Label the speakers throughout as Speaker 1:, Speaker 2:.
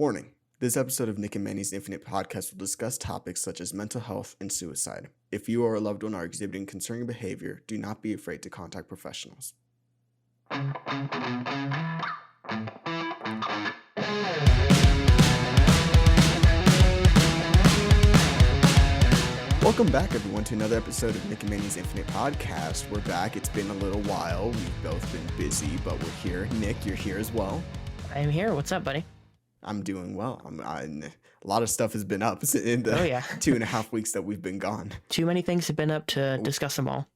Speaker 1: Warning. This episode of Nick and Manny's Infinite Podcast will discuss topics such as mental health and suicide. If you or a loved one are exhibiting concerning behavior, do not be afraid to contact professionals. Welcome back, everyone, to another episode of Nick and Manny's Infinite Podcast. We're back. It's been a little while. We've both been busy, but we're here. Nick, you're here as well.
Speaker 2: I'm here. What's up, buddy?
Speaker 1: I'm doing well. A lot of stuff has been up in the 2.5 weeks that we've been gone.
Speaker 2: Too many things have been up to discuss them all.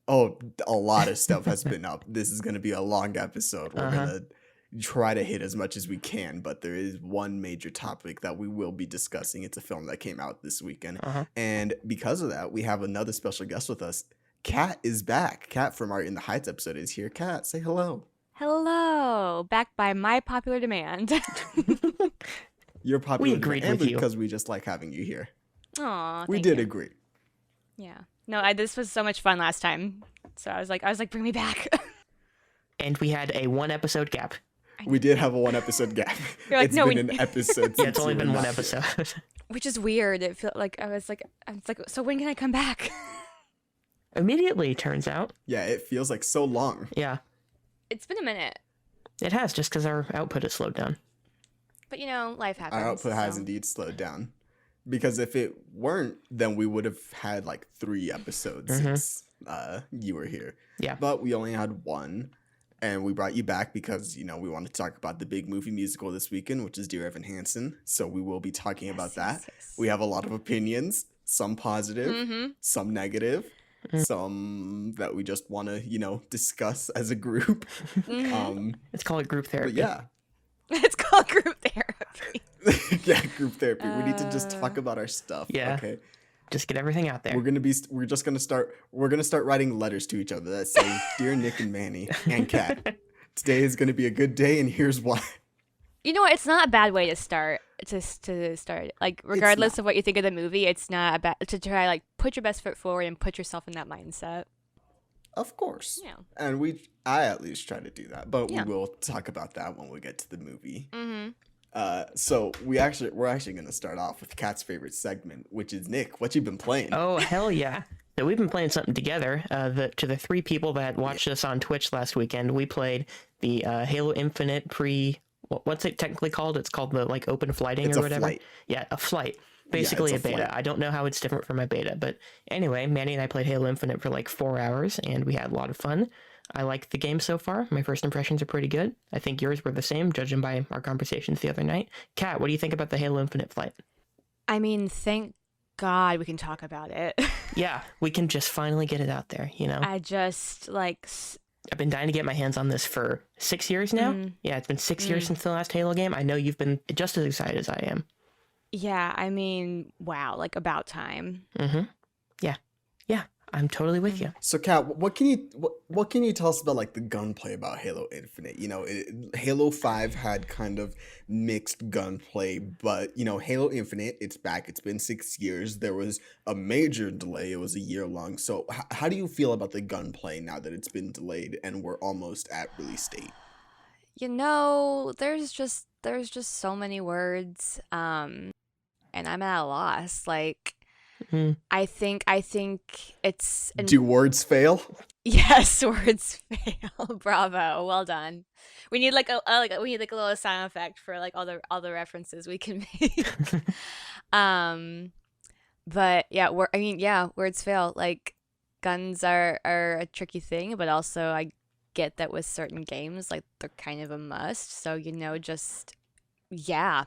Speaker 1: Oh, a lot of stuff has been up. This is going to be a long episode. We're going to try to hit as much as we can, but there is one major topic that we will be discussing. It's a film that came out this weekend. And because of that, we have another special guest with us. Kat is back. Kat from our In the Heights episode is here. Kat, say hello.
Speaker 3: Hello, back by my popular demand.
Speaker 1: You're popular.
Speaker 2: We agreed with you
Speaker 1: because we just like having you here.
Speaker 3: Aw,
Speaker 1: we did agree.
Speaker 3: Yeah. No, this was so much fun last time. So I was like, bring me back.
Speaker 2: And we had a 1 episode gap.
Speaker 1: We did have a 1 episode gap.
Speaker 3: You're like,
Speaker 1: it's
Speaker 3: no,
Speaker 1: been an episode.
Speaker 2: Yeah, it's only been 1 episode.
Speaker 3: Which is weird. It felt like I was like, so when can I come back?
Speaker 2: Immediately, turns out.
Speaker 1: Yeah, it feels like so long.
Speaker 2: Yeah.
Speaker 3: It's been a minute.
Speaker 2: It has, just because our output has slowed down.
Speaker 3: But life happens.
Speaker 1: Our output has indeed slowed down. Because if it weren't, then we would have had like 3 episodes since you were here.
Speaker 2: Yeah.
Speaker 1: But we only had 1. And we brought you back because, we want to talk about the big movie musical this weekend, which is Dear Evan Hansen. So we will be talking about that.
Speaker 3: Yes.
Speaker 1: We have a lot of opinions, some positive, some negative, some that we just want to, discuss as a group.
Speaker 2: It's called group therapy.
Speaker 1: But yeah.
Speaker 3: It's called group therapy.
Speaker 1: Yeah, group therapy. We need to just talk about our stuff.
Speaker 2: Yeah.
Speaker 1: Okay.
Speaker 2: Just get everything out there.
Speaker 1: We're gonna start writing letters to each other that say, "Dear Nick and Manny and Kat, today is gonna be a good day, and here's why."
Speaker 3: You know what? It's not a bad way to start. To start, like, regardless of what you think of the movie, it's not a bad to try like put your best foot forward and put yourself in that mindset.
Speaker 1: Of course.
Speaker 3: Yeah.
Speaker 1: And I at least try to do that, but we will talk about that when we get to the movie. So we're actually going to start off with Kat's favorite segment, which is Nick. What you been playing?
Speaker 2: Oh, hell yeah. So we've been playing something together. To the 3 people that watched us on Twitch last weekend, we played the Halo Infinite what's it technically called? It's called the open flighting or whatever.
Speaker 1: Flight.
Speaker 2: Yeah, a flight. Basically a beta.
Speaker 1: flight.
Speaker 2: I don't know how it's different from my beta, but anyway, Manny and I played Halo Infinite for 4 hours, and we had a lot of fun. I like the game so far. My first impressions are pretty good. I think yours were the same, judging by our conversations the other night. Kat, what do you think about the Halo Infinite flight?
Speaker 3: I mean, thank God we can talk about it.
Speaker 2: Yeah, we can just finally get it out there,
Speaker 3: I just
Speaker 2: I've been dying to get my hands on this for 6 years now. Yeah, it's been 6 years since the last Halo game. I know you've been just as excited as I am.
Speaker 3: Yeah, I mean, wow, about time.
Speaker 2: Yeah, I'm totally with you.
Speaker 1: So Kat, what can you tell us about the gunplay about Halo Infinite? Halo 5 had kind of mixed gunplay, but Halo Infinite, it's back. It's been 6 years. There was a major delay. It was a year long. So how do you feel about the gunplay now that it's been delayed and we're almost at release date?
Speaker 3: There's just so many words, and I'm at a loss. I think it's
Speaker 1: Do words fail?
Speaker 3: Yes, words fail. Bravo, well done. We need a little sound effect for all the references we can make. But yeah, words fail. Guns are a tricky thing, but also I get that with certain games, they're kind of a must. So just yeah.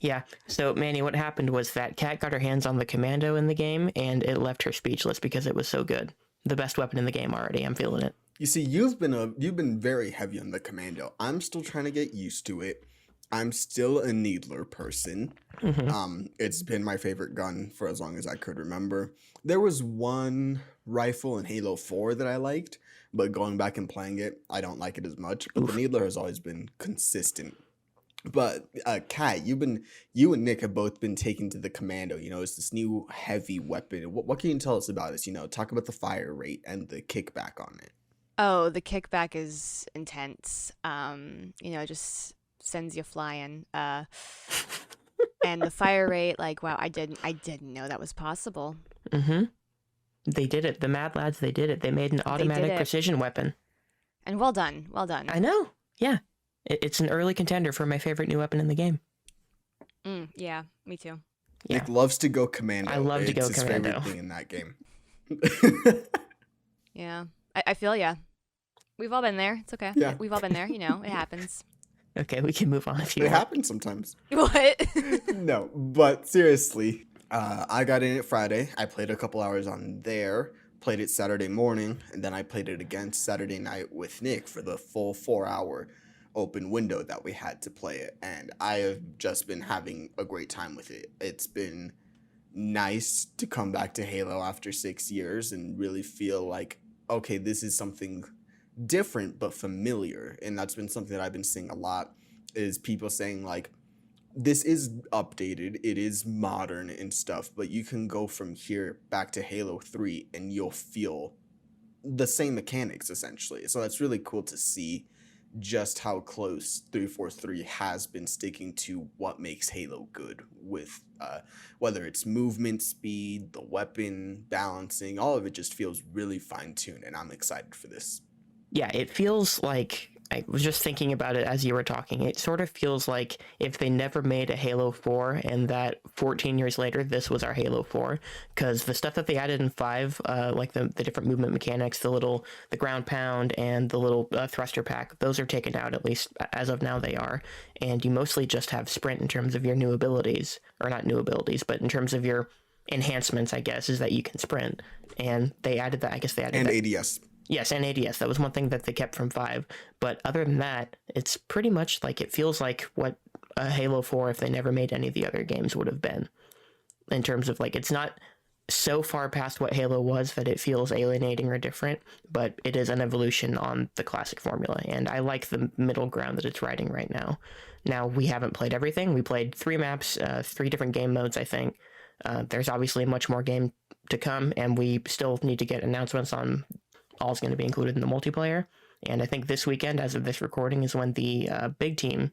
Speaker 2: Yeah. So, Manny, what happened was that Kat got her hands on the commando in the game, and it left her speechless because it was so good. The best weapon in the game already. I'm feeling it.
Speaker 1: You see, you've been very heavy on the commando. I'm still trying to get used to it. I'm still a needler person. It's been my favorite gun for as long as I could remember. There was one rifle in Halo 4 that I liked, but going back and playing it, I don't like it as much. But the needler has always been consistent. But Kat, you and Nick have both been taken to the commando. It's this new heavy weapon. What can you tell us about this? Talk about the fire rate and the kickback on it.
Speaker 3: Oh, the kickback is intense. Just sends you flying. And the fire rate, like, wow, I didn't know that was possible.
Speaker 2: Mm-hmm. They did it. The Mad Lads, they did it. They made an automatic precision weapon.
Speaker 3: And well done.
Speaker 2: I know. Yeah. It's an early contender for my favorite new weapon in the game.
Speaker 3: Yeah, me too.
Speaker 2: Yeah.
Speaker 1: Nick loves to go commando.
Speaker 2: I love to go
Speaker 1: It's his
Speaker 2: commando.
Speaker 1: favorite thing in that game.
Speaker 3: Yeah. I feel ya. We've all been there. It's okay.
Speaker 1: Yeah.
Speaker 3: We've all been there. You know, it happens.
Speaker 2: Okay, we can move on if you
Speaker 1: It
Speaker 2: want.
Speaker 1: happens sometimes.
Speaker 3: What?
Speaker 1: No, but seriously, I got in it Friday. I played a couple hours on there, played it Saturday morning, and then I played it again Saturday night with Nick for the full 4-hour open window that we had to play it. And I have just been having a great time with it. It's been nice to come back to Halo after 6 years and really feel like, okay, this is something different but familiar. And that's been something that I've been seeing a lot, is people saying like, this is updated, it is modern and stuff, but you can go from here back to Halo 3 and you'll feel the same mechanics essentially. So that's really cool to see just how close 343 has been sticking to what makes Halo good, with whether it's movement speed, the weapon balancing, all of it just feels really fine-tuned, and I'm excited for this.
Speaker 2: Yeah, it feels like, I was just thinking about it as you were talking, it sort of feels like if they never made a Halo 4 and that 14 years later this was our Halo 4, because the stuff that they added in 5, like the different movement mechanics, the ground pound and the little thruster pack, those are taken out, at least as of now they are, and you mostly just have sprint in terms of your new abilities, or not new abilities, but in terms of your enhancements, I guess, is that you can sprint, and they added that, I guess they added
Speaker 1: And
Speaker 2: that.
Speaker 1: ADS.
Speaker 2: Yes, and ADS. That was one thing that they kept from 5. But other than that, it's pretty much like, it feels like what a Halo 4, if they never made any of the other games, would have been. In terms of, like, it's not so far past what Halo was that it feels alienating or different, but it is an evolution on the classic formula. And I like the middle ground that it's riding right now. Now, we haven't played everything. We played 3 maps, 3 different game modes, I think. There's obviously much more game to come, and we still need to get announcements on all is going to be included in the multiplayer. And I think this weekend, as of this recording, is when the big team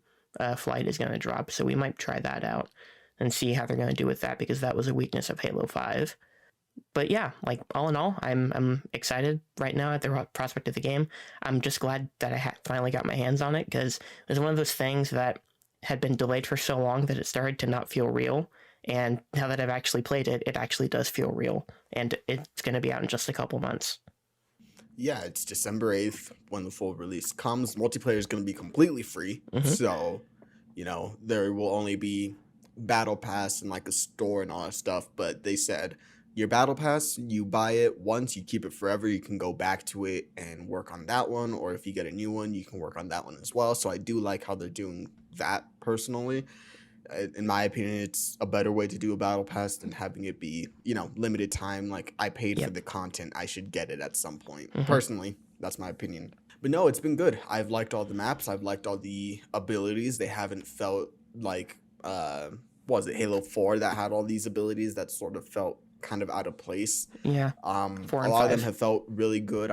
Speaker 2: flight is going to drop. So we might try that out and see how they're going to do with that, because that was a weakness of Halo 5. But yeah, like, all in all, I'm excited right now at the prospect of the game. I'm just glad that I finally got my hands on it, because it was one of those things that had been delayed for so long that it started to not feel real. And now that I've actually played it, it actually does feel real. And it's going to be out in just a couple months.
Speaker 1: Yeah, it's December 8th when the full release comes. Multiplayer is going to be completely free.
Speaker 2: Mm-hmm.
Speaker 1: So, there will only be Battle Pass and like a store and all that stuff. But they said your Battle Pass, you buy it once, you keep it forever. You can go back to it and work on that one. Or if you get a new one, you can work on that one as well. So I do like how they're doing that personally. In my opinion, it's a better way to do a battle pass than having it be, limited time. Like, I paid for the content, I should get it at some point. Mm-hmm. Personally, that's my opinion. But no, it's been good. I've liked all the maps. I've liked all the abilities. They haven't felt like, was it Halo 4 that had all these abilities that sort of felt kind of out of place?
Speaker 2: Yeah.
Speaker 1: 4 and 5.
Speaker 2: A
Speaker 1: lot of them have felt really good.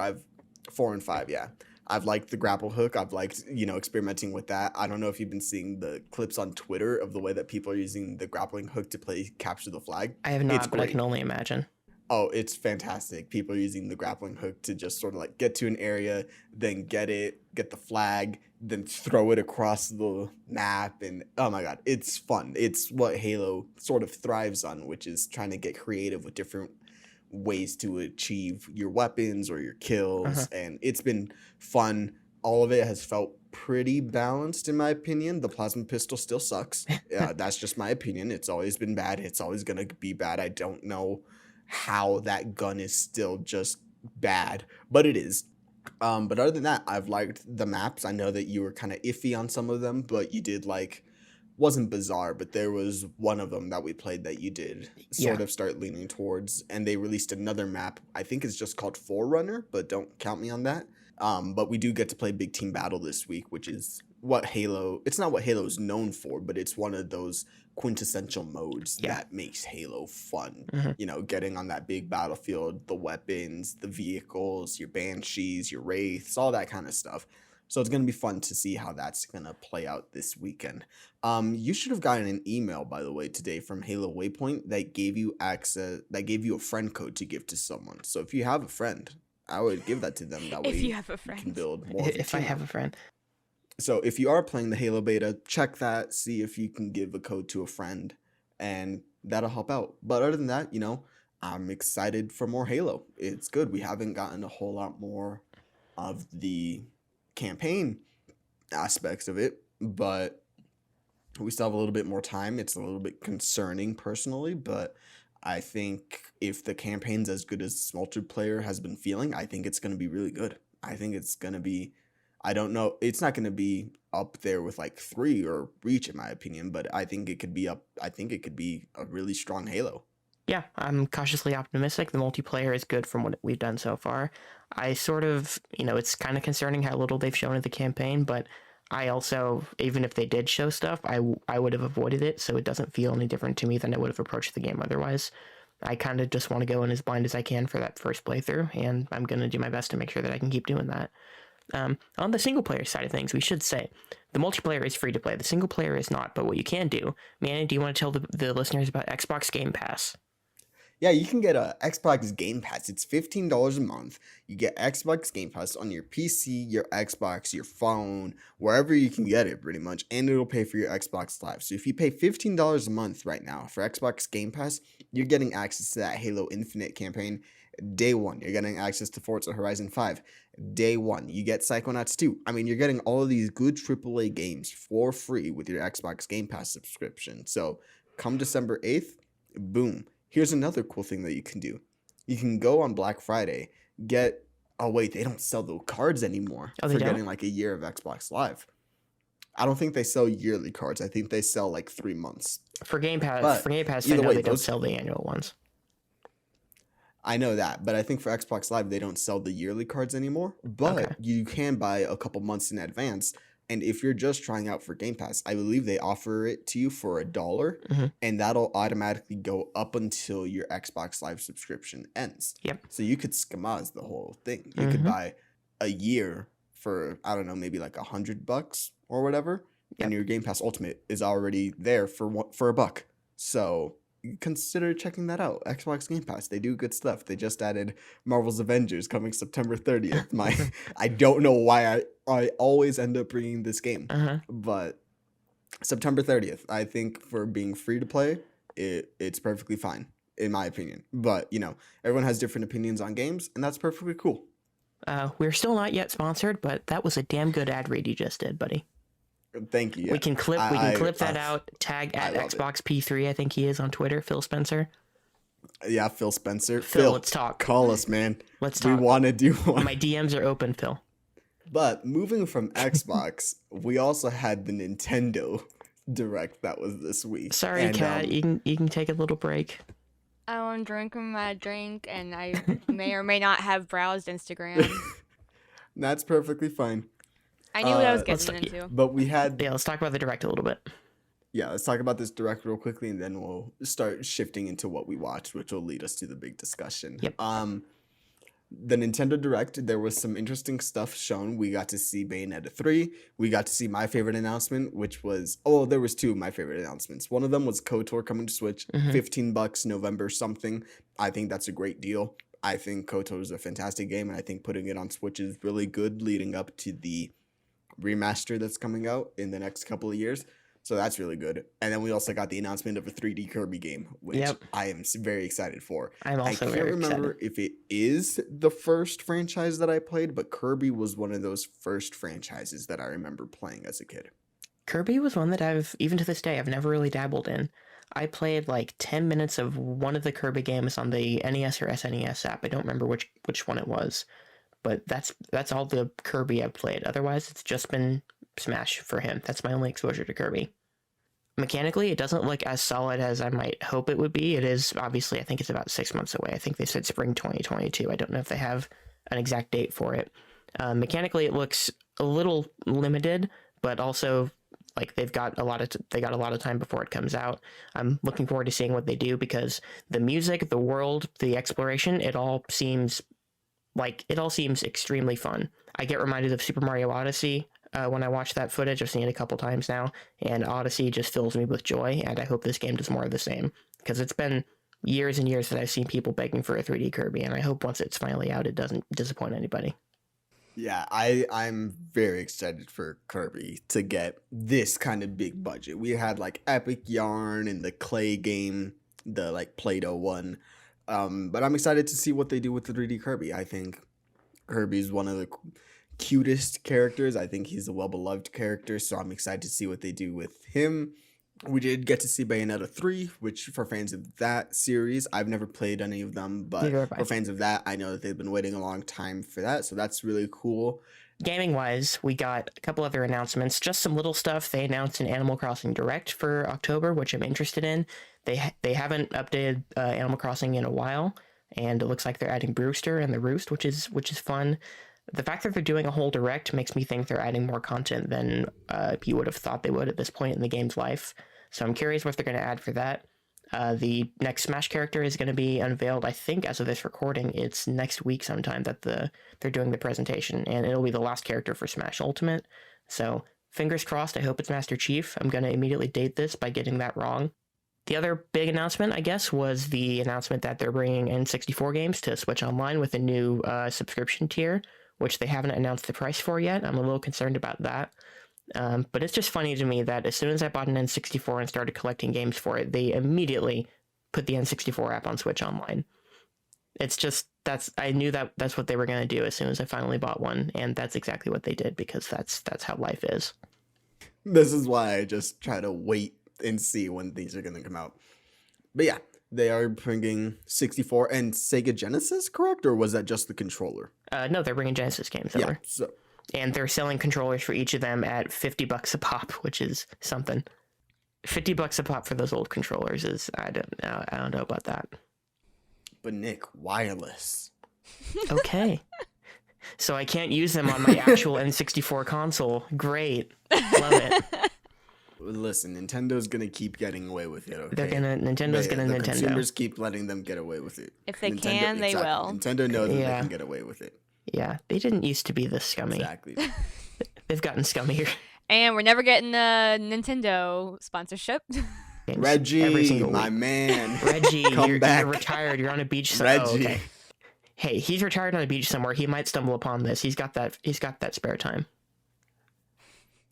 Speaker 1: 4 and 5, yeah. I've liked the grapple hook. I've liked, experimenting with that. I don't know if you've been seeing the clips on Twitter of the way that people are using the grappling hook to play Capture the Flag.
Speaker 2: I have not, but I can only imagine.
Speaker 1: Oh, it's fantastic. People are using the grappling hook to just sort of like get to an area, then get the flag, then throw it across the map. And oh my God, it's fun. It's what Halo sort of thrives on, which is trying to get creative with different ways to achieve your weapons or your kills. And it's been fun. All of it has felt pretty balanced in my opinion. The plasma pistol still sucks. That's just my opinion. It's always been bad. It's always gonna be bad. I don't know how that gun is still just bad, but it is. But other than that, I've liked the maps. I know that you were kind of iffy on some of them, but you did like, wasn't bizarre, but there was one of them that we played that you did sort of start leaning towards, and they released another map. I think it's just called Forerunner, but don't count me on that. But we do get to play Big Team Battle this week, which is what it's not what Halo is known for, but it's one of those quintessential modes that makes Halo fun. Getting on that big battlefield, the weapons, the vehicles, your Banshees, your Wraiths, all that kind of stuff. So it's going to be fun to see how that's going to play out this weekend. You should have gotten an email, by the way, today from Halo Waypoint that gave you a friend code to give to someone. So if you have a friend, I would give that to them. That way
Speaker 3: If you have a
Speaker 1: you
Speaker 3: friend.
Speaker 1: can build more of a
Speaker 2: If I
Speaker 1: team
Speaker 2: have
Speaker 1: up.
Speaker 2: a friend.
Speaker 1: So if you are playing the Halo beta, check that, see if you can give a code to a friend, and that'll help out. But other than that, I'm excited for more Halo. It's good. We haven't gotten a whole lot more of the campaign aspects of it, but we still have a little bit more time. It's a little bit concerning personally, but I think if the campaign's as good as multiplayer has been feeling, I think it's going to be really good. I think it's going to be, I don't know, it's not going to be up there with like 3 or Reach in my opinion, but I think it could be a really strong Halo.
Speaker 2: Yeah, I'm cautiously optimistic. The multiplayer is good from what we've done so far. I sort of, it's kind of concerning how little they've shown of the campaign, but I also, even if they did show stuff, I would have avoided it, so it doesn't feel any different to me than I would have approached the game otherwise. I kind of just want to go in as blind as I can for that first playthrough, and I'm going to do my best to make sure that I can keep doing that. On the single player side of things, we should say the multiplayer is free to play. The single player is not, but what you can do, Manny, do you want to tell the listeners about Xbox Game Pass?
Speaker 1: Yeah, you can get a Xbox Game Pass. It's $15 a month. You get Xbox Game Pass on your PC, your Xbox, your phone, wherever you can get it pretty much, and it'll pay for your Xbox Live. So if you pay $15 a month right now for Xbox Game Pass, you're getting access to that Halo Infinite campaign day one. You're getting access to Forza Horizon 5 day one. You get Psychonauts 2. I mean, you're getting all of these good AAA games for free with your Xbox Game Pass subscription. So come December 8th, boom. Here's another cool thing that you can do. You can go on Black Friday, they don't sell the cards anymore
Speaker 2: Oh,
Speaker 1: for
Speaker 2: don't?
Speaker 1: getting like a year of Xbox Live. I don't think they sell yearly cards. I think they sell like 3 months.
Speaker 2: For Game Pass,
Speaker 1: But
Speaker 2: I
Speaker 1: either
Speaker 2: know
Speaker 1: way,
Speaker 2: they don't sell the annual ones.
Speaker 1: I know that, but I think for Xbox Live, they don't sell the yearly cards anymore. But
Speaker 2: Okay.
Speaker 1: you can buy a couple months in advance. And if you're just trying out for Game Pass, I believe they offer it to you for $1,
Speaker 2: Mhm.
Speaker 1: and that'll automatically go up until your Xbox Live subscription ends.
Speaker 2: Yep.
Speaker 1: So you could schmaz the whole thing. You could
Speaker 2: Mhm.
Speaker 1: buy a year for, I don't know, maybe like $100 or whatever,
Speaker 2: Yep.
Speaker 1: and your Game Pass Ultimate is already there for $1. So consider checking that out. Xbox Game Pass, they do good stuff. They just added Marvel's Avengers coming September 30th. I don't know why I always end up bringing this game,
Speaker 2: Uh-huh.
Speaker 1: but September 30th, I think for being free to play, it's perfectly fine in my opinion. But everyone has different opinions on games, and that's perfectly cool.
Speaker 2: We're still not yet sponsored, but that was a damn good ad read you just did, buddy.
Speaker 1: Thank you.
Speaker 2: We can clip that out. Tag
Speaker 1: I
Speaker 2: at
Speaker 1: love
Speaker 2: Xbox P3. I think he is on Twitter. Phil Spencer.
Speaker 1: Yeah, Phil Spencer.
Speaker 2: Phil, let's talk.
Speaker 1: Call us, man.
Speaker 2: Let's
Speaker 1: We
Speaker 2: talk.
Speaker 1: want to do one.
Speaker 2: My DMs are open, Phil.
Speaker 1: But moving from Xbox, we also had the Nintendo Direct that was this week.
Speaker 2: Sorry,
Speaker 1: And,
Speaker 2: Kat. You can take a little break.
Speaker 3: I'm drinking my drink, and I may or may not have browsed Instagram.
Speaker 1: That's perfectly fine.
Speaker 3: I knew what I was
Speaker 2: let's
Speaker 3: getting into.
Speaker 1: But we had
Speaker 2: Yeah, let's talk about the Direct a little bit.
Speaker 1: Yeah, let's talk about this Direct real quickly, and then we'll start shifting into what we watched, which will lead us to the big discussion.
Speaker 2: Yep.
Speaker 1: The Nintendo Direct, there was some interesting stuff shown. We got to see Bayonetta 3. We got to see my favorite announcement, which was, there was 2 of my favorite announcements. One of them was KOTOR coming to Switch,
Speaker 2: Mhm.
Speaker 1: $15 November something. I think that's a great deal. I think KOTOR is a fantastic game, and I think putting it on Switch is really good leading up to the remaster that's coming out in the next couple of years. So that's really good. And then we also got the announcement of a 3D Kirby game, which
Speaker 2: Yep.
Speaker 1: I am very excited for.
Speaker 2: I'm also
Speaker 1: I can't
Speaker 2: very
Speaker 1: remember
Speaker 2: excited.
Speaker 1: if it is the first franchise that I played, but Kirby was one of those first franchises that I remember playing as a kid.
Speaker 2: Kirby was one that even to this day, I've never really dabbled in. I played like 10 minutes of one of the Kirby games on the NES or SNES app. I don't remember which one it was. But that's all the Kirby I've played. Otherwise, it's just been Smash for him. That's my only exposure to Kirby. Mechanically, it doesn't look as solid as I might hope it would be. It is, obviously, I think it's about 6 months away. I think they said spring 2022. I don't know if they have an exact date for it. Mechanically, it looks a little limited, but also like they got a lot of time before it comes out. I'm looking forward to seeing what they do because the music, the world, the exploration, it all seems Like, it all seems extremely fun. I get reminded of Super Mario Odyssey when I watch that footage. I've seen it a couple times now, and Odyssey just fills me with joy, and I hope this game does more of the same, because it's been years and years that I've seen people begging for a 3D Kirby, and I hope once it's finally out, it doesn't disappoint anybody.
Speaker 1: Yeah, I'm very excited for Kirby to get this kind of big budget. We had like Epic Yarn and the Clay game, the like Play-Doh one. But I'm excited to see what they do with the 3D Kirby. I think Kirby's one of the cutest characters. I think he's a well-beloved character, so I'm excited to see what they do with him. We did get to see Bayonetta 3, which for fans of that series, I've never played any of them, but for fans of that, I know that they've been waiting a long time for that, so that's really cool.
Speaker 2: Gaming-wise, we got a couple other announcements, just some little stuff. They announced an Animal Crossing Direct for October, which I'm interested in. They haven't updated Animal Crossing in a while, and it looks like they're adding Brewster and the Roost, which is fun. The fact that they're doing a whole Direct makes me think they're adding more content than you would have thought they would at this point in the game's life. So I'm curious what they're going to add for that. The next Smash character is going to be unveiled, I think, as of this recording. It's next week sometime that they're doing the presentation, and it'll be the last character for Smash Ultimate. So fingers crossed, I hope it's Master Chief. I'm going to immediately date this by getting that wrong. The other big announcement, I guess, was the announcement that they're bringing N64 games to Switch Online with a new subscription tier, which they haven't announced the price for yet. I'm a little concerned about that. But it's just funny to me that as soon as I bought an N64 and started collecting games for it, they immediately put the N64 app on Switch Online. It's just, I knew that's what they were going to do as soon as I finally bought one, and that's exactly what they did, because that's how life is.
Speaker 1: This is why I just try to wait and see when these are going to come out. But yeah, they are bringing 64 and Sega Genesis, correct? Or was that just the controller?
Speaker 2: No, they're bringing Genesis games over.
Speaker 1: Yeah, so...
Speaker 2: And they're selling controllers for each of them at $50 a pop, which is something. $50 a pop for those old controllers is, I don't know about that.
Speaker 1: But Nick, wireless.
Speaker 2: Okay. So I can't use them on my actual N64 console. Great. Love it.
Speaker 1: Listen, Nintendo's gonna keep getting away with it, okay?
Speaker 2: Nintendo's gonna Nintendo.
Speaker 1: Consumers keep letting them get away with it.
Speaker 3: If they can, they will.
Speaker 1: Nintendo knows that they can get away with it.
Speaker 2: Yeah, they didn't used to be this scummy.
Speaker 1: Exactly.
Speaker 2: They've gotten scummier.
Speaker 3: And we're never getting a Nintendo sponsorship.
Speaker 1: Reggie, my man.
Speaker 2: Reggie, you're retired. You're on a beach somewhere.
Speaker 1: Reggie.
Speaker 2: Oh, okay. Hey, he's retired on a beach somewhere. He might stumble upon this. He's got that spare time.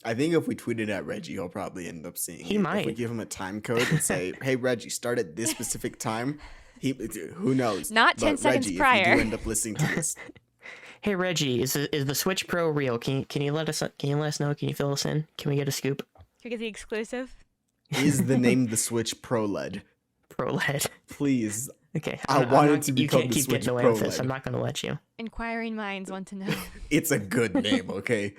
Speaker 1: I think if we tweet it at Reggie, he'll probably end up seeing it.
Speaker 2: He might.
Speaker 1: If we give him a time code and say, hey, Reggie, start at this specific time, who knows?
Speaker 3: Not 10 seconds
Speaker 1: Reggie,
Speaker 3: prior.
Speaker 1: If you do end up listening to this.
Speaker 2: Hey Reggie, is the Switch Pro real? Can you let us know? Can you fill us in? Can we get a scoop?
Speaker 3: Can we get the exclusive?
Speaker 1: Is the name the Switch ProLED?
Speaker 2: ProLED.
Speaker 1: Please.
Speaker 2: Okay.
Speaker 1: I want it to be called the Switch ProLED. You can't keep getting away with this. I'm not going to let you.
Speaker 3: Inquiring minds want to know.
Speaker 1: It's a good name, okay?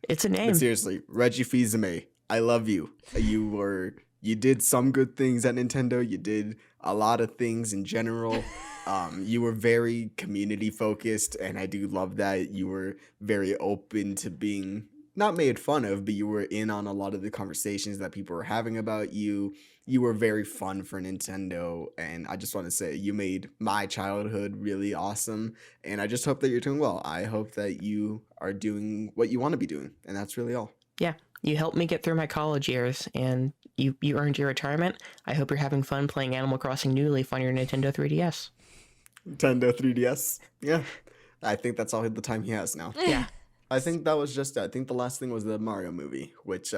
Speaker 2: It's a name.
Speaker 1: But seriously, Reggie Fils-Aimé, I love you. You did some good things at Nintendo. You did a lot of things in general. You were very community focused, and I do love that. You were very open to being not made fun of, but you were in on a lot of the conversations that people were having about you. You were very fun for Nintendo, and I just want to say you made my childhood really awesome, and I just hope that you're doing well. I hope that you are doing what you want to be doing, and that's really all.
Speaker 2: Yeah, you helped me get through my college years, and you earned your retirement. I hope you're having fun playing Animal Crossing New Leaf on your Nintendo 3DS.
Speaker 1: Nintendo 3DS. Yeah. I think that's all the time he has now.
Speaker 2: Yeah.
Speaker 1: I think that was just, I think the last thing was the Mario movie, which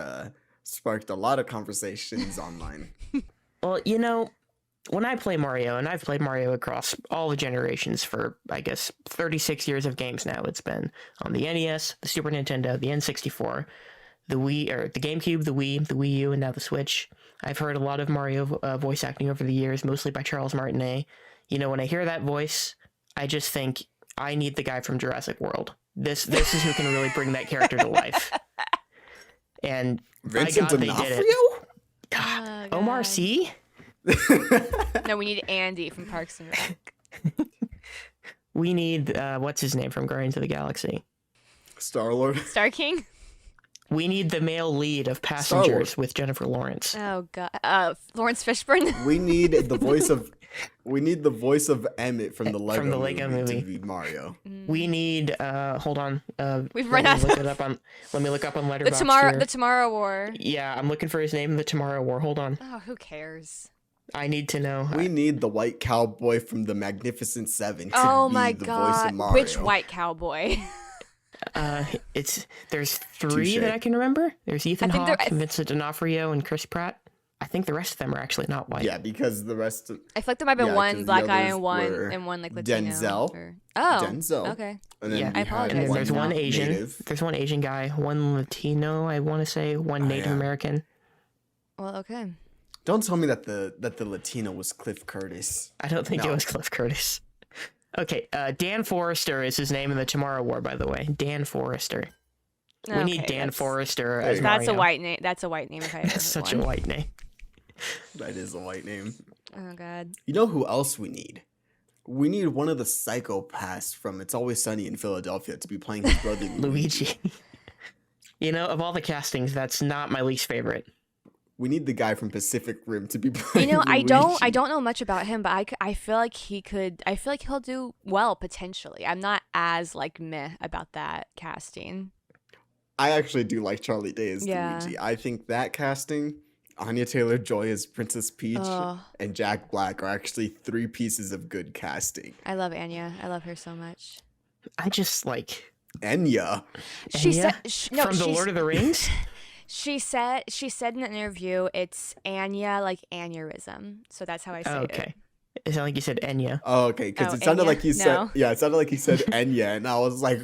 Speaker 1: sparked a lot of conversations online.
Speaker 2: Well, when I play Mario, and I've played Mario across all the generations for, I guess, 36 years of games now. It's been on the NES, the Super Nintendo, the N64, the Wii, or the GameCube, the Wii, the Wii U, and now the Switch. I've heard a lot of Mario voice acting over the years, mostly by Charles Martinet. When I hear that voice, I just think, I need the guy from Jurassic World. This is who can really bring that character to life. And
Speaker 1: Vincent
Speaker 2: by God, they did it.
Speaker 3: Oh,
Speaker 2: Omar Sy?
Speaker 3: No, we need Andy from Parks and Rec.
Speaker 2: We need, what's his name from Guardians of the Galaxy?
Speaker 1: Star-Lord.
Speaker 3: Star King?
Speaker 2: We need the male lead of Passengers with Jennifer Lawrence.
Speaker 3: Oh, God. Lawrence Fishburne?
Speaker 1: We need the voice of We need the voice of Emmett from the Lego,
Speaker 2: From the Lego movie.
Speaker 1: to be Mario.
Speaker 2: We need hold on.
Speaker 3: We've
Speaker 2: let
Speaker 3: run
Speaker 2: me
Speaker 3: out
Speaker 2: look
Speaker 3: of
Speaker 2: it up on let me look up on
Speaker 3: the
Speaker 2: Letterboxd here.
Speaker 3: Tomorrow War.
Speaker 2: Yeah, I'm looking for his name in the Tomorrow War. Hold on.
Speaker 3: Oh, who cares?
Speaker 2: I need to know.
Speaker 1: We need the white cowboy from the Magnificent Seven to
Speaker 3: Oh
Speaker 1: be
Speaker 3: my
Speaker 1: the voice
Speaker 3: god.
Speaker 1: of Mario.
Speaker 3: Which white cowboy?
Speaker 2: There's three
Speaker 1: Touche.
Speaker 2: that I can remember. There's Ethan
Speaker 3: I think
Speaker 2: Hawke,
Speaker 3: there-
Speaker 2: Vincent D'Onofrio, and Chris Pratt. I think the rest of them are actually not white.
Speaker 1: Yeah, because the rest of
Speaker 3: I feel like there might have been
Speaker 1: Yeah, 'cause
Speaker 3: one
Speaker 1: the
Speaker 3: black guy
Speaker 1: others
Speaker 3: and
Speaker 1: were
Speaker 3: one like Latino.
Speaker 1: Denzel.
Speaker 3: Oh,
Speaker 1: Denzel.
Speaker 3: okay.
Speaker 1: and then
Speaker 2: Yeah.
Speaker 1: we
Speaker 3: I
Speaker 1: had
Speaker 3: apologize.
Speaker 2: And then there's one
Speaker 3: not
Speaker 2: Asian.
Speaker 1: native.
Speaker 2: There's one Asian guy, one Latino, I want to say, one
Speaker 1: Oh,
Speaker 2: Native
Speaker 1: yeah.
Speaker 2: American.
Speaker 3: Well, okay.
Speaker 1: Don't tell me that the Latino was Cliff Curtis.
Speaker 2: I don't think it
Speaker 1: No.
Speaker 2: was Cliff Curtis. Okay, Dan Forrester is his name in the Tomorrow War, by the way. Dan Forrester. We need
Speaker 3: Okay,
Speaker 2: Dan
Speaker 3: that's-
Speaker 2: Forrester
Speaker 1: There
Speaker 2: as
Speaker 1: you go.
Speaker 3: That's a
Speaker 2: Mario.
Speaker 3: white name. That's a white name. If I ever
Speaker 2: That's
Speaker 3: heard
Speaker 2: such a
Speaker 3: one.
Speaker 2: white name.
Speaker 1: That is a white name.
Speaker 3: Oh god.
Speaker 1: You know who else we need? We need one of the psychopaths from It's Always Sunny in Philadelphia to be playing his brother
Speaker 2: Luigi. You know, of all the castings, that's not my least favorite.
Speaker 1: We need the guy from Pacific Rim to be
Speaker 3: You
Speaker 1: playing
Speaker 3: know, I don't
Speaker 1: Luigi.
Speaker 3: know much about him, but I feel like he could. I feel like he'll do well potentially. I'm not as like meh about that casting.
Speaker 1: I actually do like Charlie Day as
Speaker 3: Yeah.
Speaker 1: Luigi. I think that casting, Anya Taylor-Joy as Princess Peach,
Speaker 3: Oh,
Speaker 1: and Jack Black are actually three pieces of good casting.
Speaker 3: I love Anya. I love her so much.
Speaker 2: I just like
Speaker 1: Enya.
Speaker 3: She
Speaker 2: Enya
Speaker 3: said no.
Speaker 2: from the
Speaker 3: she's-
Speaker 2: Lord of the Rings.
Speaker 3: She said in an interview it's Anya like aneurysm. So that's how I say
Speaker 2: Oh,
Speaker 3: it.
Speaker 2: okay. It sounded like you said Enya.
Speaker 1: Oh, okay, because
Speaker 3: Oh,
Speaker 1: it sounded
Speaker 3: Enya?
Speaker 1: like he said,
Speaker 3: No.
Speaker 1: yeah, it sounded like he said Enya, and I was like,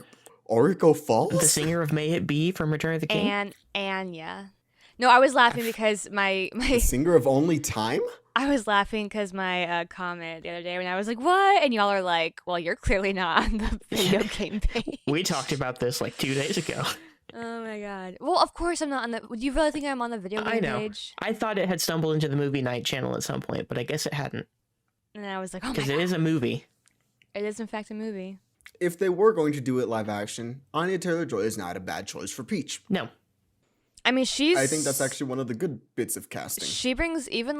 Speaker 1: Orico Falls?
Speaker 2: The singer of May It Be from Return of the King.
Speaker 3: And Anya. No, I was laughing because my
Speaker 1: The singer of Only Time?
Speaker 3: I was laughing because my comment the other day when I was like, "What?" and y'all are like, "Well, you're clearly not on the video game page."
Speaker 2: We talked about this like 2 days ago.
Speaker 3: Oh my god. Well, of course I'm not on the. Do you really think I'm on the video game
Speaker 2: I know.
Speaker 3: page?
Speaker 2: I thought it had stumbled into the movie night channel at some point, but I guess it hadn't.
Speaker 3: And I was like, "Oh my
Speaker 2: Because
Speaker 3: god!"
Speaker 2: it is a movie.
Speaker 3: It is in fact a movie.
Speaker 1: If they were going to do it live action, Anya Taylor-Joy is not a bad choice for Peach.
Speaker 2: No.
Speaker 3: I mean,
Speaker 1: I think that's actually one of the good bits of casting.
Speaker 3: She brings even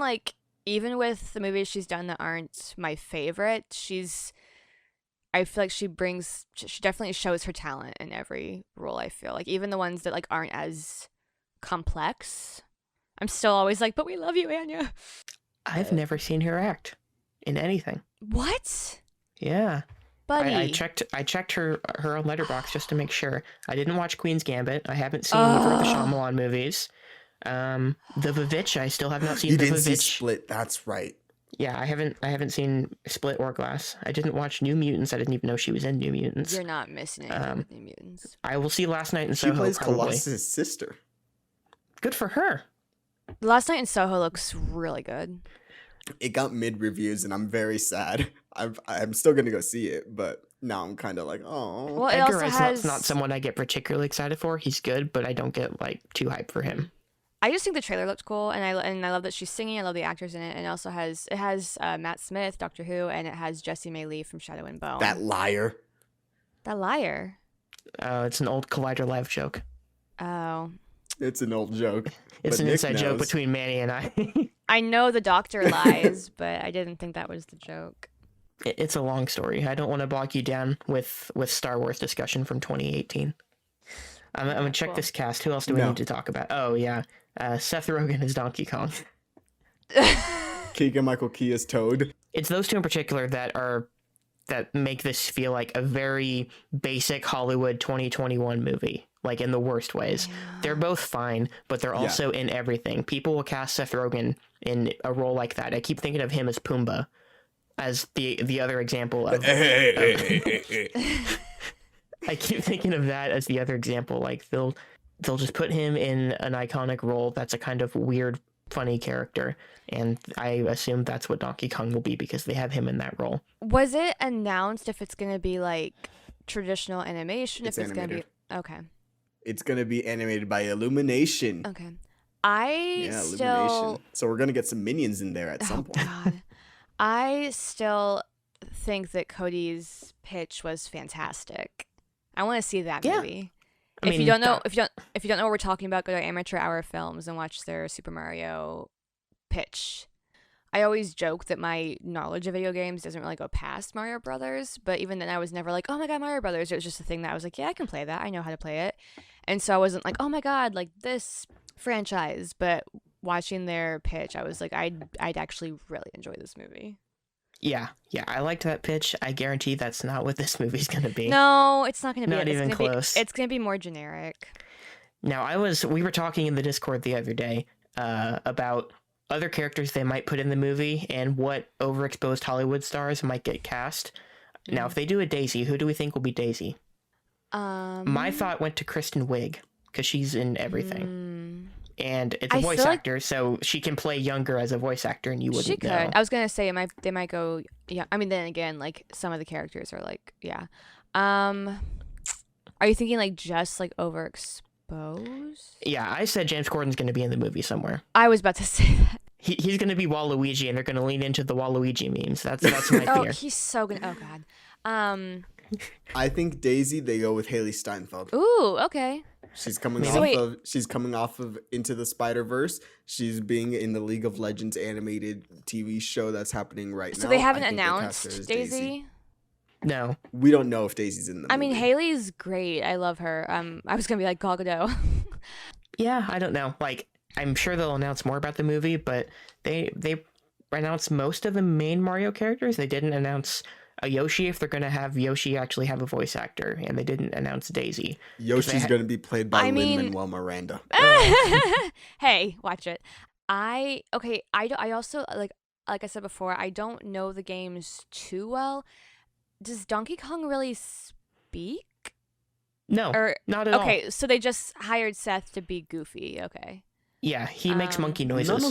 Speaker 3: with the movies she's done that aren't my favorite. I feel like she definitely shows her talent in every role. I feel like even the ones that like aren't as complex, I'm still always like, but we love you, Anya.
Speaker 2: I've never seen her act in anything.
Speaker 3: What,
Speaker 2: Yeah.
Speaker 3: buddy?
Speaker 2: I checked her on Letterboxd just to make sure. I didn't watch Queen's Gambit. I haven't seen either of the Shyamalan movies. The Vivitch, I still have not seen
Speaker 1: You
Speaker 2: the
Speaker 1: didn't see
Speaker 2: Vivitch.
Speaker 1: Split, that's right.
Speaker 2: Yeah, I haven't seen Split or Glass. I didn't watch New Mutants. I didn't even know she was in New Mutants.
Speaker 3: You're not missing anything with New Mutants.
Speaker 2: I will see Last Night in
Speaker 1: She
Speaker 2: Soho.
Speaker 1: plays
Speaker 2: probably.
Speaker 1: Colossus' sister.
Speaker 2: Good for her.
Speaker 3: Last Night in Soho looks really good.
Speaker 1: It got mid reviews, and I'm very sad. I'm still gonna go see it, but now I'm kind of like, oh.
Speaker 3: Well, it
Speaker 2: Edgar
Speaker 3: also
Speaker 2: Wright's
Speaker 3: has.
Speaker 2: not someone I get particularly excited for. He's good, but I don't get like too hyped for him.
Speaker 3: I just think the trailer looked cool, and I love that she's singing. I love the actors in it, and it has Matt Smith, Doctor Who, and it has Jessie May Lee from Shadow and Bone.
Speaker 1: That liar.
Speaker 3: That liar.
Speaker 2: It's an old Collider Live joke.
Speaker 3: Oh,
Speaker 1: It's an old joke.
Speaker 2: It's
Speaker 1: but
Speaker 2: an
Speaker 1: Nick
Speaker 2: inside joke
Speaker 1: knows.
Speaker 2: between Manny and I.
Speaker 3: I know the doctor lies, but I didn't think that was the joke.
Speaker 2: It's a long story. I don't want to bog you down with Star Wars discussion from 2018. I'm gonna check
Speaker 3: Cool.
Speaker 2: this cast. Who else do we
Speaker 1: No.
Speaker 2: need to talk about? Oh yeah, Seth Rogen is Donkey Kong.
Speaker 1: Keegan Michael Key is Toad.
Speaker 2: It's those two in particular that make this feel like a very basic Hollywood 2021 movie, like in the worst ways. They're both fine, but they're also in everything. People will cast Seth Rogen in a role like that. I keep thinking of him as Pumbaa, as the other example of. I keep thinking of that as the other example. Like they'll just put him in an iconic role that's a kind of weird, funny character, and I assume that's what Donkey Kong will be because they have him in that role.
Speaker 3: Was it announced if it's gonna be like traditional animation?
Speaker 1: It's
Speaker 3: if it's
Speaker 1: animated.
Speaker 3: gonna be okay.
Speaker 1: It's gonna be animated by Illumination.
Speaker 3: Okay. I
Speaker 1: Yeah,
Speaker 3: still.
Speaker 1: Illumination. So we're gonna get some minions in there at
Speaker 3: Oh
Speaker 1: some point.
Speaker 3: God. I still think that Cody's pitch was fantastic. I want to see that
Speaker 2: Yeah.
Speaker 3: movie.
Speaker 2: I
Speaker 3: If you
Speaker 2: mean,
Speaker 3: don't know,
Speaker 2: that-
Speaker 3: if you don't know what we're talking about, go to Amateur Hour Films and watch their Super Mario pitch. I always joke that my knowledge of video games doesn't really go past Mario Brothers, but even then I was never like, oh my god, Mario Brothers. It was just a thing that I was like, yeah, I can play that. I know how to play it. And so I wasn't like, oh my god, like this franchise. But watching their pitch, I was like, I'd actually really enjoy this movie.
Speaker 2: Yeah, I liked that pitch. I guarantee that's not what this movie's gonna be.
Speaker 3: No, it's not going to be.
Speaker 2: Not even close.
Speaker 3: It's going to be more generic.
Speaker 2: Now, we were talking in the Discord the other day about other characters they might put in the movie and what overexposed Hollywood stars might get cast. Now, if they do a Daisy, who do we think will be Daisy? My thought went to Kristen Wiig because she's in everything. And it's a voice actor, so she can play younger as a voice actor, and you wouldn't
Speaker 3: She could.
Speaker 2: know.
Speaker 3: I was gonna say they might go. Yeah, I mean, then again, like some of the characters are like, yeah. Are you thinking like just like overexposed?
Speaker 2: Yeah, I said James Corden's going to be in the movie somewhere.
Speaker 3: I was about to say that.
Speaker 2: He's going to be Waluigi, and they're going to lean into the Waluigi memes. That's my
Speaker 3: Oh,
Speaker 2: fear.
Speaker 3: he's so good. Oh god.
Speaker 1: I think Daisy, they go with Haley Steinfeld.
Speaker 3: Ooh, okay.
Speaker 1: She's coming
Speaker 2: Maybe.
Speaker 1: she's coming off of Into the Spider-Verse. She's being in the League of Legends animated TV show that's happening right now.
Speaker 3: So they haven't
Speaker 1: I think they cast her
Speaker 3: announced
Speaker 1: as
Speaker 3: Daisy.
Speaker 2: No.
Speaker 1: We don't know if Daisy's in the movie.
Speaker 3: I mean, Haley's great. I love her. I was gonna be like Gal Gadot.
Speaker 2: Yeah, I don't know. Like, I'm sure they'll announce more about the movie, but they announced most of the main Mario characters. They didn't announce a Yoshi if they're going to have Yoshi actually have a voice actor, and they didn't announce Daisy.
Speaker 1: Yoshi's going to be played by Lin-Manuel Miranda.
Speaker 3: Hey, watch it. I also like I said before, I don't know the games too well. Does Donkey Kong really speak?
Speaker 2: No,
Speaker 3: Or
Speaker 2: not at all.
Speaker 3: Okay, so they just hired Seth to be Goofy. Okay.
Speaker 2: Yeah, he makes monkey noises.
Speaker 1: None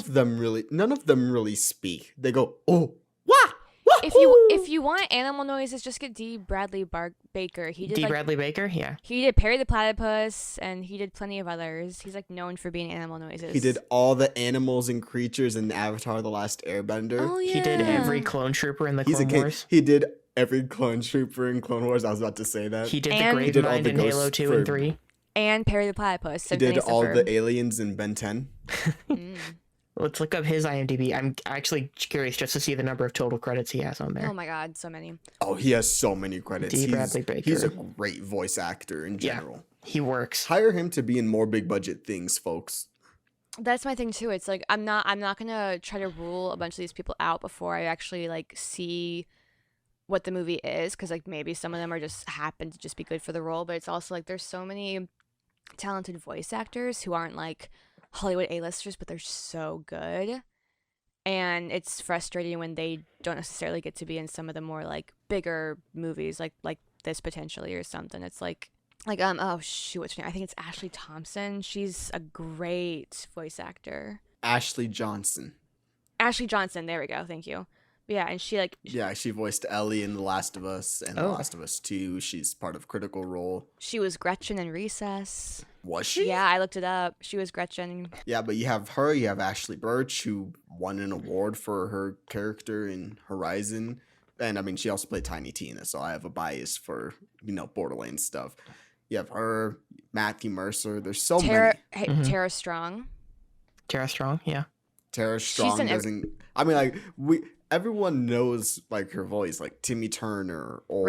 Speaker 1: of them really speak. They go, oh, wah!
Speaker 3: If you want animal noises, just get D. Bradley Baker. He did
Speaker 2: Bradley Baker, yeah.
Speaker 3: He did Perry the Platypus, and he did plenty of others. He's like known for being animal noises.
Speaker 1: He did all the animals and creatures in Avatar: The Last Airbender.
Speaker 3: Oh yeah.
Speaker 2: He did every clone trooper in the Clone Wars.
Speaker 1: He did every clone trooper in Clone Wars. I was about to say that.
Speaker 2: He did
Speaker 3: And
Speaker 2: the
Speaker 3: he
Speaker 1: did all
Speaker 2: Gravemind
Speaker 1: the
Speaker 2: in Halo
Speaker 1: ghosts
Speaker 2: 2 and 3.
Speaker 3: And Perry the Platypus.
Speaker 1: He did all the aliens in Ben 10.
Speaker 2: Let's look up his IMDb. I'm actually curious just to see the number of total credits he has on there.
Speaker 3: Oh my god, so many.
Speaker 1: Oh, he has so many credits.
Speaker 2: D. Bradley Baker.
Speaker 1: He's a great voice actor in general.
Speaker 2: He works.
Speaker 1: Hire him to be in more big budget things, folks.
Speaker 3: That's my thing too. It's like I'm not gonna try to rule a bunch of these people out before I actually like see what the movie is, because like maybe some of them are just happen to just be good for the role, but it's also like there's so many talented voice actors who aren't like Hollywood A-listers, but they're so good. And it's frustrating when they don't necessarily get to be in some of the more like bigger movies like this potentially or something. It's like oh shoot, what's her name? I think it's Ashley Thompson. She's a great voice actor.
Speaker 1: Ashley Johnson.
Speaker 3: Ashley Johnson, there we go, thank you. Yeah, and she like
Speaker 1: she voiced Ellie in The Last of Us and The Last of Us 2. She's part of Critical Role.
Speaker 3: she was Gretchen in Recess.
Speaker 1: Was she?
Speaker 3: Yeah, I looked it up. She was Gretchen.
Speaker 1: Yeah, but you have her, you have Ashley Birch, who won an award for her character in Horizon. And I mean, she also played Tiny Tina, so I have a bias for, Borderlands stuff. You have her, Matthew Mercer. There's so many.
Speaker 3: Tara Strong.
Speaker 2: Tara Strong, yeah.
Speaker 1: Tara Strong doesn't. I mean, like, everyone knows like her voice, like Timmy Turner or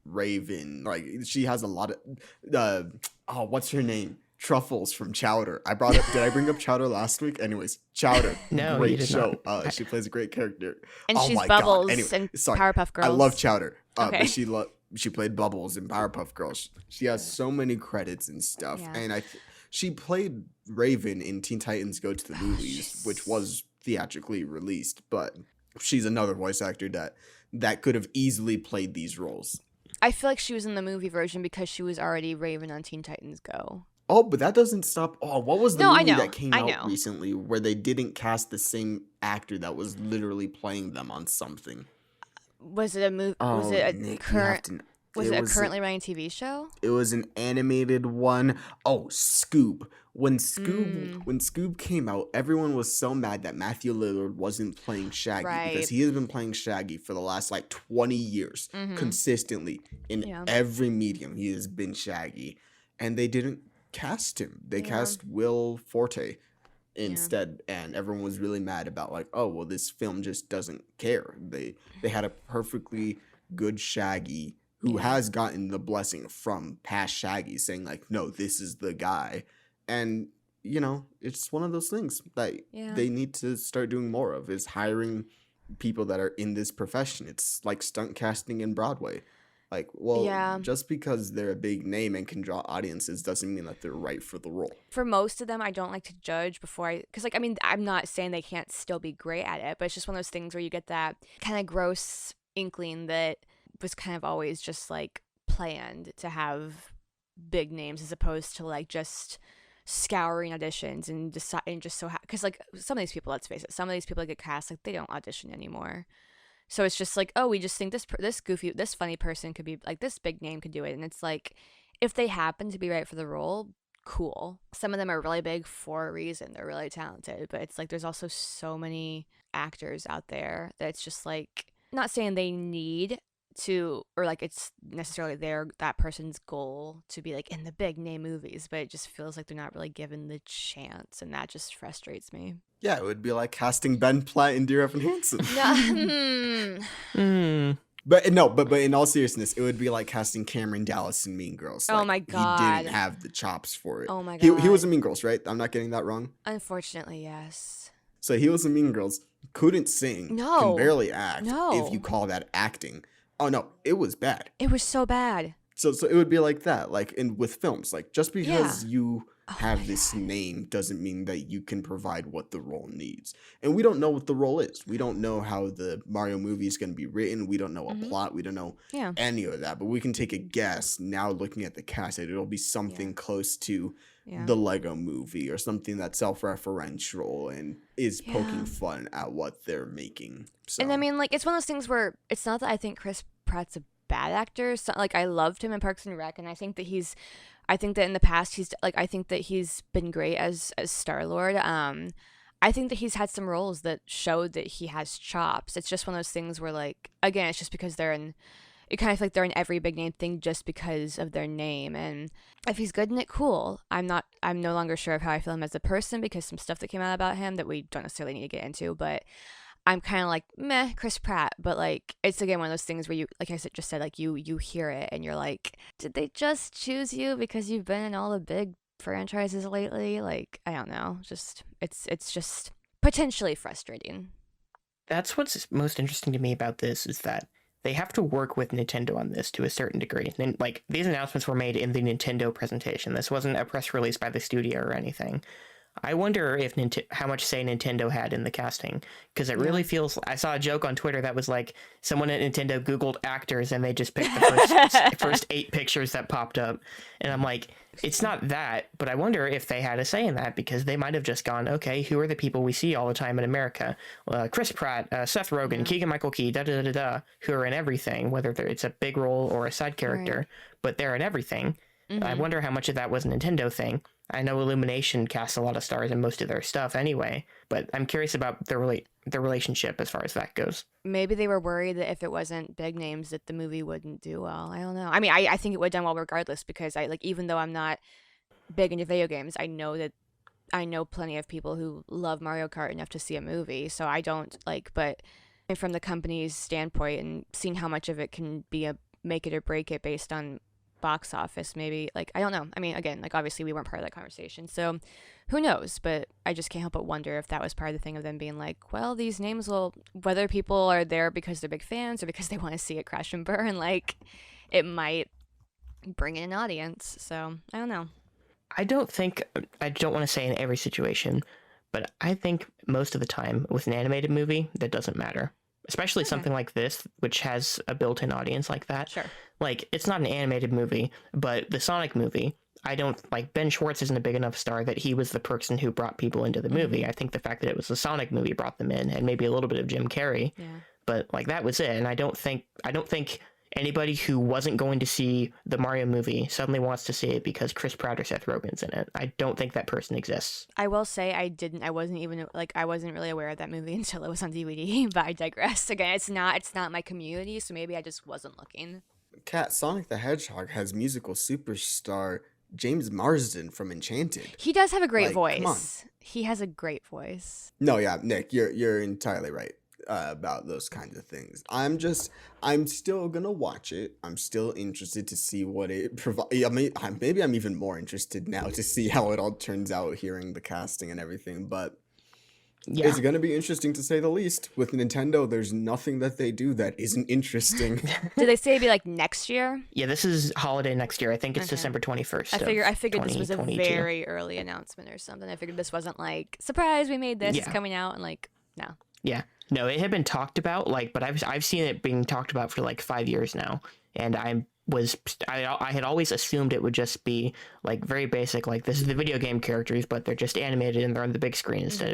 Speaker 1: Raven. Like, she has a lot of what's her name? Truffles from Chowder. Did I bring up Chowder last week? Anyways, Chowder.
Speaker 2: No,
Speaker 1: great
Speaker 2: you did
Speaker 1: show.
Speaker 2: not.
Speaker 1: She plays a great character.
Speaker 3: And she's
Speaker 1: my
Speaker 3: Bubbles
Speaker 1: God. Anyway,
Speaker 3: in Powerpuff Girls.
Speaker 1: I love Chowder.
Speaker 3: Okay.
Speaker 1: But she played Bubbles in Powerpuff Girls. She has so many credits and stuff.
Speaker 3: Yeah.
Speaker 1: And she played Raven in Teen Titans Go to the Movies, which was theatrically released, but she's another voice actor that could have easily played these roles.
Speaker 3: I feel like she was in the movie version because she was already Raven on Teen Titans Go.
Speaker 1: Oh, but that doesn't stop. Oh, what was the movie that came
Speaker 3: I
Speaker 1: out
Speaker 3: know.
Speaker 1: recently where they didn't cast the same actor that was literally playing them on something?
Speaker 3: Was it a movie?
Speaker 1: Oh,
Speaker 3: Was it a
Speaker 1: Nick,
Speaker 3: current? Was it a currently running TV show?
Speaker 1: It was an animated one. Oh, Scoob. When Scoob came out, everyone was so mad that Matthew Lillard wasn't playing Shaggy because he has been playing Shaggy for the last 20 years consistently in every medium. He has been Shaggy, and they didn't cast him. They cast Will Forte, instead, and everyone was really mad about like, oh well, this film just doesn't care. They had a perfectly good Shaggy who has gotten the blessing from past Shaggy saying like, no, this is the guy, and it's one of those things that they need to start doing more of, is hiring people that are in this profession. It's like stunt casting in Broadway. Like, well, just because they're a big name and can draw audiences doesn't mean that they're right for the role.
Speaker 3: For most of them, I don't like to judge because, like, I mean, I'm not saying they can't still be great at it, but it's just one of those things where you get that kind of gross inkling that was kind of always just, like, planned to have big names as opposed to, like, just scouring auditions and just so because, like, some of these people, let's face it, some of these people that get cast, like, they don't audition anymore. So it's just like, oh, we just think this funny person could be, like, this big name could do it. And it's like, if they happen to be right for the role, cool. Some of them are really big for a reason. They're really talented. But it's like, there's also so many actors out there that it's just like, not saying they need to, or like it's necessarily that person's goal to be like in the big name movies, but it just feels like they're not really given the chance, and that just frustrates me.
Speaker 1: Yeah, it would be like casting Ben Platt in Dear Evan Hansen. But in all seriousness, it would be like casting Cameron Dallas in Mean Girls. Like,
Speaker 3: oh my god,
Speaker 1: he didn't have the chops for it.
Speaker 3: Oh my god,
Speaker 1: he was in Mean Girls, right? I'm not getting that wrong.
Speaker 3: Unfortunately, yes.
Speaker 1: So he was in Mean Girls, couldn't sing, can barely act. If you call that acting. Oh no, it was bad.
Speaker 3: It was so bad.
Speaker 1: So it would be like that, like with films, like just because you have this name doesn't mean that you can provide what the role needs. And we don't know what the role is. We don't know how the Mario movie is going to be written. We don't know a plot. We don't know any of that. But we can take a guess now looking at the cast that it'll be something close to the Lego movie or something that's self-referential and is poking fun at what they're making. So.
Speaker 3: And I mean, like, it's one of those things where it's not that I think Chris Pratt's a bad actor. So, like, I loved him in Parks and Rec, and I think that in the past I think that he's been great as Star-Lord. I think that he's had some roles that showed that he has chops. It's just one of those things where, like, again, it's just because it kind of feel like they're in every big name thing just because of their name. And if he's good in it, cool. I'm no longer sure of how I feel him as a person because some stuff that came out about him that we don't necessarily need to get into, but I'm kind of like, meh, Chris Pratt. But, like, it's, again, one of those things where you, like I just said, like, you hear it and you're like, did they just choose you because you've been in all the big franchises lately? Like, I don't know. Just, it's just potentially frustrating.
Speaker 2: That's what's most interesting to me about this is that they have to work with Nintendo on this to a certain degree. And, like, these announcements were made in the Nintendo presentation. This wasn't a press release by the studio or anything. I wonder if how much say Nintendo had in the casting, because it really feels. I saw a joke on Twitter that was like someone at Nintendo Googled actors and they just picked the first 8 pictures that popped up, and I'm like, it's not that, but I wonder if they had a say in that because they might have just gone, okay, who are the people we see all the time in America? Chris Pratt, Seth Rogen, Keegan-Michael Key, who are in everything, whether it's a big role or a side character, but they're in everything. I wonder how much of that was a Nintendo thing. I know Illumination casts a lot of stars in most of their stuff anyway, but I'm curious about their relationship as far as that goes.
Speaker 3: Maybe they were worried that if it wasn't big names that the movie wouldn't do well. I don't know. I mean, I think it would have done well regardless because even though I'm not big into video games, I know plenty of people who love Mario Kart enough to see a movie, so I don't but from the company's standpoint and seeing how much of it can be a make it or break it based on box office, maybe, I don't know. I mean, again, obviously we weren't part of that conversation, so who knows, but I just can't help but wonder if that was part of the thing of them being like, well, these names will, whether people are there because they're big fans or because they want to see it crash and burn, it might bring in an audience. So I don't know.
Speaker 2: I don't want to say in every situation, but I think most of the time with an animated movie that doesn't matter, especially something like this, which has a built-in audience like that.
Speaker 3: Sure.
Speaker 2: It's not an animated movie, but the Sonic movie, Ben Schwartz isn't a big enough star that he was the person who brought people into the movie. I think the fact that it was the Sonic movie brought them in, and maybe a little bit of Jim Carrey. Yeah. But that was it. And I don't think anybody who wasn't going to see the Mario movie suddenly wants to see it because Chris Pratt or Seth Rogen's in it. I don't think that person exists.
Speaker 3: I will say I wasn't really aware of that movie until it was on DVD, but I digress. Again, it's not my community, so maybe I just wasn't looking.
Speaker 1: Kat, Sonic the Hedgehog has musical superstar James Marsden from Enchanted.
Speaker 3: He does have a great
Speaker 1: Like, come on.
Speaker 3: voice. He has a great voice.
Speaker 1: No, yeah, Nick, you're entirely right about those kinds of things. I'm still gonna watch it. I'm still interested to see what it provides. I mean, maybe I'm even more interested now to see how it all turns out, hearing the casting and everything. But
Speaker 2: Yeah.
Speaker 1: it's gonna be interesting to say the least. With Nintendo, there's nothing that they do that isn't interesting.
Speaker 3: Did they say it'd be like next year?
Speaker 2: Yeah, this is holiday next year. I think it's
Speaker 3: Okay.
Speaker 2: December 21st.
Speaker 3: I figured this was a
Speaker 2: 2022.
Speaker 3: very early announcement or something. I figured this wasn't like, surprise, we made this, it's
Speaker 2: Yeah.
Speaker 3: coming out, and like, no.
Speaker 2: Yeah. No, it had been talked about, like, but I've seen it being talked about for like 5 years now, and I had always assumed it would just be like very basic, like this is the video game characters, but they're just animated and they're on the big screen instead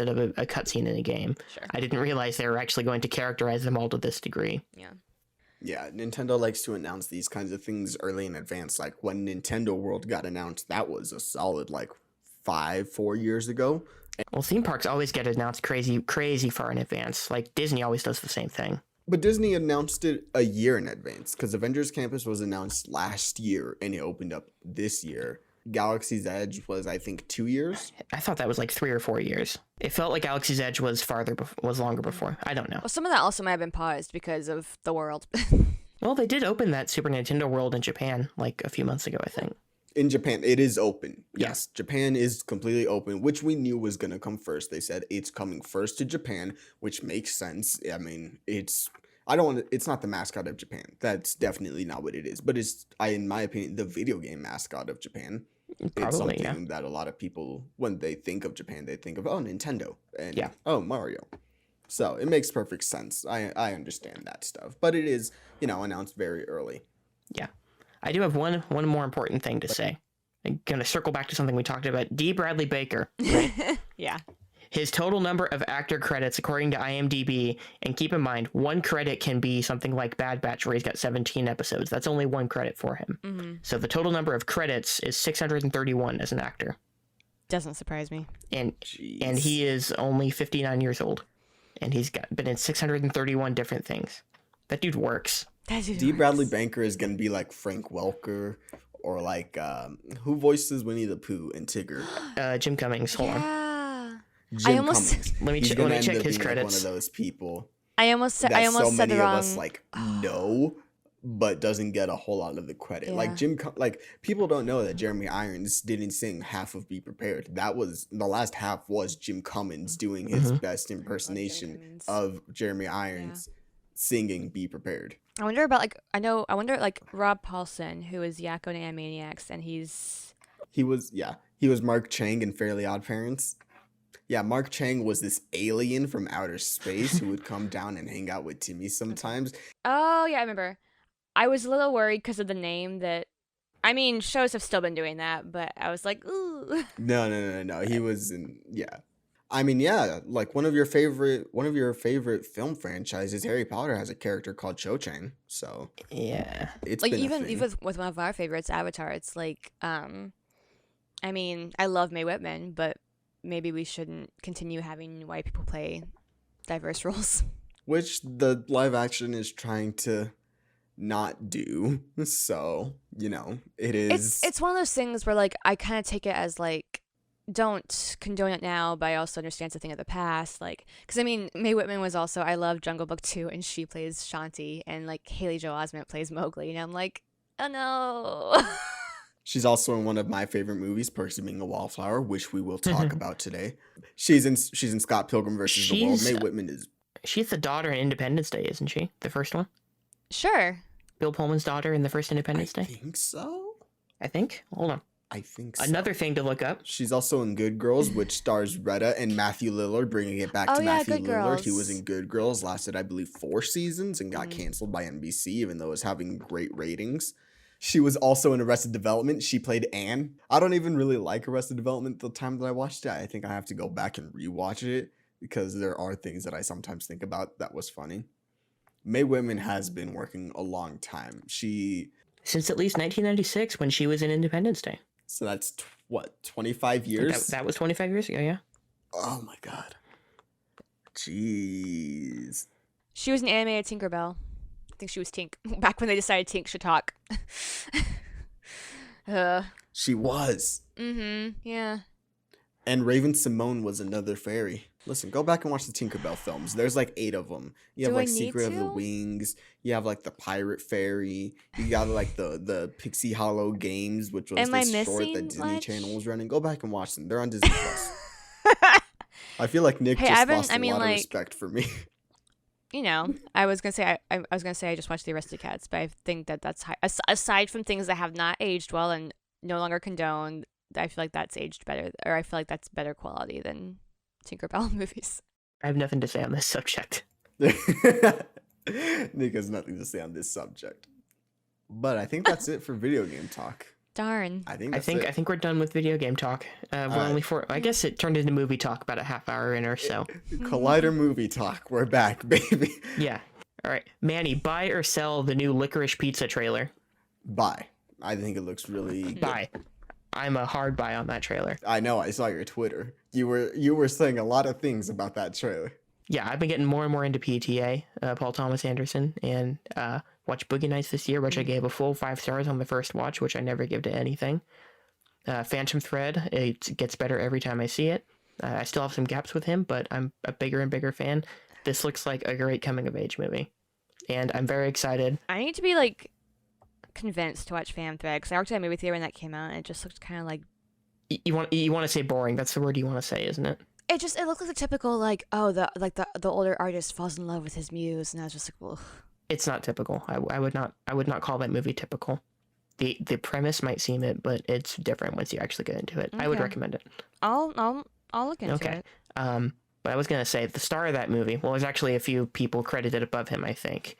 Speaker 2: of a cutscene in a game.
Speaker 3: Sure.
Speaker 2: I didn't realize they were actually going to characterize them all to this degree.
Speaker 3: Yeah.
Speaker 1: Yeah, Nintendo likes to announce these kinds of things early in advance. Like when Nintendo World got announced, that was a solid like 4 years ago.
Speaker 2: Well, theme parks always get announced crazy far in advance. Like Disney always does the same thing.
Speaker 1: But Disney announced it a year in advance because Avengers Campus was announced last year and it opened up this year. Galaxy's Edge was, I think, 2 years.
Speaker 2: I thought that was like 3 or 4 years. It felt like Galaxy's Edge was was longer before. I don't know.
Speaker 3: Well, some of that also might have been paused because of the world.
Speaker 2: Well, they did open that Super Nintendo World in Japan like a few months ago, I think.
Speaker 1: In Japan, it is open.
Speaker 2: Yeah.
Speaker 1: Yes, Japan is completely open, which we knew was going to come first. They said it's coming first to Japan, which makes sense. I mean, it's not the mascot of Japan. That's definitely not what it is. But in my opinion, the video game mascot of Japan.
Speaker 2: Probably,
Speaker 1: It's something that a lot of people, when they think of Japan, they think of, oh, Nintendo and Mario. So it makes perfect sense. I understand that stuff. But it is, announced very early.
Speaker 2: Yeah. I do have one more important thing to say. I'm going to circle back to something we talked about. D. Bradley Baker. Right?
Speaker 3: Yeah.
Speaker 2: His total number of actor credits, according to IMDb, and keep in mind, one credit can be something like Bad Batch, where he's got 17 episodes. That's only one credit for him.
Speaker 3: Mm-hmm.
Speaker 2: So the total number of credits is 631 as an actor.
Speaker 3: Doesn't surprise me.
Speaker 2: And
Speaker 1: Jeez.
Speaker 2: he is only 59 years old. And he's been in 631 different things. That dude works.
Speaker 1: D. Bradley Banker is going to be like Frank Welker or like, who voices Winnie the Pooh and Tigger?
Speaker 2: Jim Cummings. Hold on.
Speaker 3: Yeah.
Speaker 1: Jim
Speaker 3: almost-
Speaker 1: Cummings.
Speaker 2: Let me
Speaker 1: He's
Speaker 2: check
Speaker 1: gonna end up
Speaker 2: his
Speaker 1: being, like,
Speaker 2: credits.
Speaker 1: one of those people
Speaker 3: I almost said
Speaker 1: that so
Speaker 3: said
Speaker 1: many
Speaker 3: the
Speaker 1: of
Speaker 3: wrong.
Speaker 1: us like know, but doesn't get a whole lot of the credit.
Speaker 3: Yeah.
Speaker 1: Like people don't know that Jeremy Irons didn't sing half of Be Prepared. That was the last half was Jim Cummins doing his best impersonation
Speaker 3: Cummins.
Speaker 1: of Jeremy Irons singing Be Prepared.
Speaker 3: I wonder about I wonder like Rob Paulson, who is Yakko in Animaniacs, and he
Speaker 1: was Mark Chang in Fairly Odd Parents. Yeah, Mark Chang was this alien from outer space who would come down and hang out with Timmy sometimes.
Speaker 3: Oh yeah, I remember. I was a little worried because of the name that. I mean, shows have still been doing that, but I was like, ooh.
Speaker 1: No. He was in I mean, yeah, like one of your favorite film franchises, Harry Potter, has a character called Cho Chang. So
Speaker 2: Yeah.
Speaker 1: it's
Speaker 3: Like
Speaker 1: been a
Speaker 3: even
Speaker 1: thing.
Speaker 3: even with one of our favorites, Avatar, it's like, I mean, I love Mae Whitman, but maybe we shouldn't continue having white people play diverse roles.
Speaker 1: Which the live action is trying to not do. So, it is.
Speaker 3: It's one of those things where like I kind of take it as like, don't condone it now, but I also understand it's a thing of the past. Like, because I mean, Mae Whitman was also, I love Jungle Book 2, and she plays Shanti, and like Haley Joel Osment plays Mowgli, and I'm like, oh no.
Speaker 1: She's also in one of my favorite movies, Perks of Being a Wallflower, which we will talk about today. She's in Scott Pilgrim versus the World. Mae Whitman is.
Speaker 2: She's the daughter in Independence Day, isn't she? The first one?
Speaker 3: Sure.
Speaker 2: Bill Pullman's daughter in the first Independence
Speaker 1: I
Speaker 2: Day?
Speaker 1: think so.
Speaker 2: I think. Hold on.
Speaker 1: I think so.
Speaker 2: Another thing to look up.
Speaker 1: She's also in Good Girls, which stars Retta and Matthew Lillard, bringing it back
Speaker 3: Oh,
Speaker 1: to
Speaker 3: yeah,
Speaker 1: Matthew
Speaker 3: Good
Speaker 1: Lillard. He
Speaker 3: Girls.
Speaker 1: was in Good Girls, lasted, I believe, 4 seasons and got canceled by NBC, even though it was having great ratings. She was also in Arrested Development. She played Anne. I don't even really like Arrested Development the time that I watched it. I think I have to go back and rewatch it because there are things that I sometimes think about that was funny. Mae Whitman has been working a long time.
Speaker 2: Since at least 1996 when she was in Independence Day.
Speaker 1: So that's, 25 years?
Speaker 2: That was 25 years ago, yeah.
Speaker 1: Oh my god. Jeez.
Speaker 3: She was an animated Tinkerbell. I think she was Tink back when they decided Tink should talk.
Speaker 1: She was.
Speaker 3: Yeah.
Speaker 1: And Raven Simone was another fairy. Listen, go back and watch the Tinkerbell films. There's like 8 of them. You have
Speaker 3: Do I
Speaker 1: like
Speaker 3: need
Speaker 1: Secret of the
Speaker 3: to?
Speaker 1: Wings. You have like the Pirate Fairy. You got like the Pixie Hollow games, which was
Speaker 3: Am I
Speaker 1: this short that
Speaker 3: missing
Speaker 1: Disney
Speaker 3: much?
Speaker 1: Channel was running. Go back and watch them. They're on Disney Plus. I feel like Nick
Speaker 3: Hey,
Speaker 1: just
Speaker 3: I've been-
Speaker 1: lost
Speaker 3: I
Speaker 1: a
Speaker 3: mean,
Speaker 1: lot of
Speaker 3: like-
Speaker 1: respect for me.
Speaker 3: You know, I was gonna say I just watched the Aristocats, but I think that's aside from things that have not aged well and no longer condoned. I feel like that's aged better, or I feel like that's better quality than Tinkerbell movies.
Speaker 2: I have nothing to say on this subject.
Speaker 1: Nick has nothing to say on this subject. But I think that's it for video game talk.
Speaker 3: Darn.
Speaker 1: I think
Speaker 2: I
Speaker 1: that's
Speaker 2: think
Speaker 1: it.
Speaker 2: I think we're done with video game talk. We're only I guess it turned into movie talk about a half hour in or so.
Speaker 1: Collider movie talk. We're back, baby.
Speaker 2: Yeah. All right, Manny, buy or sell the new Licorice Pizza trailer?
Speaker 1: Bye. I think it looks really good.
Speaker 2: Buy. I'm a hard buy on that trailer.
Speaker 1: I know. I saw your Twitter. You were saying a lot of things about that trailer.
Speaker 2: Yeah, I've been getting more and more into PTA, Paul Thomas Anderson, and watched Boogie Nights this year, which I gave a full 5 stars on the first watch, which I never give to anything. Phantom Thread, it gets better every time I see it. I still have some gaps with him, but I'm a bigger and bigger fan. This looks like a great coming-of-age movie, and I'm very excited.
Speaker 3: I need to be like convinced to watch Phantom Thread because I worked at a movie theater when that came out, and it just looked kind of like
Speaker 2: You want to say boring? That's the word you want to say, isn't it?
Speaker 3: it looked like the typical like the older artist falls in love with his muse, and I was just like, ugh.
Speaker 2: It's not typical. I would not call that movie typical. The premise might seem it, but it's different once you actually get into it. I would
Speaker 3: Okay.
Speaker 2: recommend it.
Speaker 3: I'll look into
Speaker 2: Okay.
Speaker 3: it.
Speaker 2: But I was gonna say the star of that movie. Well, there's actually a few people credited above him. I think.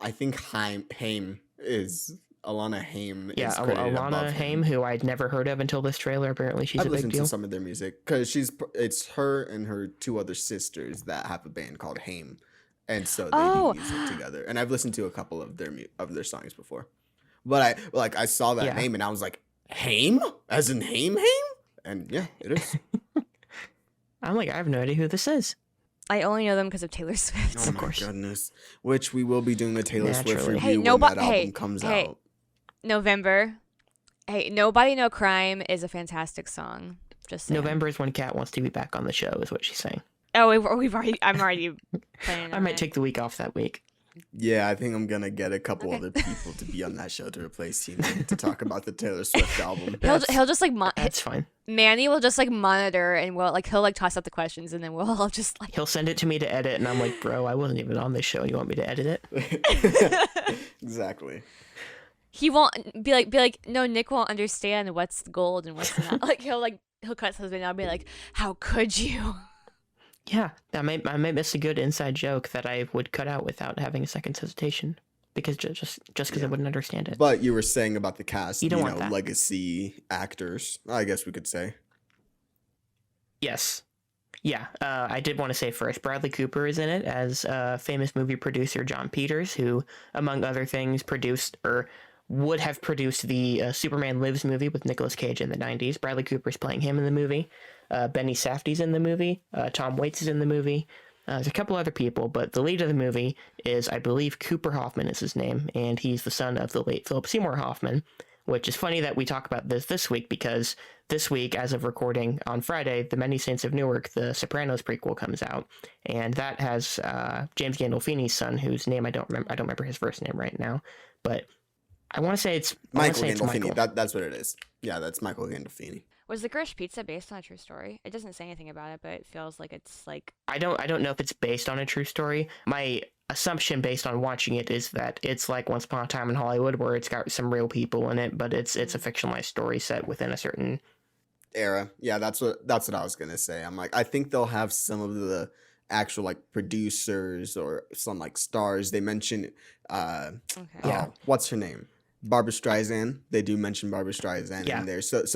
Speaker 1: I think Haim is Alana Haim.
Speaker 2: Yeah,
Speaker 1: is credited
Speaker 2: Alana
Speaker 1: above
Speaker 2: Haim, who I'd never heard of until this trailer. Apparently, she's
Speaker 1: I've
Speaker 2: a big
Speaker 1: listened
Speaker 2: deal.
Speaker 1: to some of their music because it's her and her 2 other sisters that have a band called Haim, and so they do music together. And I've listened to a couple of their songs before, but I saw that name and I was like, Haim, as in Haim, and yeah, it is.
Speaker 2: I'm like, I have no idea who this is.
Speaker 3: I only know them because of Taylor Swift.
Speaker 1: Oh my goodness! Which we will be doing a Taylor Swift
Speaker 2: Naturally.
Speaker 1: review
Speaker 3: Hey,
Speaker 1: when that album comes out.
Speaker 3: November. Hey, Nobody No Crime is a fantastic song. Just saying.
Speaker 2: November is when Kat wants to be back on the show, is what she's saying.
Speaker 3: Oh, I'm already planning.
Speaker 2: I might take the week off that week.
Speaker 1: Yeah, I think I'm gonna get a couple other people to be on that show to replace you to talk about the Taylor Swift album.
Speaker 3: He'll just like
Speaker 2: That's fine.
Speaker 3: Manny will just like monitor and he'll toss out the questions and then we'll all just like
Speaker 2: He'll send it to me to edit, and I'm like, bro, I wasn't even on this show. You want me to edit it?
Speaker 1: Exactly.
Speaker 3: he won't be like no, Nick won't understand what's gold and what's not. Like he'll cut something and I'll be like, how could you?
Speaker 2: Yeah, I might miss a good inside joke that I would cut out without having a second's hesitation, because just because I wouldn't understand it.
Speaker 1: But you were saying about the cast,
Speaker 2: You don't want that.
Speaker 1: legacy actors, I guess we could say.
Speaker 2: Yes. Yeah, I did want to say first, Bradley Cooper is in it as famous movie producer John Peters, who, among other things, produced or would have produced the Superman Lives movie with Nicolas Cage in the 90s. Bradley Cooper's playing him in the movie. Benny Safdie's in the movie. Tom Waits is in the movie. There's a couple other people, but the lead of the movie is, I believe, Cooper Hoffman is his name, and he's the son of the late Philip Seymour Hoffman, which is funny that we talk about this week, because this week, as of recording on Friday, The Many Saints of Newark, the Sopranos prequel, comes out, and that has James Gandolfini's son, whose name I don't remember his first name right now, but I want to say it's
Speaker 1: Michael
Speaker 2: Michael.
Speaker 1: Gandolfini. That's what it is. Yeah, that's Michael Gandolfini.
Speaker 3: Was Licorice Pizza based on a true story? It doesn't say anything about it, but it feels like it's like
Speaker 2: I don't know if it's based on a true story. My assumption based on watching it is that it's like Once Upon a Time in Hollywood, where it's got some real people in it, but it's a fictionalized story set within a certain
Speaker 1: era. Yeah, that's what I was gonna say. I'm like, I think they'll have some of the actual like producers or some like stars. They mention
Speaker 3: okay.
Speaker 2: Yeah.
Speaker 1: What's her name? Barbara Streisand. They do mention Barbara Streisand
Speaker 2: Yeah.
Speaker 1: in there. So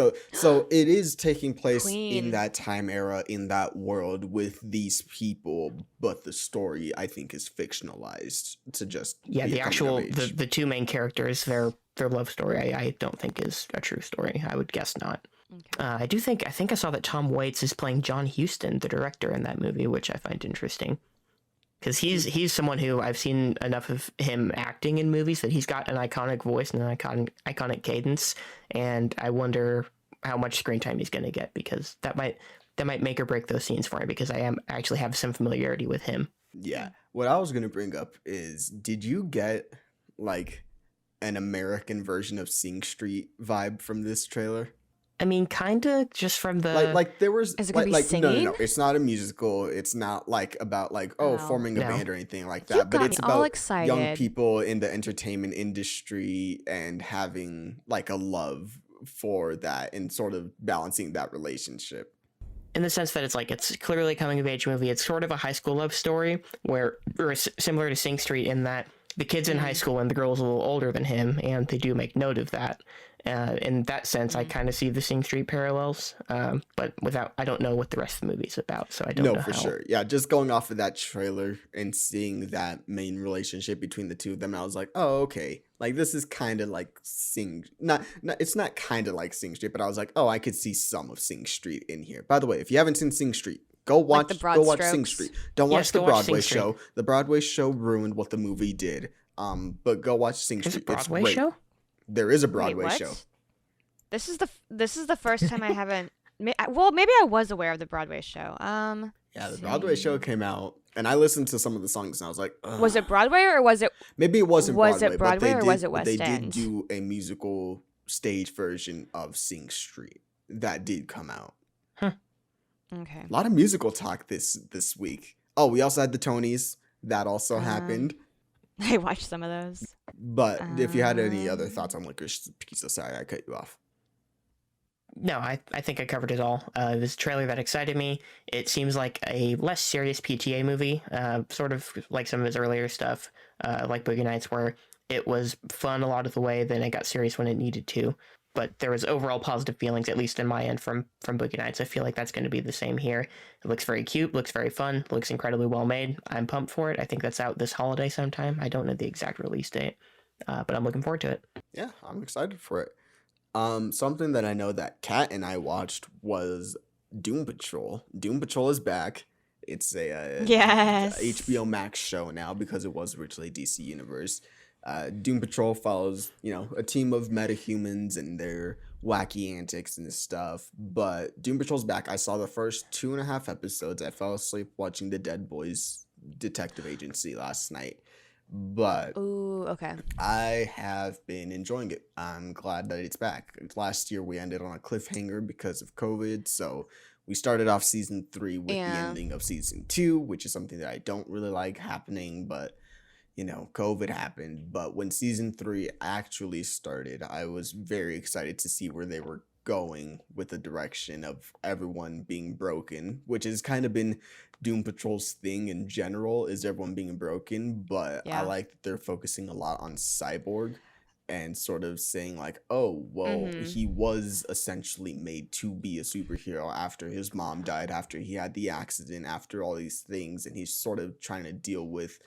Speaker 1: it is taking place
Speaker 3: Queen.
Speaker 1: in that time era, in that world with these people, but the story I think is fictionalized to just
Speaker 2: yeah.
Speaker 1: be
Speaker 2: The
Speaker 1: a coming
Speaker 2: actual
Speaker 1: of age.
Speaker 2: the two main characters, their love story, I don't think is a true story. I would guess not.
Speaker 3: Okay.
Speaker 2: I think I saw that Tom Waits is playing John Huston, the director in that movie, which I find interesting. because he's someone who I've seen enough of him acting in movies that he's got an iconic voice and an iconic cadence, and I wonder how much screen time he's going to get, because that might make or break those scenes for him, because I actually have some familiarity with him.
Speaker 1: Yeah. What I was going to bring up is, did you get like an American version of Sing Street vibe from this trailer?
Speaker 2: I mean, kind of, just from the
Speaker 1: Like there was
Speaker 3: Is it gonna be
Speaker 1: no,
Speaker 3: singing?
Speaker 1: it's not a musical. It's not like about like forming a
Speaker 2: No.
Speaker 1: band or anything like
Speaker 3: You
Speaker 1: that, but
Speaker 3: got
Speaker 1: it's
Speaker 3: me all
Speaker 1: about
Speaker 3: excited.
Speaker 1: young people in the entertainment industry and having like a love for that and sort of balancing that relationship.
Speaker 2: in the sense that it's clearly a coming of age movie. It's sort of a high school love story similar to Sing Street, in that the kid's in high school and the girl's a little older than him, and they do make note of that. In that sense, I kind of see the Sing Street parallels, but I don't know what the rest of the movie's about, so I don't know.
Speaker 1: No, for sure. Yeah, just going off of that trailer and seeing that main relationship between the two of them, I was like, oh, okay. Like, this is kind of like it's not kind of like Sing Street, but I was like, oh, I could see some of Sing Street in here. By the way, if you haven't seen Sing Street, go watch Sing Street. Don't watch the Broadway show. The Broadway show ruined what the movie did. But go watch Sing Street.
Speaker 2: There's a Broadway show?
Speaker 1: There is a
Speaker 3: Wait,
Speaker 1: Broadway
Speaker 3: what?
Speaker 1: show.
Speaker 3: This is the first time I haven't. Well, maybe I was aware of the Broadway show.
Speaker 1: Yeah, the Broadway show came out, and I listened to some of the songs, and I was like, ugh.
Speaker 3: Was it Broadway or was it?
Speaker 1: Maybe it wasn't
Speaker 3: Was
Speaker 1: Broadway,
Speaker 3: it Broadway or was it West
Speaker 1: They
Speaker 3: End?
Speaker 1: did do a musical stage version of Sing Street that did come out.
Speaker 3: Okay.
Speaker 1: A lot of musical talk this week. Oh, we also had the Tonys. That also happened.
Speaker 3: I watched some of those.
Speaker 1: But if you had any other thoughts on Licorice Pizza, sorry, I cut you off.
Speaker 2: No, I think I covered it all. This trailer that excited me. It seems like a less serious PTA movie, sort of like some of his earlier stuff, like Boogie Nights, where it was fun a lot of the way, then it got serious when it needed to. But there was overall positive feelings, at least in my end, from Boogie Nights. I feel like that's going to be the same here. It looks very cute, looks very fun, looks incredibly well made. I'm pumped for it. I think that's out this holiday sometime. I don't know the exact release date, but I'm looking forward to it.
Speaker 1: Yeah, I'm excited for it. Something that I know that Kat and I watched was Doom Patrol. Doom Patrol is back. It's a
Speaker 3: Yes.
Speaker 1: HBO Max show now because it was originally DC Universe. Doom Patrol follows, a team of metahumans and their wacky antics and stuff. But Doom Patrol's back. I saw the first 2.5 episodes. I fell asleep watching the Dead Boys Detective Agency last night. But
Speaker 3: Ooh, okay.
Speaker 1: I have been enjoying it. I'm glad that it's back. Last year we ended on a cliffhanger because of COVID, so we started off season 3 with the ending of season 2, which is something that I don't really like happening, but COVID happened. But when season 3 actually started, I was very excited to see where they were going with the direction of everyone being broken, which has kind of been Doom Patrol's thing in general, is everyone being broken. But I like that they're focusing a lot on Cyborg and sort of saying like, oh, well, he was essentially made to be a superhero after his mom died, after he had the accident, after all these things, and he's sort of trying to deal with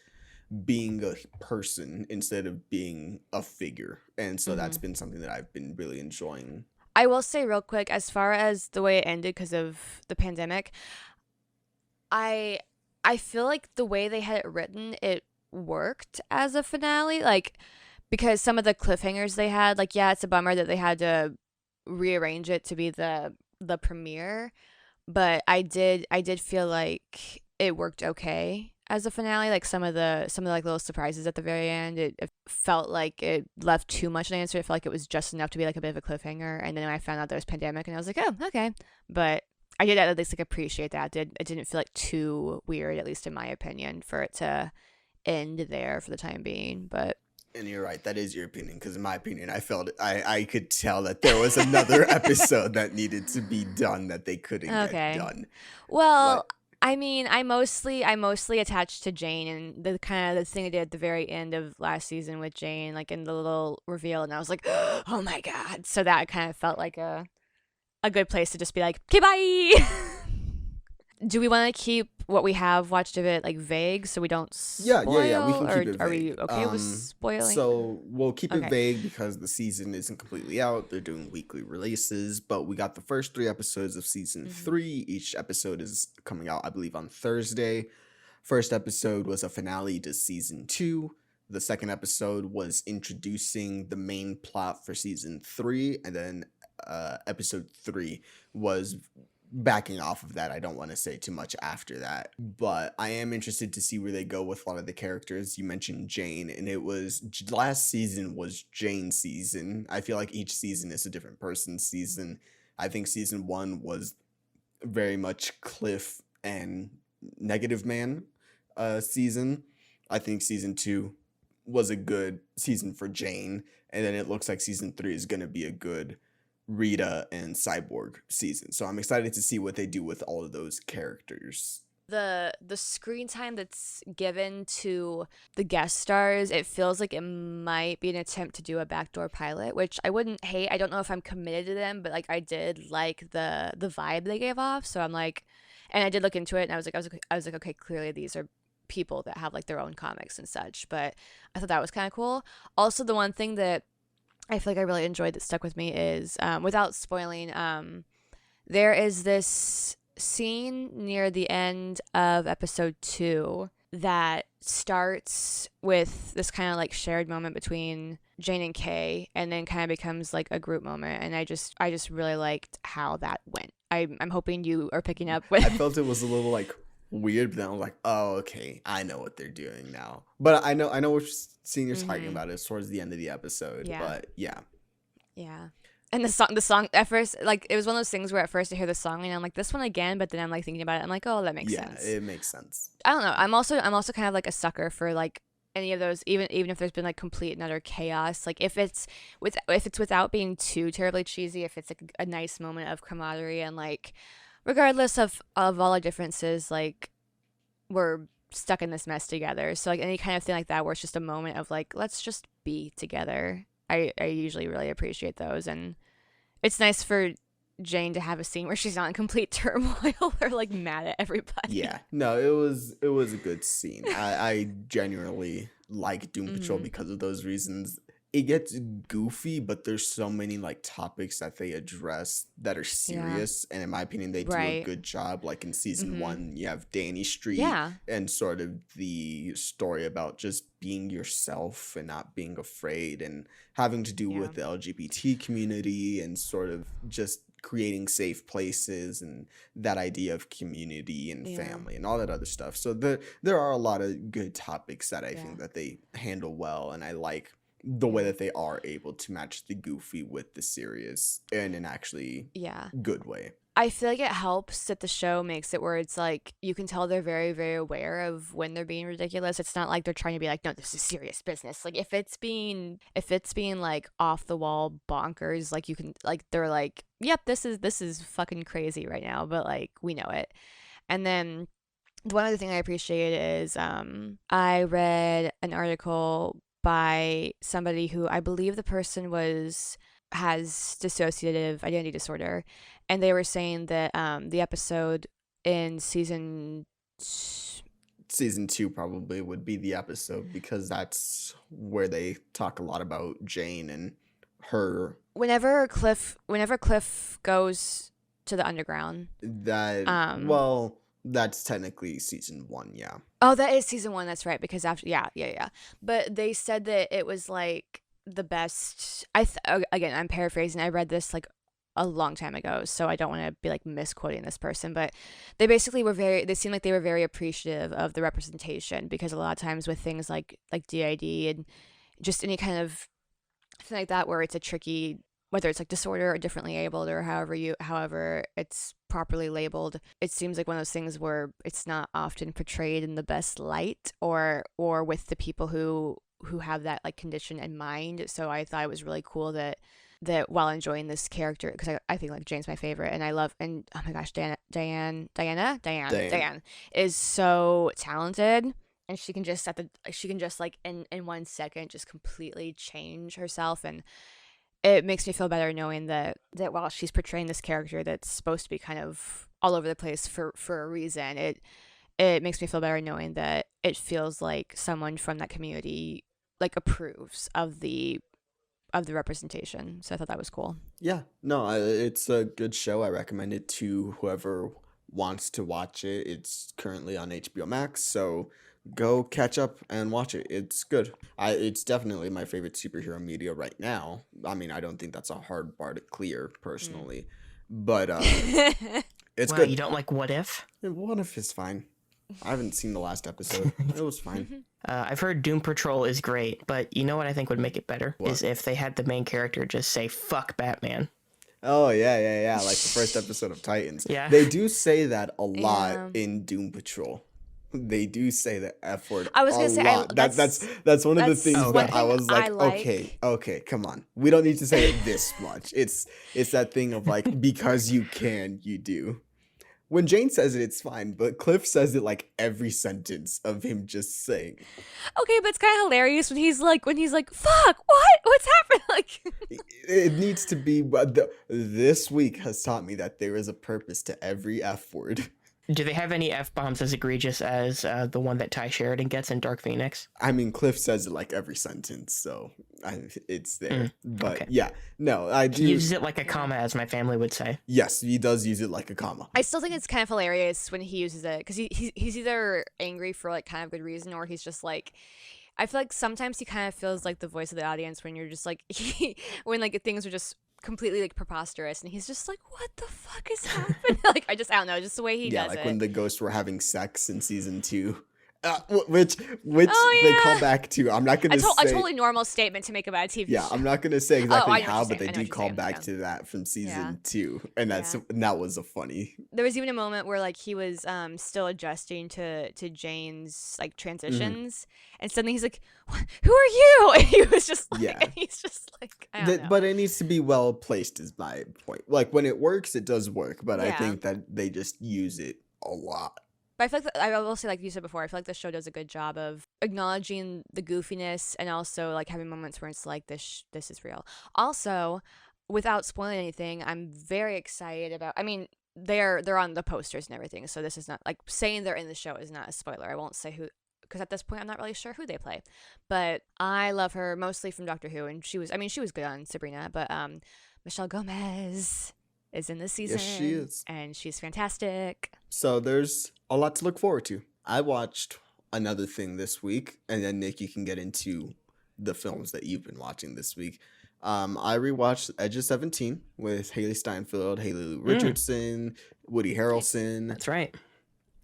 Speaker 1: being a person instead of being a figure. And so that's been something that I've been really enjoying.
Speaker 3: I will say real quick, as far as the way it ended because of the pandemic, I feel like the way they had it written, it worked as a finale. Like, because some of the cliffhangers they had, like, yeah, it's a bummer that they had to rearrange it to be the premiere, but I did feel like it worked okay as a finale. Like some of the like little surprises at the very end, it felt like it left too much an answer. It felt like it was just enough to be like a bit of a cliffhanger. And then I found out there was pandemic, and I was like, oh, okay. But I did at least like appreciate that. It didn't feel like too weird, at least in my opinion, for it to end there for the time being. But
Speaker 1: and you're right, that is your opinion, because in my opinion, I felt I could tell that there was another episode that needed to be done that they couldn't get done.
Speaker 3: Well, I mean, I mostly attached to Jane and the kind of the thing they did at the very end of last season with Jane, like in the little reveal, and I was like, oh my god. So that kind of felt like a good place to just be like, okay, bye. Do we want to keep what we have watched of it like vague so we don't spoil?
Speaker 1: Yeah, we can keep it vague.
Speaker 3: Are we okay with spoiling?
Speaker 1: So we'll keep it vague because the season isn't completely out. They're doing weekly releases, but we got the first 3 episodes of season 3. Each episode is coming out, I believe, on Thursday. First episode was a finale to season 2. The second episode was introducing the main plot for season 3, and then episode 3 was backing off of that. I don't want to say too much after that, but I am interested to see where they go with a lot of the characters. You mentioned Jane, and it was last season was Jane's season. I feel like each season is a different person's season. I think season 1 was very much Cliff and Negative Man season. I think season 2 was a good season for Jane, and then it looks like season 3 is going to be a good Rita and Cyborg season. So I'm excited to see what they do with all of those characters.
Speaker 3: The screen time that's given to the guest stars, it feels like it might be an attempt to do a backdoor pilot, which I wouldn't hate. I don't know if I'm committed to them, but like I did like the vibe they gave off. So I'm like, and I did look into it, and I was like, okay, clearly these are people that have like their own comics and such. But I thought that was kind of cool. Also, the one thing that I feel like I really enjoyed that stuck with me is, without spoiling, there is this scene near the end of episode 2 that starts with this kind of like shared moment between Jane and Kay, and then kind of becomes like a group moment. And I just really liked how that went. I'm hoping you are picking up with.
Speaker 1: I felt it was a little like weird, but then I was like, oh, okay, I know what they're doing now. But I know what scene you're talking about is towards the end of the episode.
Speaker 3: Yeah.
Speaker 1: But yeah.
Speaker 3: And the song at first, like, it was one of those things where at first I hear the song and I'm like, this one again, but then I'm like thinking about it, I'm like, oh, that makes sense.
Speaker 1: Yeah, it makes sense.
Speaker 3: I don't know. I'm also kind of like a sucker for like any of those, even if there's been like complete and utter chaos. Like if it's without being too terribly cheesy, if it's like a nice moment of camaraderie, and like regardless of all our differences, like we're stuck in this mess together. So like any kind of thing like that where it's just a moment of like, let's just be together. I usually really appreciate those, and it's nice for Jane to have a scene where she's not in complete turmoil or like mad at everybody.
Speaker 1: Yeah, no, it was a good scene. I genuinely like Doom Patrol because of those reasons. It gets goofy, but there's so many like topics that they address that are serious, and in my opinion they do a good job. Like in season 1 you have Danny Street, and sort of the story about just being yourself and not being afraid, and having to do with the LGBT community, and sort of just creating safe places, and that idea of community and family and all that other stuff. So there are a lot of good topics that I think that they handle well, and I like the way that they are able to match the goofy with the serious in an actually good way.
Speaker 3: I feel like it helps that the show makes it where it's like you can tell they're very, very aware of when they're being ridiculous. It's not like they're trying to be like, no, this is serious business. Like if it's being like off the wall bonkers, like you can like they're like, yep, this is fucking crazy right now, but like we know it. And then one other thing I appreciate is I read an article by somebody who I believe the person has dissociative identity disorder, and they were saying that the episode in season
Speaker 1: 2 probably would be the episode, because that's where they talk a lot about Jane and her. Whenever
Speaker 3: Cliff goes to the underground,
Speaker 1: that that's technically season 1, yeah.
Speaker 3: Oh, that is season 1. That's right, because after, yeah. But they said that it was like the best. Again, I'm paraphrasing. I read this like a long time ago, so I don't want to be like misquoting this person. But they basically they seemed like they were very appreciative of the representation, because a lot of times with things like DID and just any kind of thing like that where it's a tricky, whether it's like disorder or differently abled or however it's properly labeled, it seems like one of those things where it's not often portrayed in the best light or with the people who have that like condition in mind. So I thought it was really cool that while enjoying this character, because I think like Jane's my favorite, and I love, and oh my gosh, Diane is so talented, and she can just like in 1 second just completely change herself, and it makes me feel better knowing that while she's portraying this character that's supposed to be kind of all over the place for a reason, it makes me feel better knowing that it feels like someone from that community like approves of the representation. So I thought that was cool.
Speaker 1: Yeah, no, it's a good show. I recommend it to whoever wants to watch it, it's currently on HBO Max, so go catch up and watch it. It's good. It's definitely my favorite superhero media right now. I mean, I don't think that's a hard bar to clear personally, but it's
Speaker 2: Wow,
Speaker 1: good.
Speaker 2: you don't like What If?
Speaker 1: What if it's fine? I haven't seen the last episode. It was fine.
Speaker 2: I've heard Doom Patrol is great, but you know what I think would make it better?
Speaker 1: What?
Speaker 2: Is if they had the main character just say, fuck Batman.
Speaker 1: Oh, yeah. Like the first episode of Titans.
Speaker 2: Yeah.
Speaker 1: They do say that a lot
Speaker 3: Yeah.
Speaker 1: in Doom Patrol. They do say the F word
Speaker 3: I was gonna
Speaker 1: a
Speaker 3: say,
Speaker 1: lot. That's one of the
Speaker 3: that's
Speaker 1: things
Speaker 2: one
Speaker 1: that I
Speaker 3: thing
Speaker 1: was like,
Speaker 3: I like.
Speaker 1: okay, come on. We don't need to say it this much. It's that thing of like, because you can, you do. When Jane says it, it's fine, but Cliff says it like every sentence of him just saying.
Speaker 3: Okay, but it's kind of hilarious when he's like, fuck, what? What's happening? Like,
Speaker 1: It needs to be. This week has taught me that there is a purpose to every F word.
Speaker 2: Do they have any F-bombs as egregious as the one that Ty Sheridan gets in Dark Phoenix?
Speaker 1: I mean, Cliff says it like every sentence, so it's there. But
Speaker 2: okay.
Speaker 1: yeah, no, I do.
Speaker 2: He uses it like a comma, as my family would say.
Speaker 1: Yes, he does use it like a comma.
Speaker 3: I still think it's kind of hilarious when he uses it because he's either angry for like kind of good reason or he's just like. I feel like sometimes he kind of feels like the voice of the audience when you're just like when like things are just completely like preposterous and he's just like, what the fuck is happening? Like I don't know, just the way he
Speaker 1: Yeah,
Speaker 3: does
Speaker 1: like
Speaker 3: it.
Speaker 1: when the ghosts were having sex in season 2. Which
Speaker 3: Oh,
Speaker 1: they
Speaker 3: yeah.
Speaker 1: call back to. I'm not gonna
Speaker 3: a
Speaker 1: say.
Speaker 3: totally normal statement to make about a TV
Speaker 1: Yeah,
Speaker 3: show.
Speaker 1: I'm not gonna say exactly
Speaker 3: I know what
Speaker 1: how,
Speaker 3: you're
Speaker 1: but
Speaker 3: saying.
Speaker 1: they
Speaker 3: I know
Speaker 1: do
Speaker 3: what you're
Speaker 1: call
Speaker 3: saying,
Speaker 1: back
Speaker 3: yeah.
Speaker 1: to that from season
Speaker 3: Yeah.
Speaker 1: 2, and that was a funny.
Speaker 3: There was even a moment where like he was still adjusting to Jane's like transitions, and suddenly he's like, "Who are you?" And he was just like,
Speaker 1: Yeah.
Speaker 3: and he's just like, I don't know.
Speaker 1: But it needs to be well placed, is my point. Like when it works, it does work, but I
Speaker 3: Yeah.
Speaker 1: think that they just use it a lot.
Speaker 3: But I feel like I will say, like you said before, I feel like the show does a good job of acknowledging the goofiness and also like having moments where it's like this is real. Also, without spoiling anything, I'm very excited about. I mean, they're on the posters and everything, so this is not like saying they're in the show is not a spoiler. I won't say who. Because at this point, I'm not really sure who they play, but I love her mostly from Doctor Who, and she was good on Sabrina, but Michelle Gomez is in this season.
Speaker 1: Yes, she is.
Speaker 3: And she's fantastic.
Speaker 1: So there's a lot to look forward to. I watched another thing this week, and then Nick, you can get into the films that you've been watching this week. I rewatched Edge of 17 with Haley Steinfeld, Haley Lou Richardson, Woody Harrelson.
Speaker 2: That's right.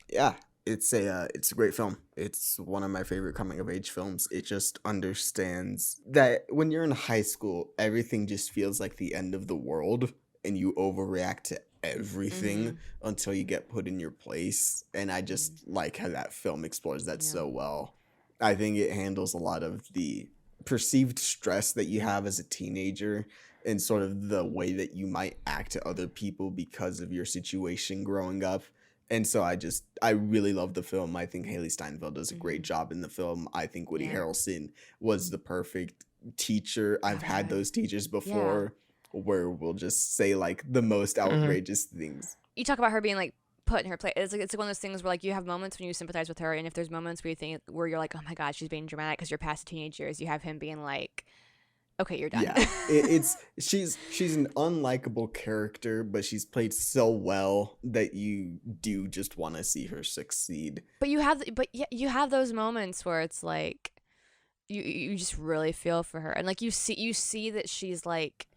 Speaker 1: Yeah, it's a great film. It's one of my favorite coming of age films. It just understands that when you're in high school, everything just feels like the end of the world, and you overreact to everything until you get put in your place. And I just like how that film explores that so well. I think it handles a lot of the perceived stress that you have as a teenager and sort of the way that you might act to other people because of your situation growing up. And so I really love the film. I think Haley Steinfeld does a great job in the film. I think Woody Harrelson was the perfect teacher. I've had those teachers before where we'll just say like the most outrageous things.
Speaker 3: You talk about her being like put in her place. It's like one of those things where like you have moments when you sympathize with her, and if there's moments where you're like, oh my god, she's being dramatic because you're past the teenage years, you have him being like, okay, you're done.
Speaker 1: Yeah, she's an unlikable character, but she's played so well that you do just want to see her succeed.
Speaker 3: But you have those moments where it's like you just really feel for her, and like you see that she's like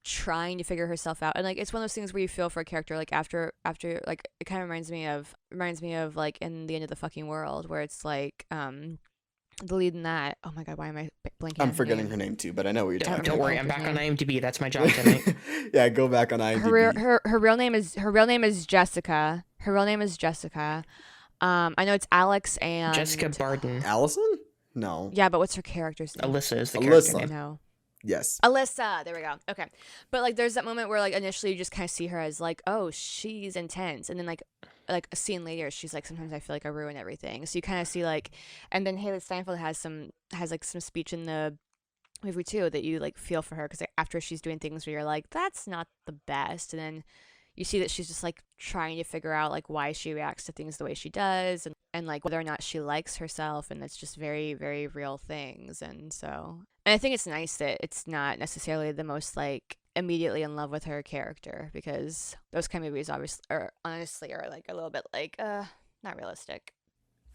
Speaker 3: trying to figure herself out, and like it's one of those things where you feel for a character like after like it kind of reminds me of like in The End of the Fucking World, where it's like the lead in that, oh my god, why am I blanking on
Speaker 1: I'm
Speaker 3: her
Speaker 1: forgetting
Speaker 3: name?
Speaker 1: her name too, but I know what you're talking
Speaker 2: Don't
Speaker 1: about.
Speaker 2: worry, I'm back on IMDb. That's my job tonight.
Speaker 1: Yeah, go back on IMDb.
Speaker 3: Her real name is Jessica. Her real name is Jessica. I know it's Alex and
Speaker 2: Jessica Barden.
Speaker 1: Allison? No.
Speaker 3: Yeah, but what's her character's name?
Speaker 2: Alyssa is the
Speaker 1: Alyssa.
Speaker 2: character name.
Speaker 3: No.
Speaker 1: Yes.
Speaker 3: Alyssa, there we go. Okay. But like there's that moment where like initially you just kind of see her as like, oh, she's intense, and then like a scene later she's like, sometimes I feel like I ruin everything. So you kind of see like, and then Haley Steinfeld has like some speech in the movie too that you like feel for her, because like, after she's doing things where you're like, that's not the best, and then you see that she's just like trying to figure out like why she reacts to things the way she does, and like whether or not she likes herself, and that's just very, very real things. And so And I think it's nice that it's not necessarily the most like immediately in love with her character, because those kind of movies obviously or honestly are like a little bit like not realistic.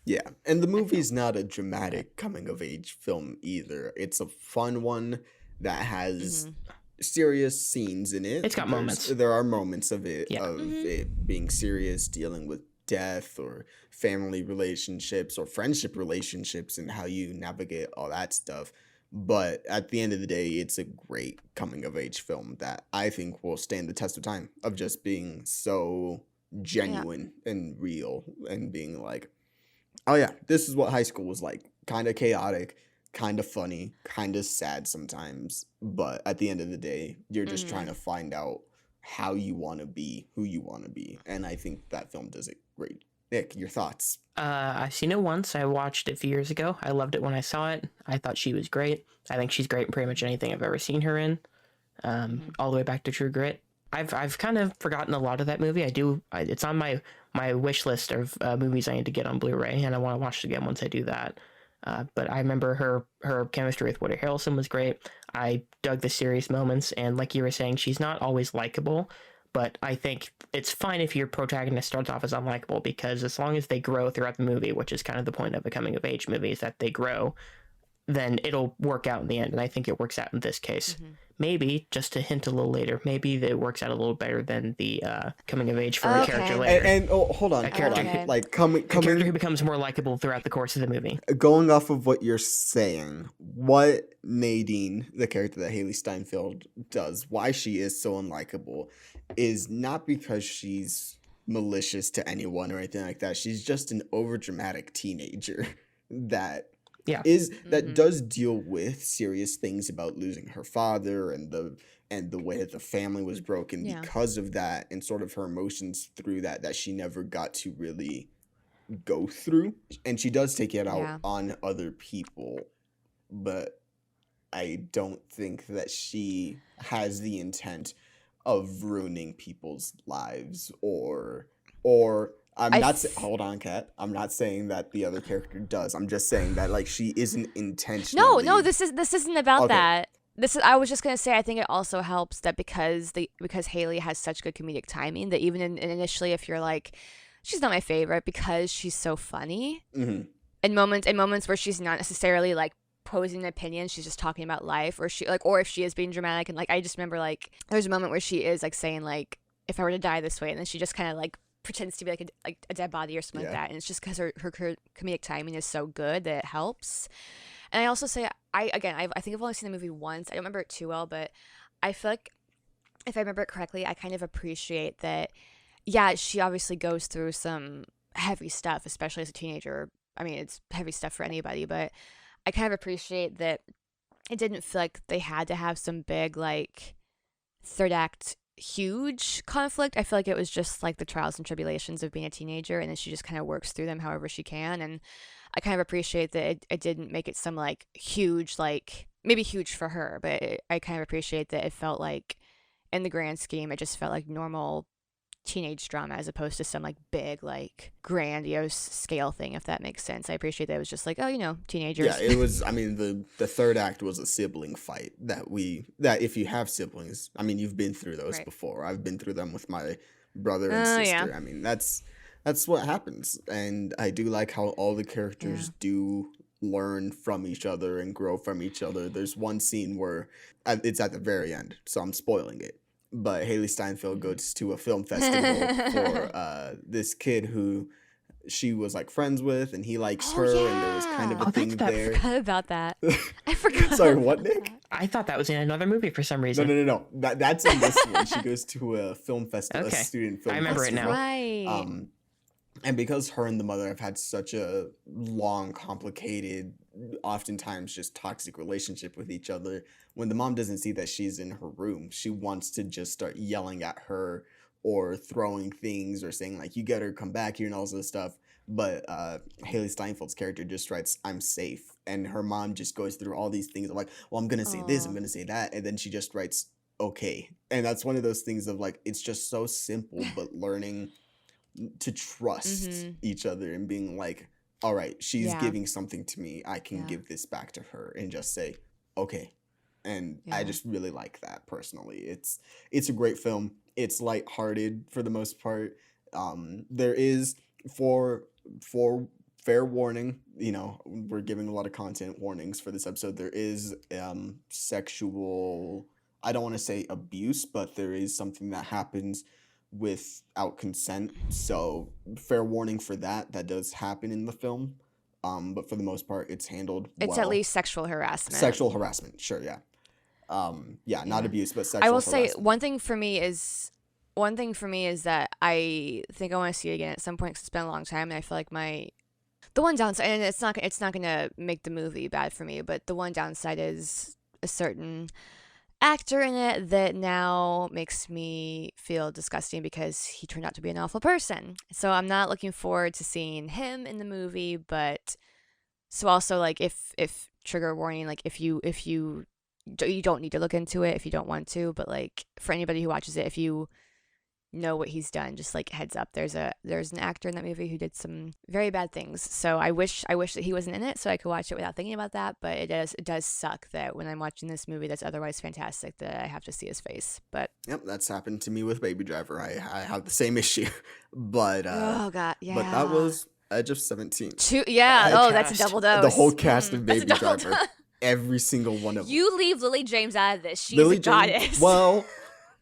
Speaker 1: Yeah, and the
Speaker 3: I feel.
Speaker 1: movie's not a
Speaker 3: But
Speaker 1: dramatic coming of age film either. It's a fun one that has
Speaker 3: mhm.
Speaker 1: serious scenes in it.
Speaker 2: It's got moments.
Speaker 1: There are moments of it
Speaker 2: Yeah.
Speaker 3: Mhm.
Speaker 1: being serious, dealing with death or family relationships or friendship relationships and how you navigate all that stuff. But at the end of the day, it's a great coming of age film that I think will stand the test of time of just being so
Speaker 3: Yeah.
Speaker 1: genuine and real and being like, oh yeah, this is what high school was like. Kind of chaotic, kind of funny, kind of sad sometimes, but at the end of the day, you're just trying
Speaker 3: Mhm.
Speaker 1: to find out how you want to be, who you want to be, and I think that film does it great. Nick, your thoughts?
Speaker 2: I've seen it once. I watched it a few years ago. I loved it when I saw it. I thought she was great. I think she's great in pretty much anything I've ever seen her in.
Speaker 3: Mhm.
Speaker 2: All the way back to True Grit. I've kind of forgotten a lot of that movie. It's on my wish list of movies I need to get on Blu-ray, and I want to watch it again once I do that. But I remember her chemistry with Woody Harrelson was great. I dug the serious moments, and like you were saying, she's not always likable, but I think it's fine if your protagonist starts off as unlikable, because as long as they grow throughout the movie, which is kind of the point of a coming of age movie, is that they grow, then it'll work out in the end. And I think it works out in this case.
Speaker 3: Mhm.
Speaker 2: Maybe, just to hint a little later, maybe that it works out a little better than the coming of age for a character
Speaker 3: Okay.
Speaker 2: later.
Speaker 1: And oh, hold on,
Speaker 2: A character,
Speaker 3: Okay.
Speaker 1: like
Speaker 2: a character who
Speaker 1: coming,
Speaker 2: becomes more likable throughout the course of the movie.
Speaker 1: going off of what you're saying, what Nadine, the character that Haley Steinfeld does, why she is so unlikable, is not because she's malicious to anyone or anything like that. She's just an overdramatic teenager that
Speaker 2: Yeah.
Speaker 3: Mhm.
Speaker 1: does deal with serious things about losing her father and the way that the family was broken
Speaker 3: Yeah.
Speaker 1: because of that, and sort of her emotions through that she never got to really go through, and she does take it out
Speaker 3: Yeah.
Speaker 1: on other people, but I don't think that she has the intent of ruining people's lives or
Speaker 3: I
Speaker 1: hold on, Kat. I'm not saying that the other character does. I'm just saying that like she isn't
Speaker 3: No,
Speaker 1: intentionally
Speaker 3: this isn't about
Speaker 1: okay.
Speaker 3: that. This is I was just gonna say I think it also helps that because Haley has such good comedic timing that even initially if you're like she's not my favorite because she's so funny
Speaker 1: Hmm.
Speaker 3: in moments where she's not necessarily like posing an opinion, she's just talking about life, or if she is being dramatic, and like I just remember like there's a moment where she is like saying like if I were to die this way, and then she just kind of like pretends to be like a dead body or something like
Speaker 1: Yeah.
Speaker 3: that, and it's just because her comedic timing is so good that it helps. And I also say I think I've only seen the movie once. I don't remember it too well, but I feel like if I remember it correctly, I kind of appreciate that. Yeah, she obviously goes through some heavy stuff, especially as a teenager. I mean, it's heavy stuff for anybody, but I kind of appreciate that it didn't feel like they had to have some big like third act huge conflict. I feel like it was just like the trials and tribulations of being a teenager, and then she just kind of works through them however she can. And I kind of appreciate that it didn't make it some like huge, like maybe huge for her, but I kind of appreciate that it felt like in the grand scheme, it just felt like normal teenage drama as opposed to some like big, like grandiose scale thing, if that makes sense. I appreciate that it was just like, oh, teenagers.
Speaker 1: Yeah, it was. I mean, the third act was a sibling fight that if you have siblings, I mean, you've been through those
Speaker 3: Right.
Speaker 1: before. I've been through them with my brother and
Speaker 3: Oh,
Speaker 1: sister.
Speaker 3: yeah.
Speaker 1: I mean, that's what happens, and I do like how all the characters
Speaker 3: Yeah.
Speaker 1: do learn from each other and grow from each other. There's one scene where it's at the very end, so I'm spoiling it. But Haley Steinfeld
Speaker 3: Mhm.
Speaker 1: goes to a film festival for this kid who she was like friends with, and he likes
Speaker 3: Oh,
Speaker 1: her, and there was kind of
Speaker 3: yeah.
Speaker 1: a
Speaker 2: Oh,
Speaker 1: thing
Speaker 2: that's that.
Speaker 3: I
Speaker 1: there.
Speaker 3: forgot about that. I forgot.
Speaker 1: Sorry, what,
Speaker 3: about
Speaker 1: Nick?
Speaker 3: that.
Speaker 2: I thought that was in another movie for some
Speaker 1: No,
Speaker 2: reason.
Speaker 1: no. That's in this one. She goes to a film festival,
Speaker 2: Okay.
Speaker 1: a student film
Speaker 2: I remember it
Speaker 1: festival.
Speaker 2: now.
Speaker 3: Right.
Speaker 1: And because her and the mother have had such a long, complicated, oftentimes just toxic relationship with each other, when the mom doesn't see that she's in her room, she wants to just start yelling at her or throwing things or saying, like, you gotta come back here and all this stuff. But Haley Steinfeld's character just writes, I'm safe. And her mom just goes through all these things of like, well, I'm gonna say this, I'm
Speaker 3: Oh.
Speaker 1: gonna say that. And then she just writes, okay. And that's one of those things of like, it's just so simple, but learning to trust
Speaker 3: Mhm.
Speaker 1: each other and being like, all right, she's
Speaker 3: Yeah.
Speaker 1: giving something to me, I can
Speaker 3: Yeah.
Speaker 1: give this back to her, and just say okay. And I
Speaker 3: Yeah.
Speaker 1: just really like that personally. It's a great film. It's lighthearted for the most part. There is for fair warning, we're giving a lot of content warnings for this episode. There is sexual, I don't want to say abuse, but there is something that happens without consent. So fair warning for that. That does happen in the film. But for the most part, it's handled well.
Speaker 3: It's at least sexual harassment.
Speaker 1: Sexual harassment, sure, yeah. Not abuse, but sexual
Speaker 3: I will
Speaker 1: harassment.
Speaker 3: say one thing for me is that I think I want to see it again at some point because it's been a long time, and I feel like the one downside, and it's not gonna make the movie bad for me, but the one downside is a certain actor in it that now makes me feel disgusting because he turned out to be an awful person. So I'm not looking forward to seeing him in the movie, but so also like if trigger warning, like if you don't need to look into it if you don't want to, but like for anybody who watches it, if you know what he's done, just like heads up, there's an actor in that movie who did some very bad things. So I wish that he wasn't in it so I could watch it without thinking about that, but it does suck that when I'm watching this movie that's otherwise fantastic that I have to see his face. But
Speaker 1: yep, that's happened to me with Baby Driver. I have the same issue. But
Speaker 3: oh god, yeah.
Speaker 1: But that was Edge of 17.
Speaker 3: That's a double dose.
Speaker 1: The whole cast of
Speaker 3: That's a
Speaker 1: Baby
Speaker 3: double
Speaker 1: Driver.
Speaker 3: dose.
Speaker 1: Every single one of them.
Speaker 3: You leave Lily James out of this. She's
Speaker 1: Lily
Speaker 3: a goddess.
Speaker 1: Well,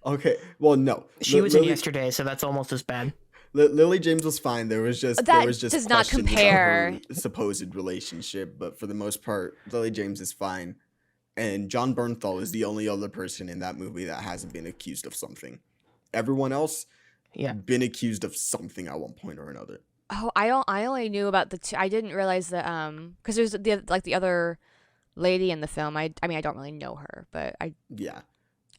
Speaker 1: okay. Well, no.
Speaker 2: She was in yesterday, so that's almost as bad.
Speaker 1: Lily James was fine. There was just
Speaker 3: does not
Speaker 1: questions
Speaker 3: compare.
Speaker 1: about her supposed relationship, but for the most part, Lily James is fine. And John Bernthal is the only other person in that movie that hasn't been accused of something. Everyone else, been accused of something at one point or another.
Speaker 3: Oh, I only knew about the two. I didn't realize that because there's the other lady in the film. I mean I don't really know her, but I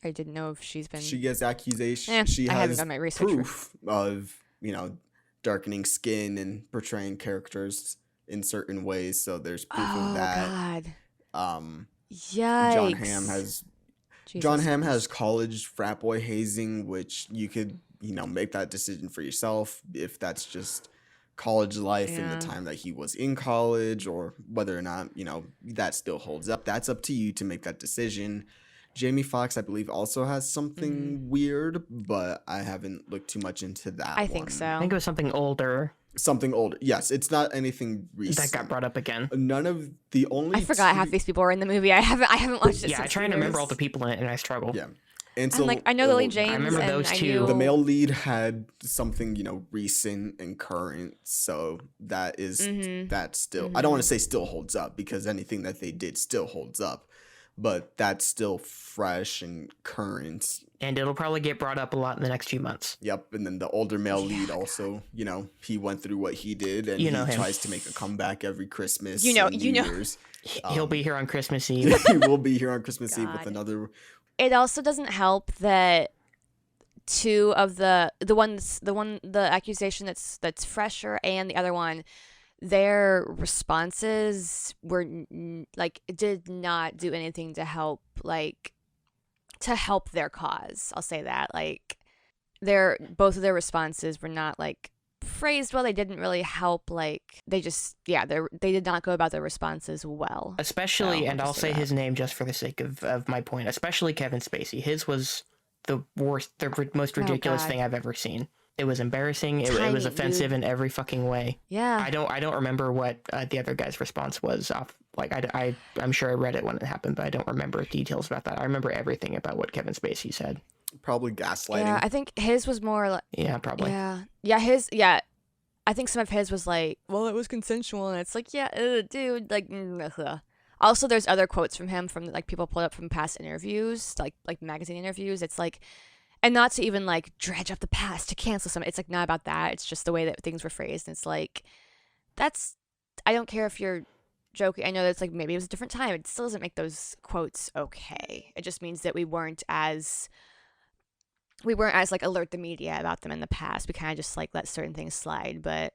Speaker 3: didn't know if she's been.
Speaker 1: She gets accusations. She
Speaker 3: I haven't
Speaker 1: has
Speaker 3: done my research.
Speaker 1: proof of darkening skin and portraying characters in certain ways. So there's proof of that.
Speaker 3: God.
Speaker 1: Yikes. John Hamm
Speaker 3: Jesus.
Speaker 1: has college frat boy hazing, which you could make that decision for yourself if that's just college life in the time that he was in college, or whether or not that still holds up. That's up to you to make that decision. Jamie Foxx, I believe, also has something weird, but I haven't looked too much into that.
Speaker 3: I think so.
Speaker 2: I think it was something older
Speaker 1: Yes, it's not anything recent
Speaker 2: that got brought up again.
Speaker 1: None of the only
Speaker 3: I forgot half these people were in the movie. I haven't watched it.
Speaker 2: Yeah, I
Speaker 3: since
Speaker 2: try and remember
Speaker 3: years.
Speaker 2: all the people in it, and I struggle.
Speaker 1: Yeah. And so
Speaker 3: I know Lily James.
Speaker 2: I remember
Speaker 3: and
Speaker 2: those
Speaker 3: I
Speaker 2: two.
Speaker 3: knew...
Speaker 1: the male lead had something recent and current, so that is that still I don't want to say still holds up, because anything that they did still holds up, but that's still fresh and current,
Speaker 2: and it'll probably get brought up a lot in the next few months.
Speaker 1: Yep. And then the older male lead also, he went through what he did, and he tries to make a comeback every Christmas and New Year's.
Speaker 2: He'll be here on Christmas Eve.
Speaker 1: He will be here on Christmas Eve with another.
Speaker 3: It also doesn't help that two of the accusation that's fresher and the other one, their responses were did not do anything to help their cause. I'll say that. Both of their responses were not phrased well. They didn't really help. They did not go about their responses well.
Speaker 2: Especially, and I'll say his name just for the sake of my point, especially Kevin Spacey. His was the most ridiculous thing I've ever seen. It was embarrassing. It was offensive in every fucking way.
Speaker 3: Yeah.
Speaker 2: I don't remember what the other guy's response was. I'm sure I read it when it happened, but I don't remember details about that. I remember everything about what Kevin Spacey said.
Speaker 1: Probably gaslighting.
Speaker 3: Yeah, I think his was more
Speaker 2: yeah, probably.
Speaker 3: Yeah. I think some of his was well, it was consensual, and it's dude, ugh. Also, there's other quotes from him from people pulled up from past interviews, like magazine interviews. It's and not to even dredge up the past to cancel something. It's not about that. It's just the way that things were phrased. And it's that's, I don't care if you're joking. I know that's maybe it was a different time. It still doesn't make those quotes okay. It just means that we weren't as alert the media about them in the past. We kind of just let certain things slide. But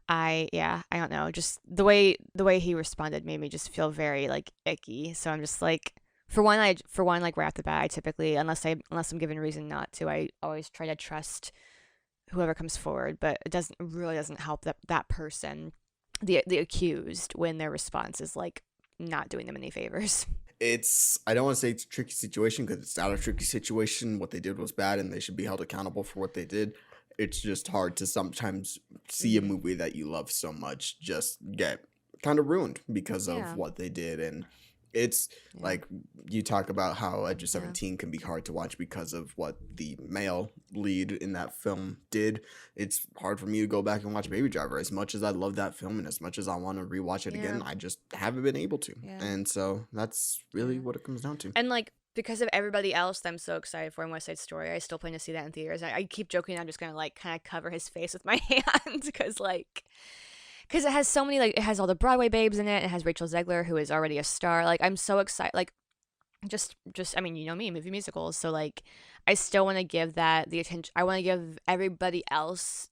Speaker 3: I don't know. Just the way he responded made me just feel very icky. So I'm just for one, right off the bat, I typically, unless I'm given reason not to, I always try to trust whoever comes forward. But it doesn't help that person, the accused, when their response is not doing them any favors.
Speaker 1: I don't want to say it's a tricky situation because it's not a tricky situation. What they did was bad and they should be held accountable for what they did. It's just hard to sometimes see a movie that you love so much just get kind of ruined because of
Speaker 3: Yeah.
Speaker 1: what they did. And it's
Speaker 3: Yeah.
Speaker 1: like you talk about how Edge of 17 can be hard to watch because of what the male lead in that film did. It's hard for me to go back and watch Baby Driver. As much as I love that film and as much as I want to rewatch it again,
Speaker 3: Yeah.
Speaker 1: I just haven't been able to.
Speaker 3: Yeah.
Speaker 1: And so that's really
Speaker 3: Yeah.
Speaker 1: what it comes down to.
Speaker 3: And like because of everybody else that I'm so excited for in West Side Story, I still plan to see that in theaters. I keep joking I'm just gonna like kind of cover his face with my hand because it has so many like it has all the Broadway babes in it. It has Rachel Zegler, who is already a star. Like I'm so excited. Like just I mean, you know me, movie musicals. So like I still want to give that the attention. I want to give everybody else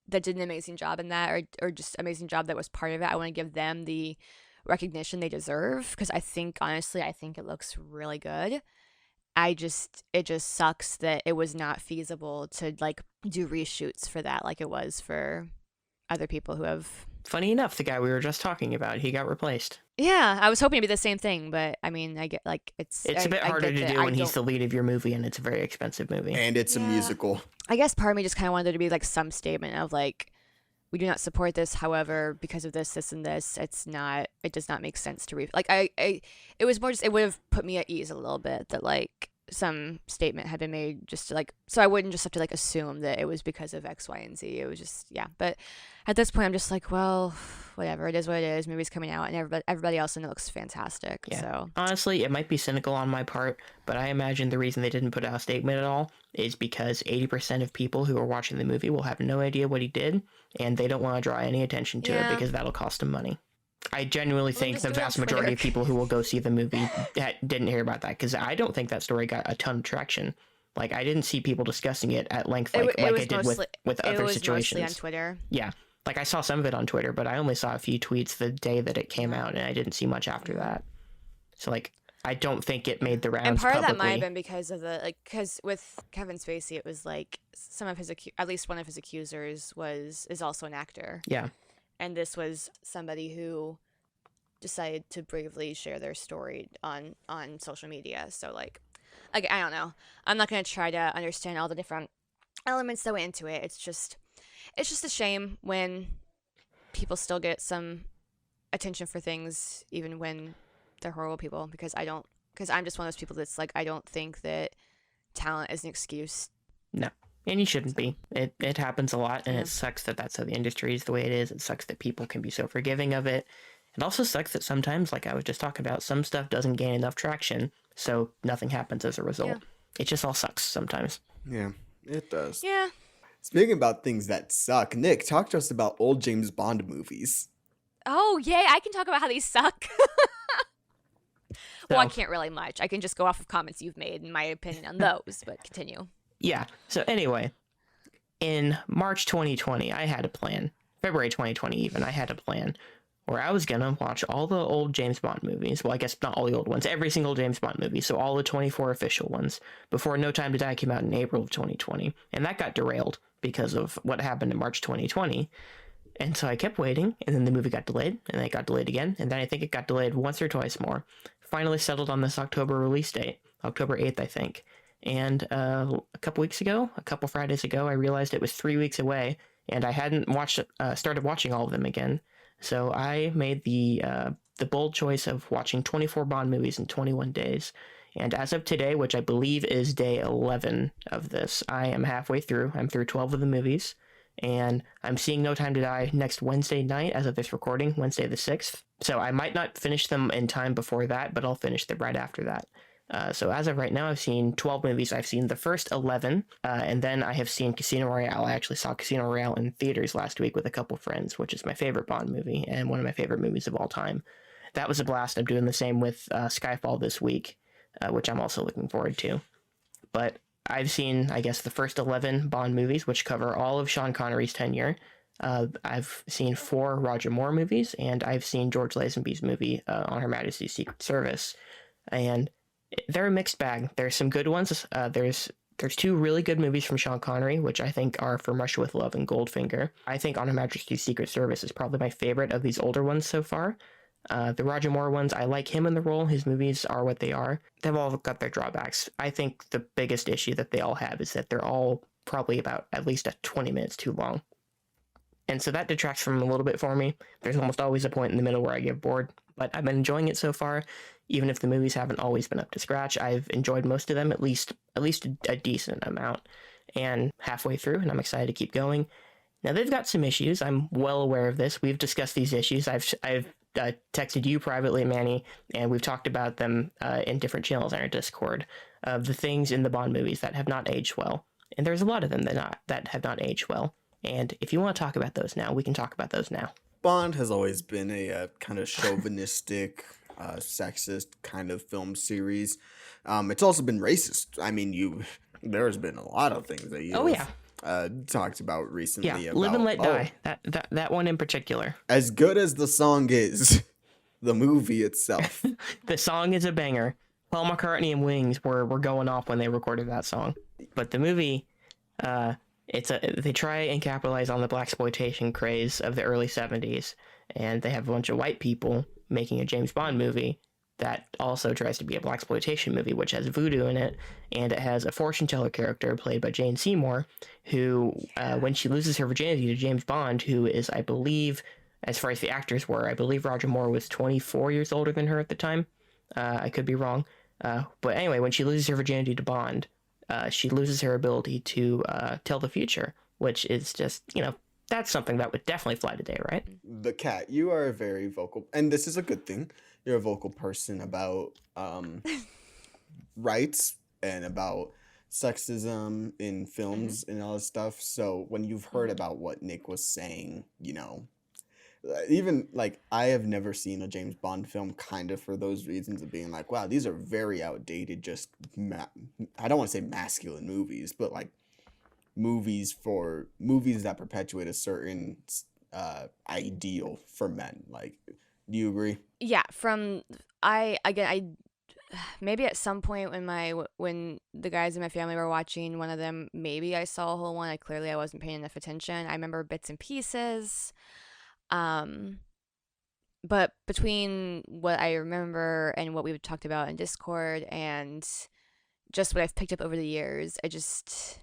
Speaker 3: that did an amazing job in that or just amazing job that was part of it. I want to give them the recognition they deserve because I think honestly, I think it looks really good. It just sucks that it was not feasible to like do reshoots for that like it was for other people who have.
Speaker 2: Funny enough, the guy we were just talking about, he got replaced.
Speaker 3: Yeah, I was hoping it'd be the same thing, but I mean, I get like it's
Speaker 2: a bit
Speaker 3: I
Speaker 2: harder
Speaker 3: get
Speaker 2: to
Speaker 3: that
Speaker 2: do
Speaker 3: I
Speaker 2: when he's the
Speaker 3: don't-
Speaker 2: lead of your movie and it's a very expensive movie.
Speaker 1: And it's a
Speaker 3: Yeah.
Speaker 1: musical.
Speaker 3: I guess part of me just kind of wanted there to be like some statement of like, we do not support this. However, because of this, and this, it does not make sense to like it was more just it would have put me at ease a little bit that like some statement had been made just to like so I wouldn't just have to like assume that it was because of X, Y, and Z. It was just but at this point I'm just like, well, whatever, it is what it is. Movie's coming out and everybody else in it looks fantastic.
Speaker 2: Yeah.
Speaker 3: So
Speaker 2: Honestly, it might be cynical on my part, but I imagine the reason they didn't put out a statement at all is because 80% of people who are watching the movie will have no idea what he did, and they don't want to draw any attention to it
Speaker 3: Yeah.
Speaker 2: because that'll cost them money. I genuinely think
Speaker 3: just
Speaker 2: the
Speaker 3: do it on
Speaker 2: vast majority of
Speaker 3: Twitter.
Speaker 2: people who will go see the movie didn't hear about that because I don't think that story got a ton of traction. Like, I didn't see people discussing it at length like I did with
Speaker 3: it
Speaker 2: other
Speaker 3: was
Speaker 2: situations.
Speaker 3: mostly on Twitter.
Speaker 2: Yeah. Like, I saw some of it on Twitter, but I only saw a few tweets the day that it came out, and I didn't see much after that. So, like, I don't think it made the rounds
Speaker 3: And part
Speaker 2: publicly.
Speaker 3: of that might have been because of because with Kevin Spacey, it was like some of his at least one of his accusers is also an actor.
Speaker 2: Yeah.
Speaker 3: And this was somebody who decided to bravely share their story on social media. So like I don't know. I'm not gonna try to understand all the different elements that went into it. It's just a shame when people still get some attention for things even when they're horrible people because I'm just one of those people that's like I don't think that talent is an excuse.
Speaker 2: No. And you shouldn't be. It happens a lot, and
Speaker 3: Yeah.
Speaker 2: it sucks that that's how the industry is the way it is. It sucks that people can be so forgiving of it. It also sucks that sometimes, like I was just talking about, some stuff doesn't gain enough traction, so nothing happens as a result.
Speaker 3: Yeah.
Speaker 2: It just all sucks sometimes.
Speaker 1: Yeah, it does.
Speaker 3: Yeah.
Speaker 1: Speaking about things that suck, Nick, talk to us about old James Bond movies.
Speaker 3: Oh, yay, I can talk about how these suck. Well, I
Speaker 2: So-
Speaker 3: can't really much. I can just go off of comments you've made and my opinion on those, but continue.
Speaker 2: Yeah. So anyway, in March 2020, I had a plan. February 2020 even, I had a plan where I was going to watch all the old James Bond movies. Well, I guess not all the old ones. Every single James Bond movie. So all the 24 official ones before No Time to Die came out in April of 2020. And that got derailed because of what happened in March 2020. And so I kept waiting, and then the movie got delayed, and then it got delayed again, and then I think it got delayed once or twice more. Finally settled on this October release date, October 8th, I think. And a couple Fridays ago, I realized it was 3 weeks away, and I hadn't started watching all of them again. So I made the bold choice of watching 24 Bond movies in 21 days. And as of today, which I believe is day 11 of this, I am halfway through. I'm through 12 of the movies. And I'm seeing No Time to Die next Wednesday night as of this recording, Wednesday the 6th. So I might not finish them in time before that, but I'll finish them right after that. So as of right now, I've seen 12 movies. I've seen the first 11, and then I have seen Casino Royale. I actually saw Casino Royale in theaters last week with a couple friends, which is my favorite Bond movie and one of my favorite movies of all time. That was a blast. I'm doing the same with Skyfall this week, which I'm also looking forward to. But I've seen, I guess, the first 11 Bond movies, which cover all of Sean Connery's tenure. I've seen 4 Roger Moore movies, and I've seen George Lazenby's movie on Her Majesty's Secret Service. And they're a mixed bag. There's some good ones. There's 2 really good movies from Sean Connery, which I think are From Russia with Love and Goldfinger. I think On Her Majesty's Secret Service is probably my favorite of these older ones so far. The Roger Moore ones, I like him in the role. His movies are what they are. They've all got their drawbacks. I think the biggest issue that they all have is that they're all probably about at least 20 minutes too long. And so that detracts from them a little bit for me. There's almost always a point in the middle where I get bored, but I've been enjoying it so far. Even if the movies haven't always been up to scratch, I've enjoyed most of them, at least a decent amount. And halfway through, and I'm excited to keep going. Now they've got some issues. I'm well aware of this. We've discussed these issues. I've texted you privately, Manny, and we've talked about them in different channels on our Discord of the things in the Bond movies that have not aged well. And there's a lot of them that have not aged well. And if you want to talk about those now, we can talk about those now.
Speaker 1: Bond has always been a kind of chauvinistic, sexist kind of film series. It's also been racist. I mean, there's been a lot of things that you talked about recently.
Speaker 2: Yeah, Live and Let Die. That one in particular.
Speaker 1: As good as the song is, the movie itself.
Speaker 2: The song is a banger. Paul McCartney and Wings were going off when they recorded that song. But the movie, they try and capitalize on the blaxploitation craze of the early 70s, and they have a bunch of white people making a James Bond movie that also tries to be a blaxploitation movie, which has voodoo in it, and it has a fortune teller character played by Jane Seymour, who, when she loses her virginity to James Bond, who is, I believe, as far as the actors were, I believe Roger Moore was 24 years older than her at the time. I could be wrong. But anyway, when she loses her virginity to Bond, she loses her ability to tell the future, which is just, that's something that would definitely fly today, right?
Speaker 1: The cat, you are a very vocal, and this is a good thing. You're a vocal person about rights and about sexism in films and all this stuff. So when you've heard about what Nick was saying, even like I have never seen a James Bond film kind of for those reasons of being like, wow, these are very outdated, just I don't want to say masculine movies, but like movies that perpetuate a certain ideal for men. Like, do you agree?
Speaker 3: Yeah, I maybe at some point when the guys in my family were watching one of them, maybe I saw a whole one. I wasn't paying enough attention. I remember bits and pieces. But between what I remember and what we've talked about in Discord and just what I've picked up over the years, it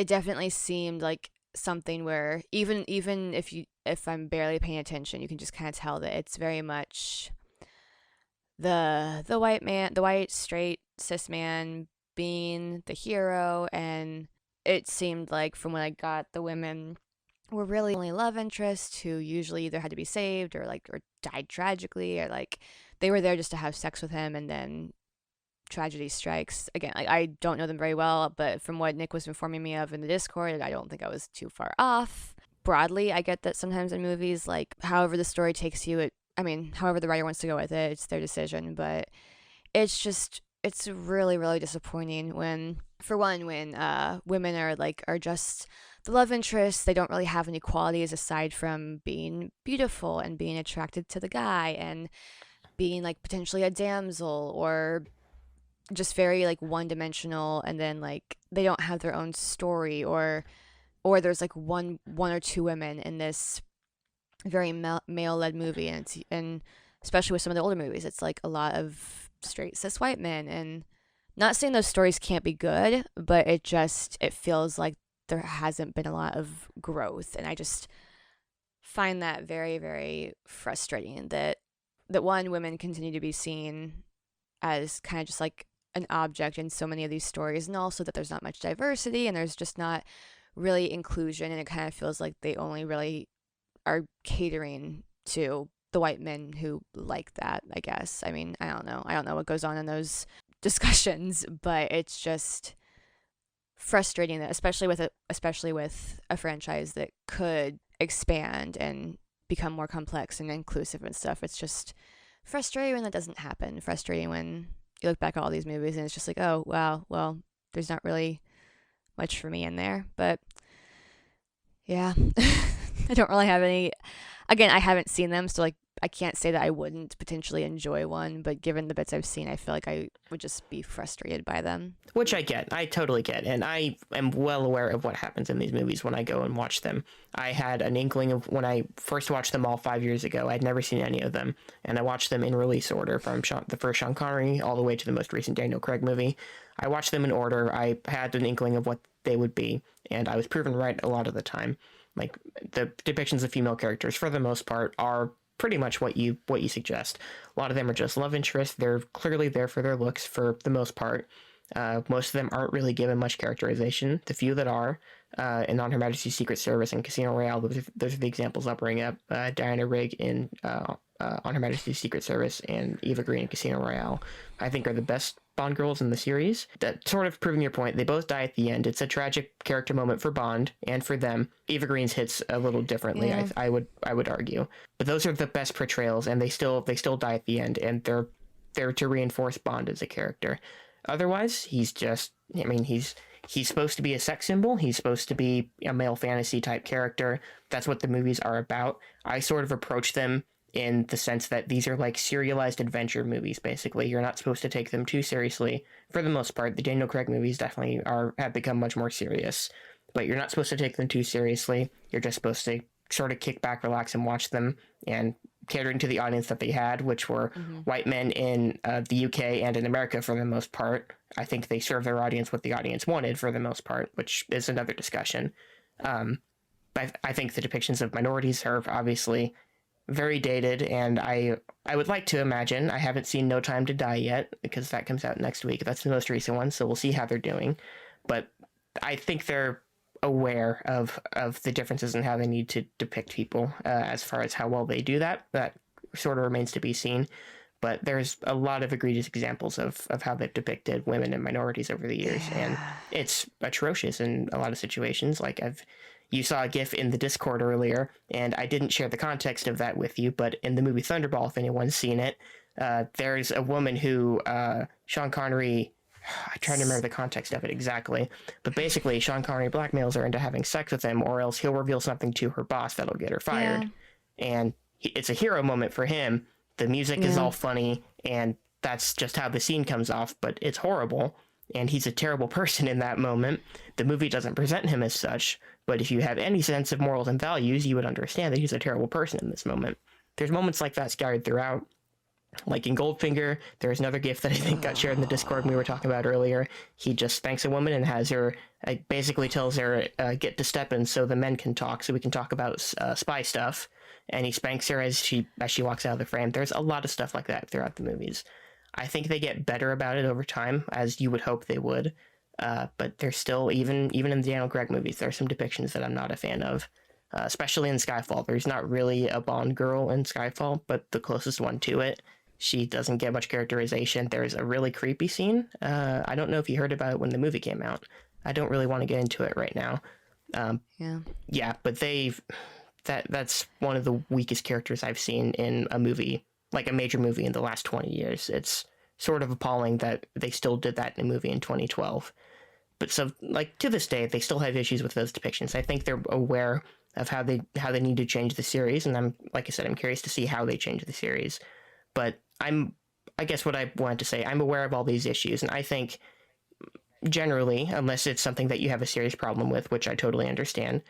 Speaker 3: definitely seemed like something where even if I'm barely paying attention, you can just kind of tell that it's very much the white straight cis man being the hero, and it seemed like from what I got, the women were really only love interests who usually either had to be saved or died tragically, or like they were there just to have sex with him, and then tragedy strikes. Again, I don't know them very well, but from what Nick was informing me of in the Discord, I don't think I was too far off. Broadly, I get that sometimes in movies, like however the story takes you, however the writer wants to go with it, it's their decision, but it's really, really disappointing when women are just the love interests. They don't really have any qualities aside from being beautiful and being attracted to the guy and being like potentially a damsel, or just very like one-dimensional, and then like they don't have their own story, or there's like one or two women in this very male-led movie, and especially with some of the older movies, it's like a lot of straight cis white men. And not saying those stories can't be good, but it feels like there hasn't been a lot of growth, and I just find that very, very frustrating that women continue to be seen as kind of just like an object in so many of these stories, and also that there's not much diversity and there's just not really inclusion, and it kind of feels like they only really are catering to the white men who like that, I guess. I mean, I don't know what goes on in those discussions, but it's just frustrating that especially with a franchise that could expand and become more complex and inclusive and stuff, it's just frustrating when that doesn't happen. Frustrating when you look back at all these movies and it's just like, oh wow, well, there's not really much for me in there. But yeah, I don't really have any. Again, I haven't seen them, so like I can't say that I wouldn't potentially enjoy one, but given the bits I've seen, I feel like I would just be frustrated by them.
Speaker 2: Which I get. I totally get. And I am well aware of what happens in these movies when I go and watch them. I had an inkling of when I first watched them all 5 years ago. I'd never seen any of them. And I watched them in release order from the first Sean Connery all the way to the most recent Daniel Craig movie. I watched them in order. I had an inkling of what they would be. And I was proven right a lot of the time. Like, the depictions of female characters, for the most part, are pretty much what you suggest. A lot of them are just love interests. They're clearly there for their looks for the most part. Most of them aren't really given much characterization. The few that are, in On Her Majesty's Secret Service and Casino Royale, those are the examples I'll bring up. Diana Rigg in On Her Majesty's Secret Service and Eva Green in Casino Royale, I think, are the best Bond girls in the series. That sort of proving your point. They both die at the end. It's a tragic character moment for Bond and for them. Eva Green's hits a little differently, yeah. I would argue. But those are the best portrayals, and they still die at the end, and they're there to reinforce Bond as a character. Otherwise, he's supposed to be a sex symbol. He's supposed to be a male fantasy type character. That's what the movies are about. I sort of approach them in the sense that these are like serialized adventure movies, basically. You're not supposed to take them too seriously. For the most part, the Daniel Craig movies definitely have become much more serious. But you're not supposed to take them too seriously. You're just supposed to sort of kick back, relax, and watch them, and catering to the audience that they had, which were white men in the UK and in America for the most part. I think they served their audience what the audience wanted for the most part, which is another discussion. But I think the depictions of minorities are obviously very dated, and I would like to imagine, I haven't seen No Time to Die yet, because that comes out next week. That's the most recent one, so we'll see how they're doing. But I think they're aware of the differences in how they need to depict people. As far as how well they do that sort of remains to be seen. But there's a lot of egregious examples of how they've depicted women and minorities over the years, and it's atrocious in a lot of situations. Like, you saw a GIF in the Discord earlier, and I didn't share the context of that with you, but in the movie Thunderball, if anyone's seen it, there's a woman who Sean Connery, I try to remember the context of it exactly, but basically Sean Connery blackmails her into having sex with him, or else he'll reveal something to her boss that'll get her fired. Yeah. And it's a hero moment for him. The music is all funny, and that's just how the scene comes off, but it's horrible, and he's a terrible person in that moment. The movie doesn't present him as such, but if you have any sense of morals and values, you would understand that he's a terrible person in this moment. There's moments like that scattered throughout. Like in Goldfinger, there's another GIF that I think got shared in the Discord we were talking about earlier. He just spanks a woman and has her, basically tells her, get to steppin' so the men can talk, so we can talk about spy stuff. And he spanks her as she walks out of the frame. There's a lot of stuff like that throughout the movies. I think they get better about it over time, as you would hope they would. But there's still, even in the Daniel Craig movies, there are some depictions that I'm not a fan of. Especially in Skyfall. There's not really a Bond girl in Skyfall, but the closest one to it. She doesn't get much characterization. There's a really creepy scene. I don't know if you heard about it when the movie came out. I don't really want to get into it right now. Yeah, but that's one of the weakest characters I've seen in a movie, like a major movie in the last 20 years. It's sort of appalling that they still did that in a movie in 2012. But so, like, to this day, they still have issues with those depictions. I think they're aware of how they need to change the series, and like I said, I'm curious to see how they change the series. But I guess what I wanted to say, I'm aware of all these issues, and I think generally, unless it's something that you have a serious problem with, which I totally understand,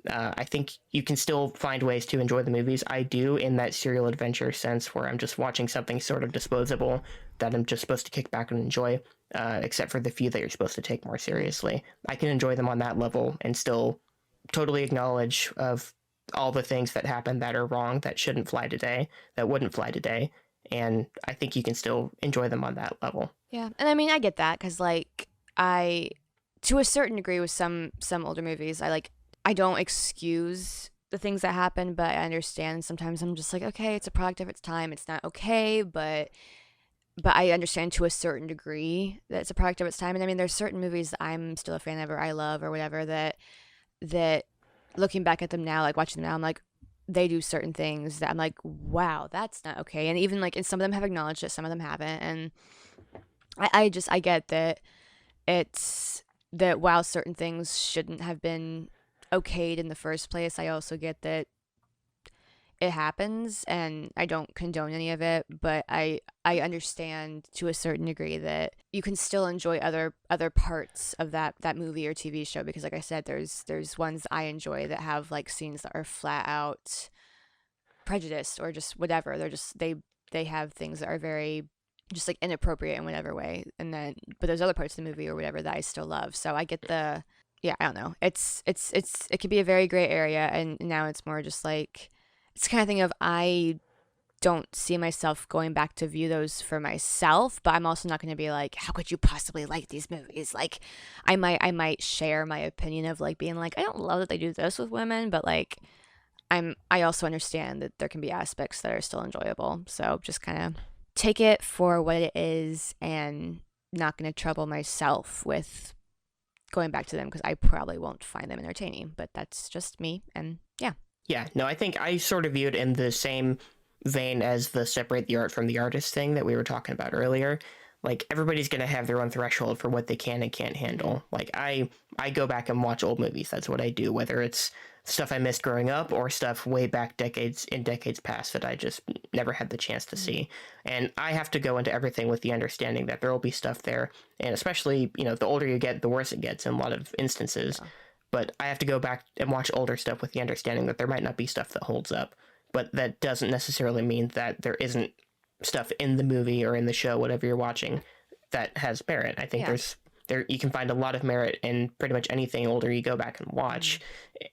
Speaker 2: I think you can still find ways to enjoy the movies. I do, in that serial adventure sense, where I'm just watching something sort of disposable that I'm just supposed to kick back and enjoy, except for the few that you're supposed to take more seriously. I can enjoy them on that level and still totally acknowledge of all the things that happen that are wrong, that shouldn't fly today, that wouldn't fly today. And I think you can still enjoy them on that level.
Speaker 3: Yeah, and I mean, I get that, because, like, to a certain degree with some older movies, I don't excuse the things that happen, but I understand sometimes I'm just like, okay, it's a product of its time. It's not okay, but I understand to a certain degree that it's a product of its time. And I mean, there's certain movies that I'm still a fan of, or I love, or whatever, that looking back at them now, like watching them now, I'm like, they do certain things that I'm like, wow, that's not okay. And even like, and some of them have acknowledged it, some of them haven't. And I get that it's that while certain things shouldn't have been okayed in the first place, I also get that it happens, and I don't condone any of it, but I understand to a certain degree that you can still enjoy other parts of that movie or TV show, because like I said, there's ones I enjoy that have like scenes that are flat out prejudiced or just whatever. They're just they have things that are very just like inappropriate in whatever way, and then but there's other parts of the movie or whatever that I still love. So I get the yeah, I don't know. It can be a very gray area, and now it's more just like it's the kind of thing of I don't see myself going back to view those for myself, but I'm also not going to be like, how could you possibly like these movies? Like, I might share my opinion of like being like, I don't love that they do this with women, but like, I also understand that there can be aspects that are still enjoyable. So just kind of take it for what it is, and not going to trouble myself with going back to them because I probably won't find them entertaining. But that's just me, and yeah.
Speaker 2: Yeah, no, I think I sort of view it in the same vein as the separate the art from the artist thing that we were talking about earlier. Like everybody's gonna have their own threshold for what they can and can't handle. Like I go back and watch old movies. That's what I do, whether it's stuff I missed growing up or stuff way back decades past that I just never had the chance to see. And I have to go into everything with the understanding that there will be stuff there, and especially, the older you get, the worse it gets in a lot of instances. But I have to go back and watch older stuff with the understanding that there might not be stuff that holds up. But that doesn't necessarily mean that there isn't stuff in the movie or in the show, whatever you're watching, that has merit. I think
Speaker 3: Yeah.
Speaker 2: there you can find a lot of merit in pretty much anything older you go back and watch.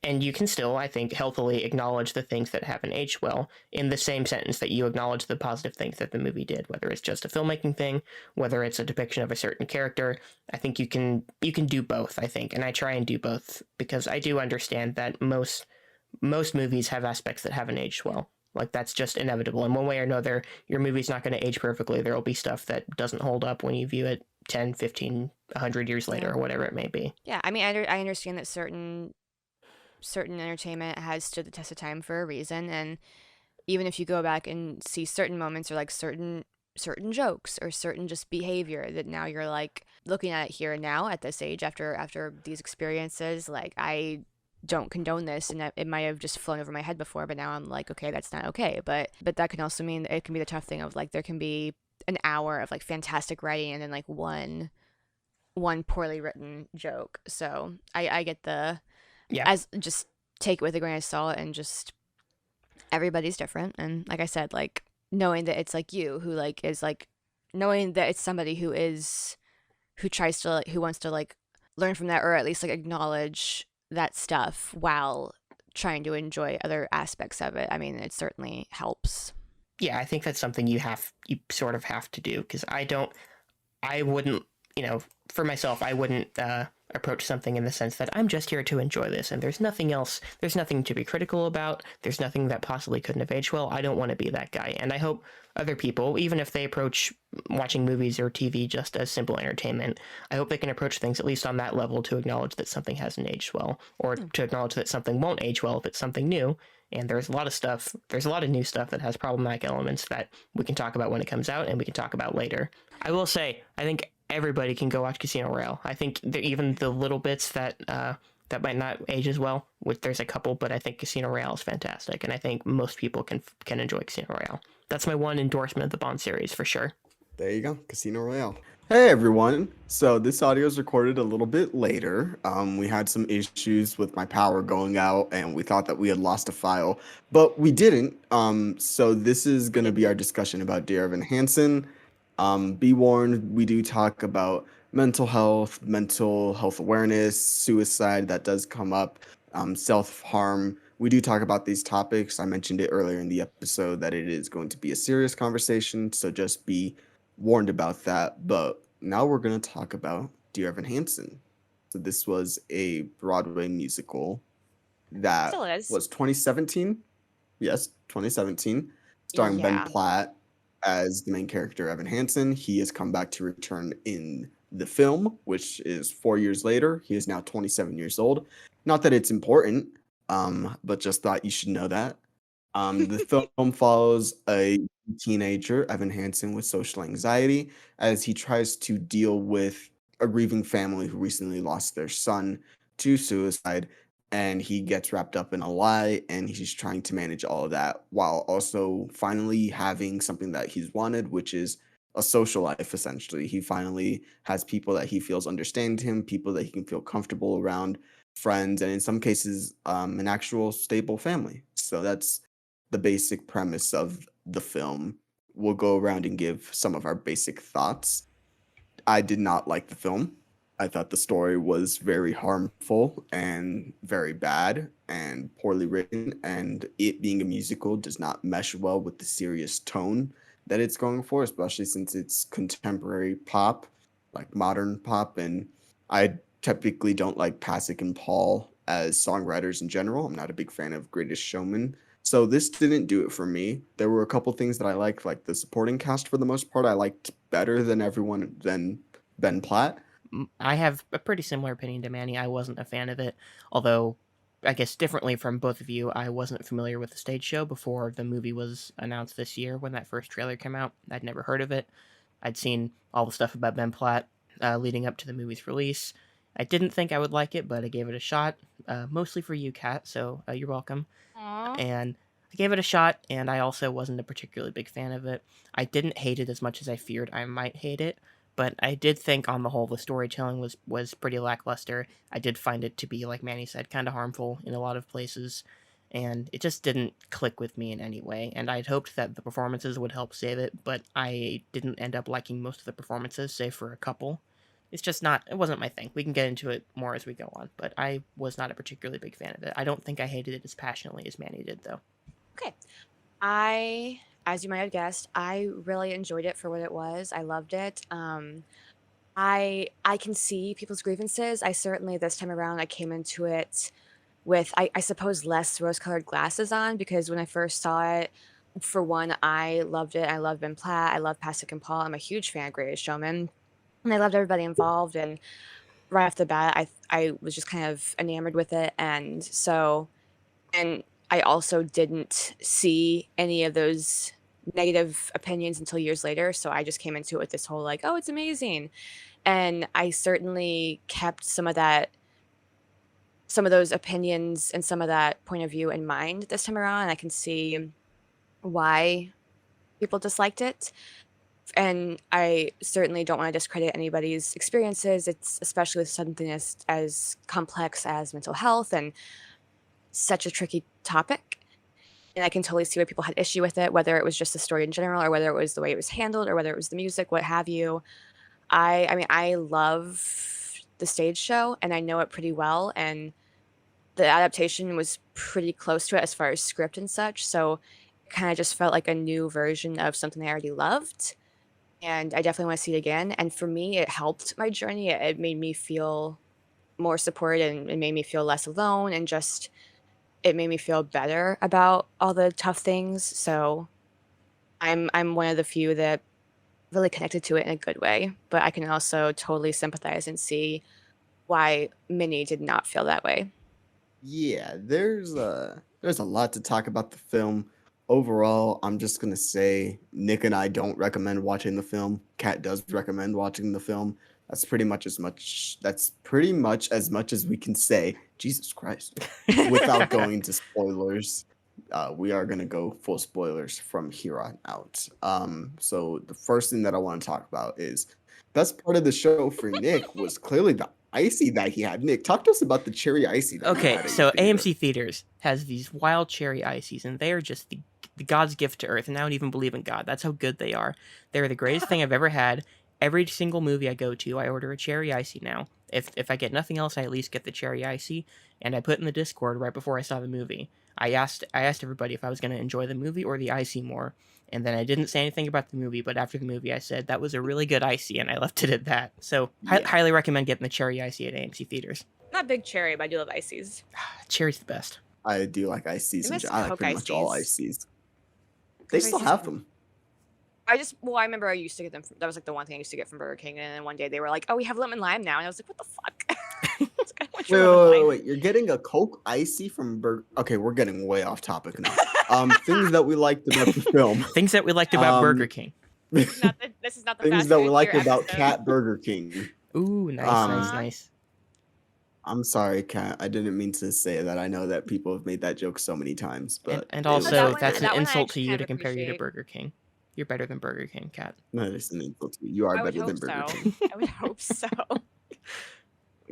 Speaker 2: And you can still, I think, healthily acknowledge the things that haven't aged well in the same sentence that you acknowledge the positive things that the movie did, whether it's just a filmmaking thing, whether it's a depiction of a certain character. I think you can do both, I think, and I try and do both because I do understand that most movies have aspects that haven't aged well. Like that's just inevitable. In one way or another, your movie's not going to age perfectly. There will be stuff that doesn't hold up when you view it 10, 15, 100 years later,
Speaker 3: Yeah.
Speaker 2: or whatever it may be.
Speaker 3: Yeah, I mean, I understand that certain entertainment has stood the test of time for a reason, and even if you go back and see certain moments or like certain jokes or certain just behavior that now you're like looking at it here and now at this age after these experiences, like I don't condone this, and that it might have just flown over my head before, but now I'm like, okay, that's not okay. But that can also mean it can be the tough thing of like there can be an hour of like fantastic writing and then like one poorly written joke. So I get the
Speaker 2: Yeah.
Speaker 3: as just take it with a grain of salt, and just everybody's different, and like I said, like knowing that it's like you who like is like knowing that it's somebody who tries to like who wants to like learn from that, or at least like acknowledge that stuff while trying to enjoy other aspects of it. I mean, it certainly helps.
Speaker 2: Yeah, I think that's something you sort of have to do because I wouldn't, for myself, I wouldn't approach something in the sense that I'm just here to enjoy this and there's nothing else, there's nothing to be critical about, there's nothing that possibly couldn't have aged well. I don't want to be that guy. And I hope other people, even if they approach watching movies or TV just as simple entertainment, I hope they can approach things at least on that level to acknowledge that something hasn't aged well, or to acknowledge that something won't age well if it's something new. And there's a lot of new stuff that has problematic elements that we can talk about when it comes out and we can talk about later. I will say, I think everybody can go watch Casino Royale. I think even the little bits that might not age as well, which there's a couple, but I think Casino Royale is fantastic, and I think most people can enjoy Casino Royale. That's my one endorsement of the Bond series for sure.
Speaker 1: There you go, Casino Royale. Hey everyone! So this audio is recorded a little bit later. We had some issues with my power going out, and we thought that we had lost a file, but we didn't. So this is going to be our discussion about Dear Evan Hansen. Be warned, we do talk about mental health awareness, suicide that does come up, self-harm. We do talk about these topics. I mentioned it earlier in the episode that it is going to be a serious conversation, so just be warned about that. But now we're going to talk about Dear Evan Hansen. So this was a Broadway musical that
Speaker 3: Still is.
Speaker 1: was 2017. Yes, 2017, starring
Speaker 3: Yeah.
Speaker 1: Ben Platt as the main character, Evan Hansen. He has come back to return in the film, which is 4 years later. He is now 27 years old. Not that it's important, but just thought you should know that. The film follows a teenager, Evan Hansen, with social anxiety as he tries to deal with a grieving family who recently lost their son to suicide, and he gets wrapped up in a lie, and he's trying to manage all of that while also finally having something that he's wanted, which is a social life. Essentially, he finally has people that he feels understand him, people that he can feel comfortable around, friends, and in some cases an actual stable family. So that's the basic premise of the film. We'll go around and give some of our basic thoughts. I did not like the film. I thought the story was very harmful and very bad and poorly written, and it being a musical does not mesh well with the serious tone that it's going for, especially since it's contemporary pop, like modern pop. And I typically don't like Pasek and Paul as songwriters in general. I'm not a big fan of Greatest Showman. So this didn't do it for me. There were a couple things that I liked, like the supporting cast for the most part. I liked better than everyone than Ben Platt.
Speaker 2: I have a pretty similar opinion to Manny. I wasn't a fan of it, although I guess differently from both of you, I wasn't familiar with the stage show before the movie was announced this year when that first trailer came out. I'd never heard of it. I'd seen all the stuff about Ben Platt leading up to the movie's release. I didn't think I would like it, but I gave it a shot, mostly for you, Kat, so you're welcome.
Speaker 3: Aw.
Speaker 2: And I gave it a shot, and I also wasn't a particularly big fan of it. I didn't hate it as much as I feared I might hate it, but I did think on the whole the storytelling was pretty lackluster. I did find it to be, like Manny said, kind of harmful in a lot of places, and it just didn't click with me in any way. And I'd hoped that the performances would help save it, but I didn't end up liking most of the performances, save for a couple. It's just not, it wasn't my thing. We can get into it more as we go on, but I was not a particularly big fan of it. I don't think I hated it as passionately as Manny did, though.
Speaker 3: Okay. As you might have guessed, I really enjoyed it for what it was. I loved it. I can see people's grievances. I certainly this time around I came into it with I suppose less rose-colored glasses on because when I first saw it, for one, I loved it. I love Ben Platt. I love Pasek and Paul. I'm a huge fan of Greatest Showman, and I loved everybody involved. And right off the bat, I was just kind of enamored with it, and so and I also didn't see any of those negative opinions until years later. So I just came into it with this whole like, oh, it's amazing. And I certainly kept some of those opinions and some of that point of view in mind this time around. And I can see why people disliked it. And I certainly don't want to discredit anybody's experiences. It's especially with something as complex as mental health and such a tricky topic. And I can totally see why people had issue with it, whether it was just the story in general or whether it was the way it was handled or whether it was the music, what have you. I mean, I love the stage show and I know it pretty well. And the adaptation was pretty close to it as far as script and such. So it kind of just felt like a new version of something I already loved. And I definitely want to see it again. And for me, it helped my journey. It made me feel more supported and it made me feel less alone and just it made me feel better about all the tough things. So I'm one of the few that really connected to it in a good way, but I can also totally sympathize and see why many did not feel that way.
Speaker 1: Yeah, there's a lot to talk about the film. Overall, I'm just gonna say Nick and I don't recommend watching the film. Kat does recommend watching the film. That's pretty much as much as we can say. Jesus Christ. Without going to spoilers. We are gonna go full spoilers from here on out. So the first thing that I want to talk about is best part of the show for Nick was clearly the icy that he had. Nick, talk to us about the cherry icy that you
Speaker 2: Okay,
Speaker 1: had at
Speaker 2: so
Speaker 1: your theater.
Speaker 2: AMC Theaters has these wild cherry ices, and they are just the God's gift to Earth, and I don't even believe in God. That's how good they are. They're the greatest thing I've ever had. Every single movie I go to, I order a cherry icy now. If I get nothing else, I at least get the cherry icy, and I put in the Discord right before I saw the movie. I asked everybody if I was going to enjoy the movie or the icy more, and then I didn't say anything about the movie, but after the movie I said that was a really good icy, and I left it at that. So
Speaker 1: Yeah.
Speaker 2: highly recommend getting the cherry icy at AMC Theaters.
Speaker 3: Not big cherry, but I do love ices.
Speaker 2: Cherry's the best.
Speaker 1: I do like ices.
Speaker 3: I miss
Speaker 1: I like
Speaker 3: Coke
Speaker 1: pretty much all
Speaker 3: ices.
Speaker 1: ices. They still
Speaker 3: ices
Speaker 1: have
Speaker 3: are-
Speaker 1: them.
Speaker 3: I remember I used to get them. That was like the one thing I used to get from Burger King, and then one day they were like, "Oh, we have lemon lime now," and I was like, "What the fuck?" It's like, "What's your lemon lime?"
Speaker 1: Wait. You're getting a Coke icy from Burger. Okay, we're getting way off topic now. Things that we liked about the film.
Speaker 2: Things that we liked about Burger King.
Speaker 3: This is not the
Speaker 1: Things
Speaker 3: fast
Speaker 1: that we
Speaker 3: food
Speaker 1: liked
Speaker 3: tier
Speaker 1: about
Speaker 3: episode.
Speaker 1: Cat Burger King.
Speaker 2: Ooh, nice,
Speaker 1: Um,
Speaker 2: nice, nice.
Speaker 1: I'm sorry, Kat. I didn't mean to say that. I know that people have made that joke so many times, but
Speaker 2: And
Speaker 1: it
Speaker 3: Oh,
Speaker 1: was
Speaker 2: also,
Speaker 3: that
Speaker 1: just
Speaker 3: one,
Speaker 2: that's an
Speaker 1: very.
Speaker 3: that one I
Speaker 2: insult to
Speaker 3: actually
Speaker 2: you
Speaker 3: kind
Speaker 2: to
Speaker 3: of
Speaker 2: compare you to
Speaker 3: appreciate.
Speaker 2: Burger King. You're better than Burger King, Cat.
Speaker 1: That is an insult to you. You are
Speaker 3: I would
Speaker 1: better
Speaker 3: hope
Speaker 1: than Burger
Speaker 3: so.
Speaker 1: King.
Speaker 3: I would hope so.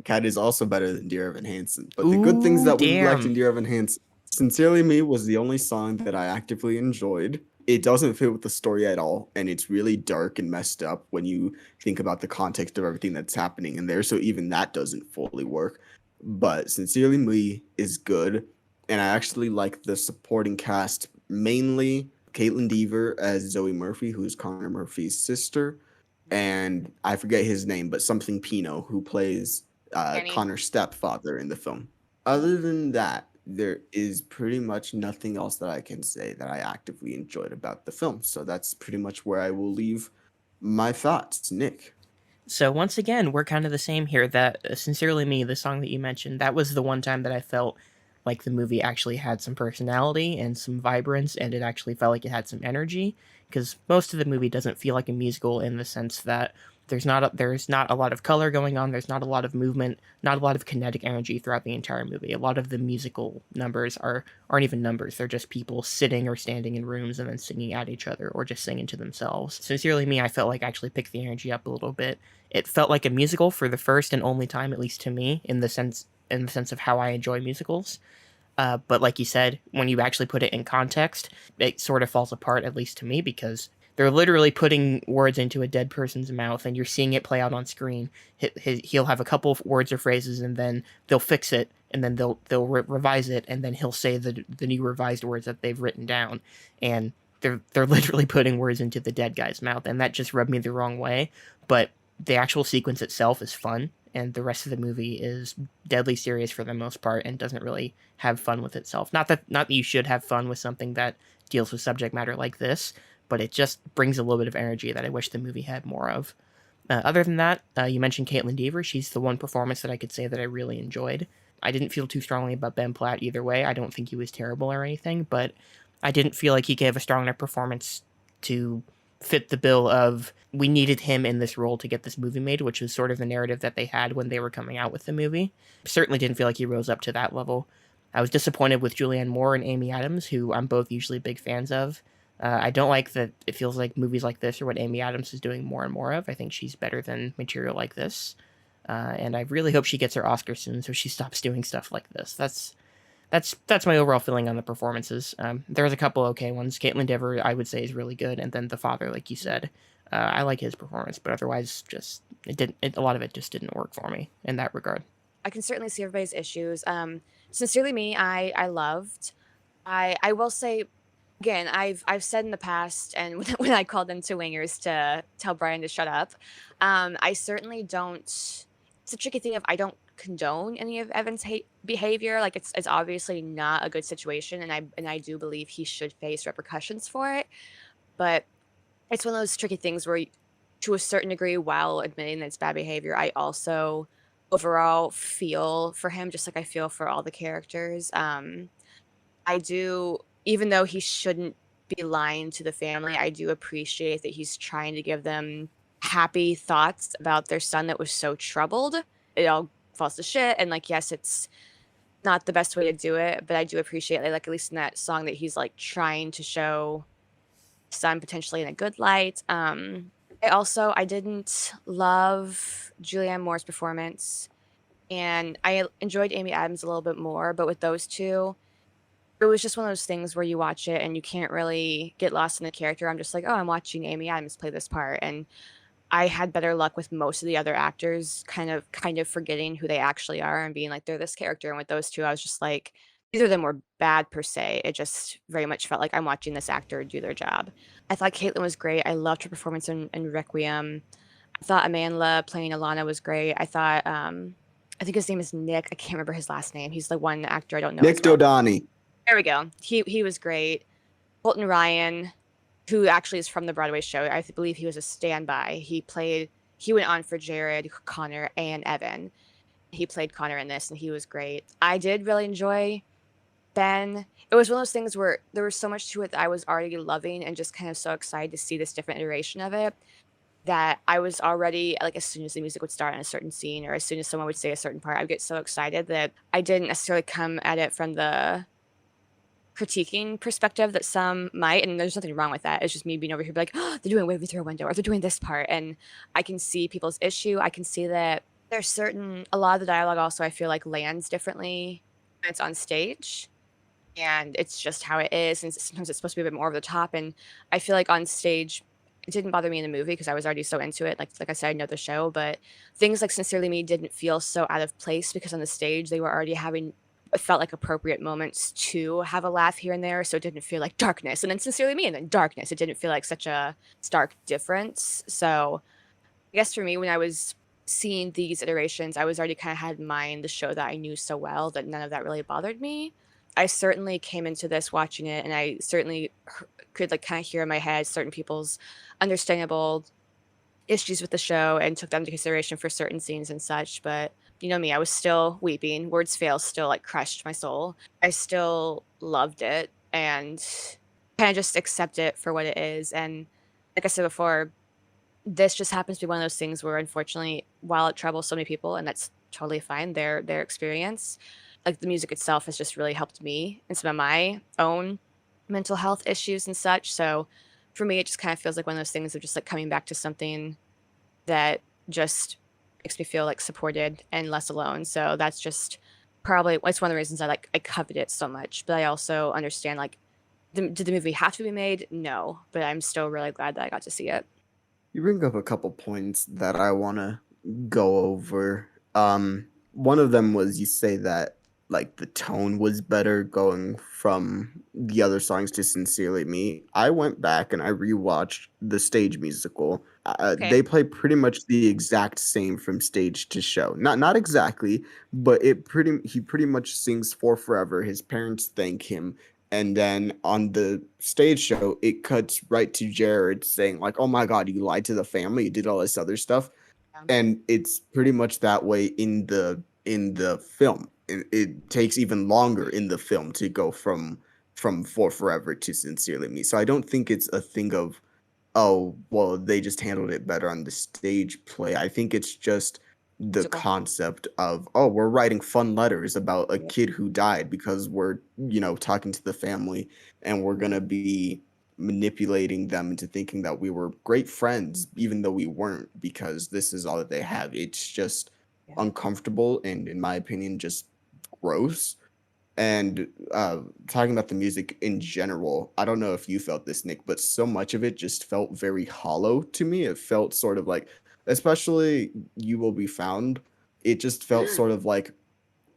Speaker 1: Cat is also better than Dear Evan Hansen. But the good things
Speaker 2: Ooh,
Speaker 1: that we liked
Speaker 2: damn.
Speaker 1: in Dear Evan Hansen, Sincerely Me was the only song that I actively enjoyed. It doesn't fit with the story at all, and it's really dark and messed up when you think about the context of everything that's happening in there. So even that doesn't fully work. But Sincerely Me is good, and I actually like the supporting cast, mainly Caitlin Dever as Zoe Murphy, who's Connor Murphy's sister, and I forget his name, but something Pino, who plays
Speaker 3: Manny.
Speaker 1: Connor's stepfather in the film. Other than that, there is pretty much nothing else that I can say that I actively enjoyed about the film. So that's pretty much where I will leave my thoughts. Nick.
Speaker 2: So once again, we're kind of the same here. That Sincerely Me, the song that you mentioned, that was the one time that I felt like the movie actually had some personality and some vibrance, and it actually felt like it had some energy. Because most of the movie doesn't feel like a musical in the sense that there's not a lot of color going on. There's not a lot of movement, not a lot of kinetic energy throughout the entire movie. A lot of the musical numbers aren't even numbers. They're just people sitting or standing in rooms and then singing at each other or just singing to themselves. Sincerely Me, I felt like actually picked the energy up a little bit. It felt like a musical for the first and only time, at least to me, in the sense of how I enjoy musicals. But like you said, when you actually put it in context, it sort of falls apart, at least to me, because they're literally putting words into a dead person's mouth, and you're seeing it play out on screen. He'll have a couple of words or phrases, and then they'll fix it, and then they'll revise it, and then he'll say the new revised words that they've written down, and they're literally putting words into the dead guy's mouth, and that just rubbed me the wrong way. But the actual sequence itself is fun, and the rest of the movie is deadly serious for the most part and doesn't really have fun with itself. Not that you should have fun with something that deals with subject matter like this, but it just brings a little bit of energy that I wish the movie had more of. Other than that, you mentioned Caitlin Dever. She's the one performance that I could say that I really enjoyed. I didn't feel too strongly about Ben Platt either way. I don't think he was terrible or anything, but I didn't feel like he gave a strong enough performance to fit the bill of we needed him in this role to get this movie made, which was sort of the narrative that they had when they were coming out with the movie. Certainly didn't feel like he rose up to that level. I was disappointed with Julianne Moore and Amy Adams, who I'm both usually big fans of. I don't like that it feels like movies like this are what Amy Adams is doing more and more of. I think she's better than material like this. And I really hope she gets her Oscar soon so she stops doing stuff like this. That's my overall feeling on the performances. There's a couple okay ones. Caitlin Dever, I would say, is really good, and then the father, like you said, I like his performance, but otherwise, just a lot of it just didn't work for me in that regard.
Speaker 3: I can certainly see everybody's issues. Sincerely Me, I loved. I will say again, I've said in the past, and when I called into Wingers to tell Brian to shut up, I certainly don't. It's a tricky thing of I don't condone any of Evan's behavior. Like it's obviously not a good situation, and I do believe he should face repercussions for it. But it's one of those tricky things where, to a certain degree, while admitting that it's bad behavior, I also overall feel for him, just like I feel for all the characters. I do, even though he shouldn't be lying to the family, I do appreciate that he's trying to give them happy thoughts about their son that was so troubled. It all falls to shit, and like, yes, it's not the best way to do it, but I do appreciate, like at least in that song, that he's like trying to show son potentially in a good light. I didn't love Julianne Moore's performance, and I enjoyed Amy Adams a little bit more, but with those two, it was just one of those things where you watch it and you can't really get lost in the character. I'm just like, oh, I'm watching Amy Adams play this part, and I had better luck with most of the other actors kind of forgetting who they actually are and being like they're this character. And with those two, I was just like, neither of them were bad per se. It just very much felt like I'm watching this actor do their job. I thought Caitlin was great. I loved her performance in Requiem. I thought Amanda playing Alana was great. I think his name is Nick. I can't remember his last name. He's the one actor I don't know
Speaker 1: Nick
Speaker 3: as well.
Speaker 1: Dodani.
Speaker 3: There we go. He was great. Colton Ryan, who actually is from the Broadway show. I believe he was a standby. He went on for Jared, Connor, and Evan. He played Connor in this, and he was great. I did really enjoy Ben. It was one of those things where there was so much to it that I was already loving and just kind of so excited to see this different iteration of it. that I was already like, as soon as the music would start on a certain scene or as soon as someone would say a certain part, I would get so excited that I didn't necessarily come at it from the critiquing perspective that some might, and there's nothing wrong with that. It's just me being over here be like, "Oh, they're doing Wavy Through a Window," or "They're doing this part," and I can see people's issue. I can see that there's certain a lot of the dialogue also I feel like lands differently when it's on stage, and it's just how it is, and sometimes it's supposed to be a bit more over the top, and I feel like on stage it didn't bother me in the movie because I was already so into it. Like I said, I know the show, but things like Sincerely Me didn't feel so out of place because on the stage they were already having it felt like appropriate moments to have a laugh here and there, so it didn't feel like darkness and then Sincerely Me and then darkness. It didn't feel like such a stark difference. So I guess for me, when I was seeing these iterations, I was already kind of had in mind the show that I knew so well that none of that really bothered me. I certainly came into this watching it, and I certainly could like kind of hear in my head certain people's understandable issues with the show and took that into consideration for certain scenes and such. But you know me, I was still weeping. Words Fail still like crushed my soul. I still loved it and kind of just accept it for what it is. And like I said before, this just happens to be one of those things where unfortunately, while it troubles so many people, and that's totally fine, their experience, like the music itself has just really helped me in some of my own mental health issues and such. So for me, it just kind of feels like one of those things of just like coming back to something that just makes me feel like supported and less alone. So that's just probably it's one of the reasons I covet it so much. But I also understand like did the movie have to be made? No, but I'm still really glad that I got to see it.
Speaker 1: You bring up a couple points that I want to go over. One of them was you say that like the tone was better going from the other songs to Sincerely Me. I went back and I rewatched the stage musical.
Speaker 3: Okay.
Speaker 1: They play pretty much the exact same from stage to show. Not exactly, but he pretty much sings For Forever. His parents thank him, and then on the stage show, it cuts right to Jared saying like, "Oh my God, you lied to the family. You did all this other stuff,"
Speaker 3: Yeah.
Speaker 1: and it's pretty much that way in the film. It takes even longer in the film to go from For Forever to Sincerely Me. So I don't think it's a thing of, oh, well, they just handled it better on the stage play. I think it's just the
Speaker 3: Musical.
Speaker 1: concept of, oh, we're writing fun letters about a kid who died because we're, talking to the family, and we're going to be manipulating them into thinking that we were great friends, even though we weren't, because this is all that they have. It's just
Speaker 3: Yeah.
Speaker 1: uncomfortable and, in my opinion, just gross. And talking about the music in general, I don't know if you felt this, Nick, but so much of it just felt very hollow to me. It felt sort of like, especially You Will Be Found, it just felt sort of like,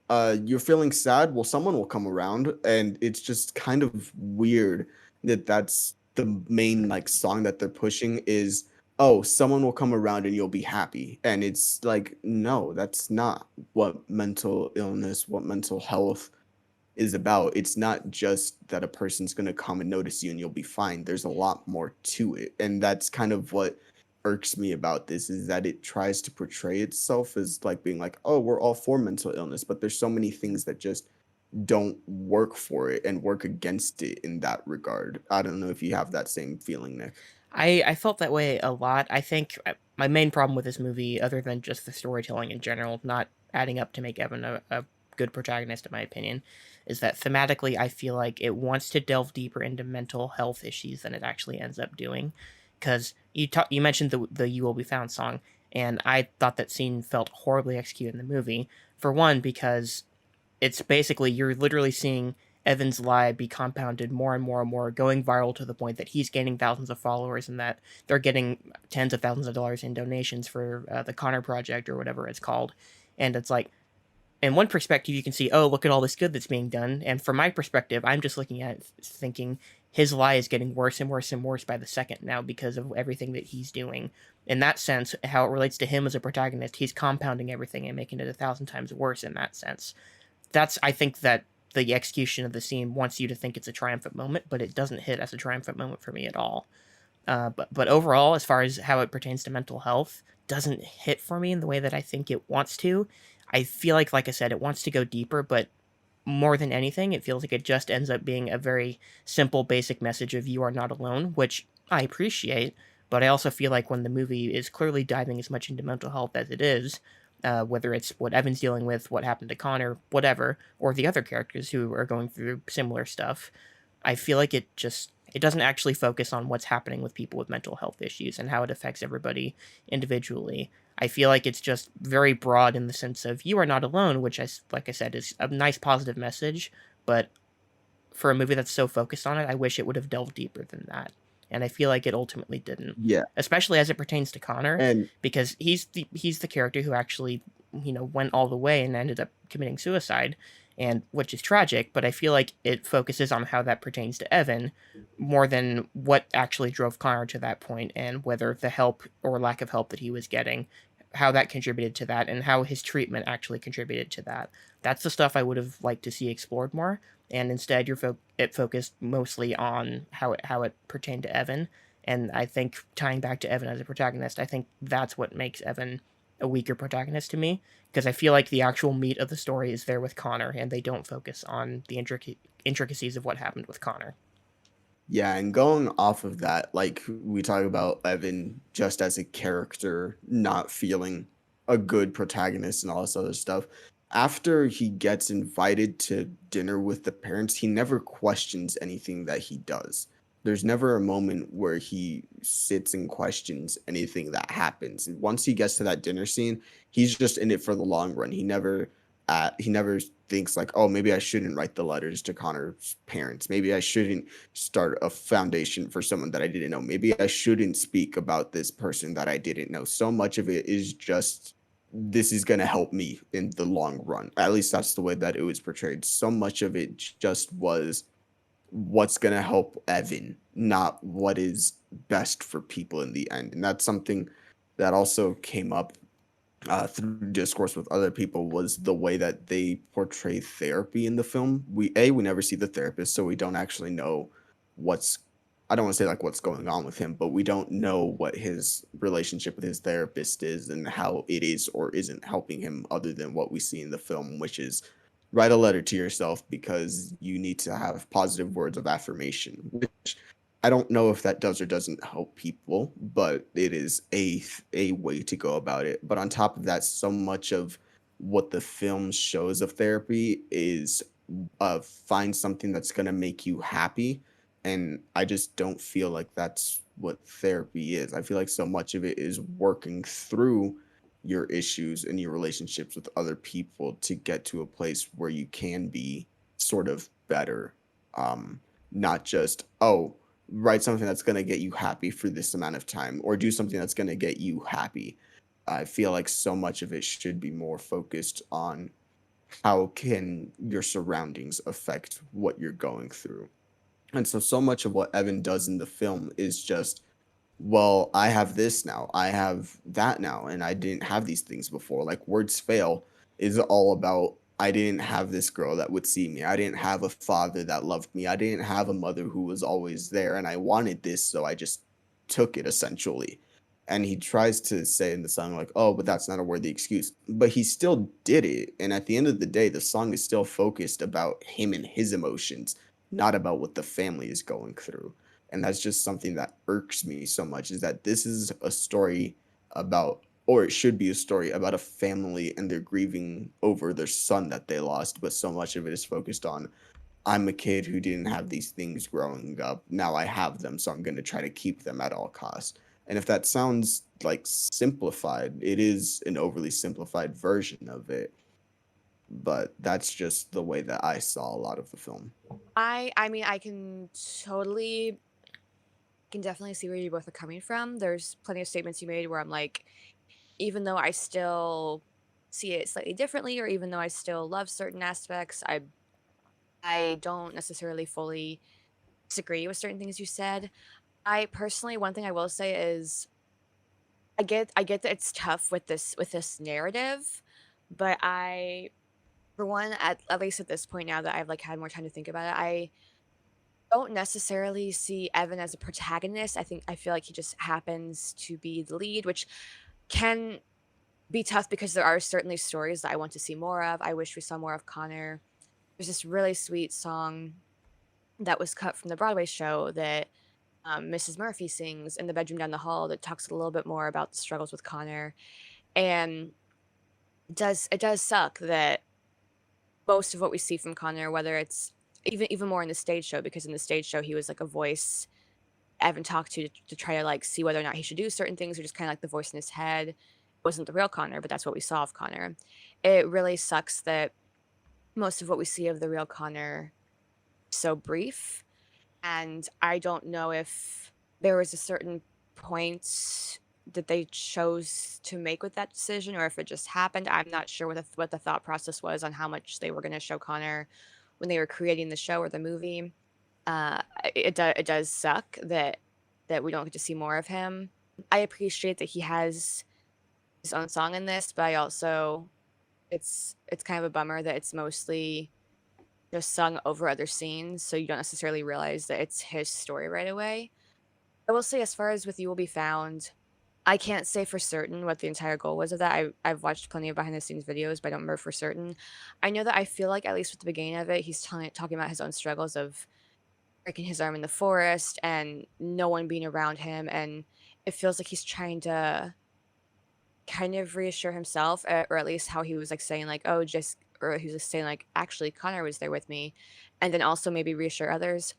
Speaker 1: you're feeling sad, well, someone will come around. And it's just kind of weird that that's the main like song that they're pushing is, oh, someone will come around and you'll be happy. And it's like, no, that's not what mental illness, what mental health is about. It's not just that a person's going to come and notice you and you'll be fine. There's a lot more to it. And that's kind of what irks me about this, is that it tries to portray itself as like being like, oh, we're all for mental illness, but there's so many things that just don't work for it and work against it in that regard. I don't know if you have that same feeling, Nick.
Speaker 2: I felt that way a lot. I think my main problem with this movie, other than just the storytelling in general, not adding up to make Evan a good protagonist, in my opinion, is that thematically I feel like it wants to delve deeper into mental health issues than it actually ends up doing. Because you mentioned the You Will Be Found song, and I thought that scene felt horribly executed in the movie. For one, because it's basically you're literally seeing Evan's lie be compounded more and more and more, going viral to the point that he's gaining thousands of followers and that they're getting tens of thousands of dollars in donations for the Connor Project or whatever it's called. And it's like, in one perspective, you can see, oh, look at all this good that's being done. And from my perspective, I'm just looking at it thinking his lie is getting worse and worse and worse by the second now because of everything that he's doing. In that sense, how it relates to him as a protagonist, he's compounding everything and making it 1,000 times worse in that sense. I think that the execution of the scene wants you to think it's a triumphant moment, but it doesn't hit as a triumphant moment for me at all. But overall, as far as how it pertains to mental health, doesn't hit for me in the way that I think it wants to. I feel like I said, it wants to go deeper, but more than anything, it feels like it just ends up being a very simple, basic message of you are not alone, which I appreciate, But I also feel like when the movie is clearly diving as much into mental health as it is, whether it's what Evan's dealing with, what happened to Connor, whatever, or the other characters who are going through similar stuff, I feel like it doesn't actually focus on what's happening with people with mental health issues and how it affects everybody individually. I feel like it's just very broad in the sense of you are not alone, which like I said, is a nice positive message. But for a movie that's so focused on it, I wish it would have delved deeper than that. And I feel like it ultimately didn't,
Speaker 1: Yeah.
Speaker 2: especially as it pertains to Connor,
Speaker 1: And
Speaker 2: because he's the character who actually went all the way and ended up committing suicide, and which is tragic. But I feel like it focuses on how that pertains to Evan more than what actually drove Connor to that point, and whether the help or lack of help that he was getting, how that contributed to that, and how his treatment actually contributed to that. That's the stuff I would have liked to see explored more, and instead it focused mostly on how it pertained to Evan. And I think tying back to Evan as a protagonist, I think that's what makes Evan a weaker protagonist to me, because I feel like the actual meat of the story is there with Connor, and they don't focus on the intricacies of what happened with Connor.
Speaker 1: yeah, and going off of that, like we talk about Evan just as a character not feeling a good protagonist and all this other stuff. After he gets invited to dinner with the parents, he never questions anything that he does. There's never a moment where he sits and questions anything that happens. Once he gets to that dinner scene, he's just in it for the long run. He never thinks like, oh, maybe I shouldn't write the letters to Connor's parents. Maybe I shouldn't start a foundation for someone that I didn't know. Maybe I shouldn't speak about this person that I didn't know. So much of it is just, this is going to help me in the long run. At least that's the way that it was portrayed. So much of it just was what's going to help Evan, not what is best for people in the end. And that's something that also came up through discourse with other people, was the way that they portray therapy in the film. We never see the therapist, so we don't actually know what's, I don't want to say like what's going on with him, but we don't know what his relationship with his therapist is and how it is or isn't helping him, other than what we see in the film, which is write a letter to yourself because you need to have positive words of affirmation, which I don't know if that does or doesn't help people, but it is a way to go about it. But on top of that, so much of what the film shows of therapy is find something that's going to make you happy. And I just don't feel like that's what therapy is. I feel like so much of it is working through your issues and your relationships with other people to get to a place where you can be sort of better. Not just, oh, write something that's going to get you happy for this amount of time, or do something that's going to get you happy. I feel like so much of it should be more focused on how can your surroundings affect what you're going through. And so much of what Evan does in the film is just, well, I have this now, I have that now, and I didn't have these things before. Like Words Fail is all about, I didn't have this girl that would see me. I didn't have a father that loved me. I didn't have a mother who was always there, and I wanted this, so I just took it essentially. And he tries to say in the song like, "Oh, but that's not a worthy excuse." But he still did it, and at the end of the day, the song is still focused about him and his emotions, not about what the family is going through. And that's just something that irks me so much, is that this is a story about, or it should be a story about a family and they're grieving over their son that they lost, but so much of it is focused on, I'm a kid who didn't have these things growing up. Now I have them, so I'm going to try to keep them at all costs. And if that sounds like simplified, it is an overly simplified version of it. But that's just the way that I saw a lot of the film.
Speaker 3: I mean, I can definitely see where you both are coming from. There's plenty of statements you made where I'm like, even though I still see it slightly differently, or even though I still love certain aspects, I don't necessarily fully disagree with certain things you said. I personally, one thing I will say is I get that it's tough with this narrative, but for one, at least at this point now that I've like had more time to think about it, I don't necessarily see Evan as a protagonist. I feel like he just happens to be the lead, which can be tough because there are certainly stories that I want to see more of. I wish we saw more of Connor. There's this really sweet song that was cut from the Broadway show that Mrs. Murphy sings in the bedroom down the hall that talks a little bit more about the struggles with Connor. And it does suck that most of what we see from Connor, whether it's even more in the stage show, because in the stage show he was like a voice Evan talked to try to like see whether or not he should do certain things, or just kind of like the voice in his head. It wasn't the real Connor, but that's what we saw of Connor. It really sucks that most of what we see of the real Connor is so brief, and I don't know if there was a certain point that they chose to make with that decision, or if it just happened. I'm not sure what the thought process was on how much they were going to show Connor when they were creating the show or the movie. It does suck that we don't get to see more of him. I appreciate that he has his own song in this, but I also it's kind of a bummer that it's mostly just sung over other scenes, so you don't necessarily realize that it's his story right away. I will say, as far as with You Will Be Found, I can't say for certain what the entire goal was of that. I've watched plenty of behind the scenes videos, but I don't remember for certain. I know that I feel like, at least with the beginning of it, he's talking about his own struggles of breaking his arm in the forest and no one being around him, and it feels like he's trying to kind of reassure himself, or at least how he was like saying like, oh, just, or he was just saying like, actually Connor was there with me, and then also maybe reassure others.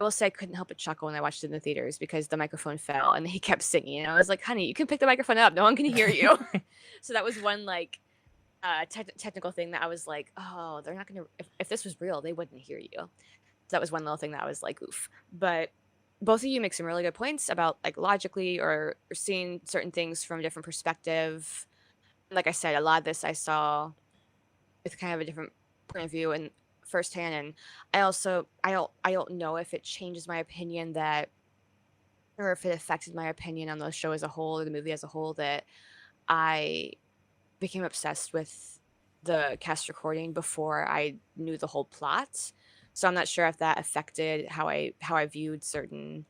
Speaker 3: I will say I couldn't help but chuckle when I watched it in the theaters because the microphone fell and he kept singing, and I was like, honey, you can pick the microphone up, no one can hear you. So that was one like technical thing that I was like, oh, they're not gonna, if this was real, they wouldn't hear you. So that was one little thing that I was like, oof. But both of you make some really good points about like logically, or seeing certain things from a different perspective. Like I said, a lot of this I saw with kind of a different point of view and firsthand. And I don't know if it changes my opinion that, or if it affected my opinion on the show as a whole or the movie as a whole, that I became obsessed with the cast recording before I knew the whole plot. So I'm not sure if that affected how I viewed certain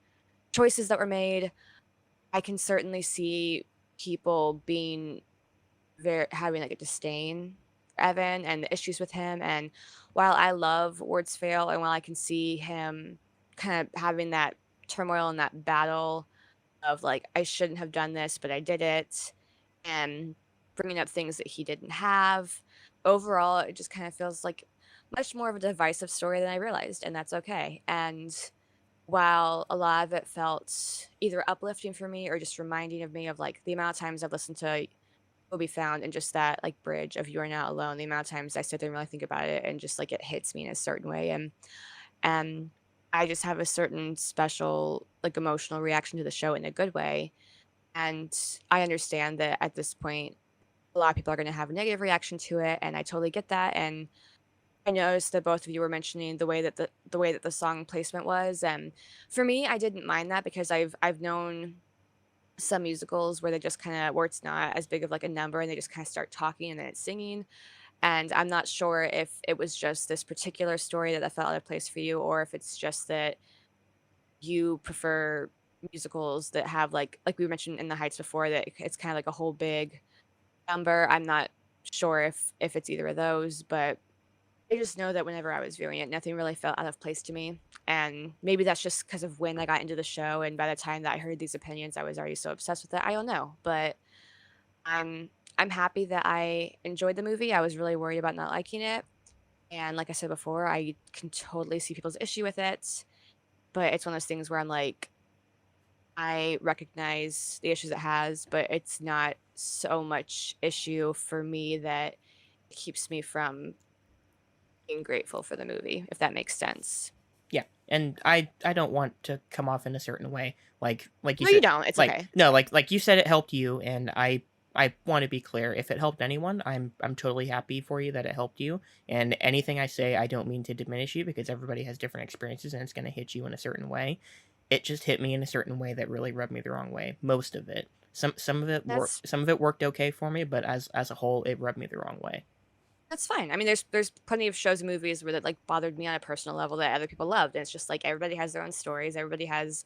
Speaker 3: choices that were made. I can certainly see people being very having like a disdain for Evan and the issues with him. And while I love Ward's Fail, and while I can see him kind of having that turmoil and that battle of like, I shouldn't have done this, but I did it, and bringing up things that he didn't have. Overall, it just kind of feels like much more of a divisive story than I realized, and that's okay. And while a lot of it felt either uplifting for me or just reminding of me of like the amount of times I've listened to Will Be Found and just that like bridge of You Are Not Alone, the amount of times I sit there and really think about it and just like it hits me in a certain way. And I just have a certain special like emotional reaction to the show in a good way. And I understand that at this point, a lot of people are going to have a negative reaction to it, and I totally get that. And I noticed that both of you were mentioning the way that the song placement was, and for me, I didn't mind that because I've known some musicals where they just kind of, where it's not as big of like a number and they just kind of start talking and then it's singing. And I'm not sure if it was just this particular story that felt out of place for you, or if it's just that you prefer musicals that have like we mentioned in the Heights before, that it's kind of like a whole big number. I'm not sure if it's either of those, but I just know that whenever I was viewing it, nothing really felt out of place to me. And maybe that's just because of when I got into the show, and by the time that I heard these opinions, I was already so obsessed with it. I don't know, but I'm happy that I enjoyed the movie. I was really worried about not liking it, and like I said before, I can totally see people's issue with it. But it's one of those things where I'm like, I recognize the issues it has, but it's not so much issue for me that it keeps me from being grateful for the movie, if that makes sense.
Speaker 2: Yeah, and I don't want to come off in a certain way, like you
Speaker 3: No, you
Speaker 2: said,
Speaker 3: don't. It's
Speaker 2: like
Speaker 3: okay.
Speaker 2: no, like you said, it helped you, and I want to be clear. If it helped anyone, I'm totally happy for you that it helped you. And anything I say, I don't mean to diminish you, because everybody has different experiences and it's going to hit you in a certain way. It just hit me in a certain way that really rubbed me the wrong way. Most of it, some of it
Speaker 3: That's
Speaker 2: worked, some of it worked okay for me, but as a whole, it rubbed me the wrong way.
Speaker 3: that's fine. I mean, there's plenty of shows and movies where that like bothered me on a personal level that other people loved, and it's just like everybody has their own stories. Everybody has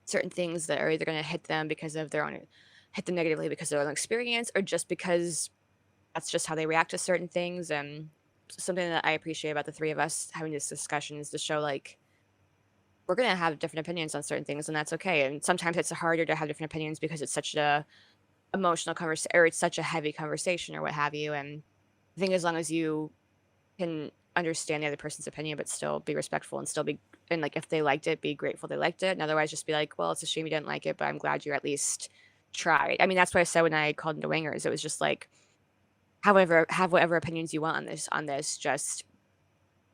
Speaker 3: certain things that are either going to hit them because of their own, hit them negatively because of their own experience, or just because that's just how they react to certain things. And something that I appreciate about the three of us having this discussion is to show like we're gonna have different opinions on certain things, and that's okay. And sometimes it's harder to have different opinions because it's such a emotional conversation, or it's such a heavy conversation or what have you. And I think as long as you can understand the other person's opinion, but still be respectful and still be, and like if they liked it, be grateful they liked it, and otherwise just be like, well, it's a shame you didn't like it, but I'm glad you at least tried. I mean, that's what I said when I called into Wingers. It was just like, however, have whatever opinions you want on this. Just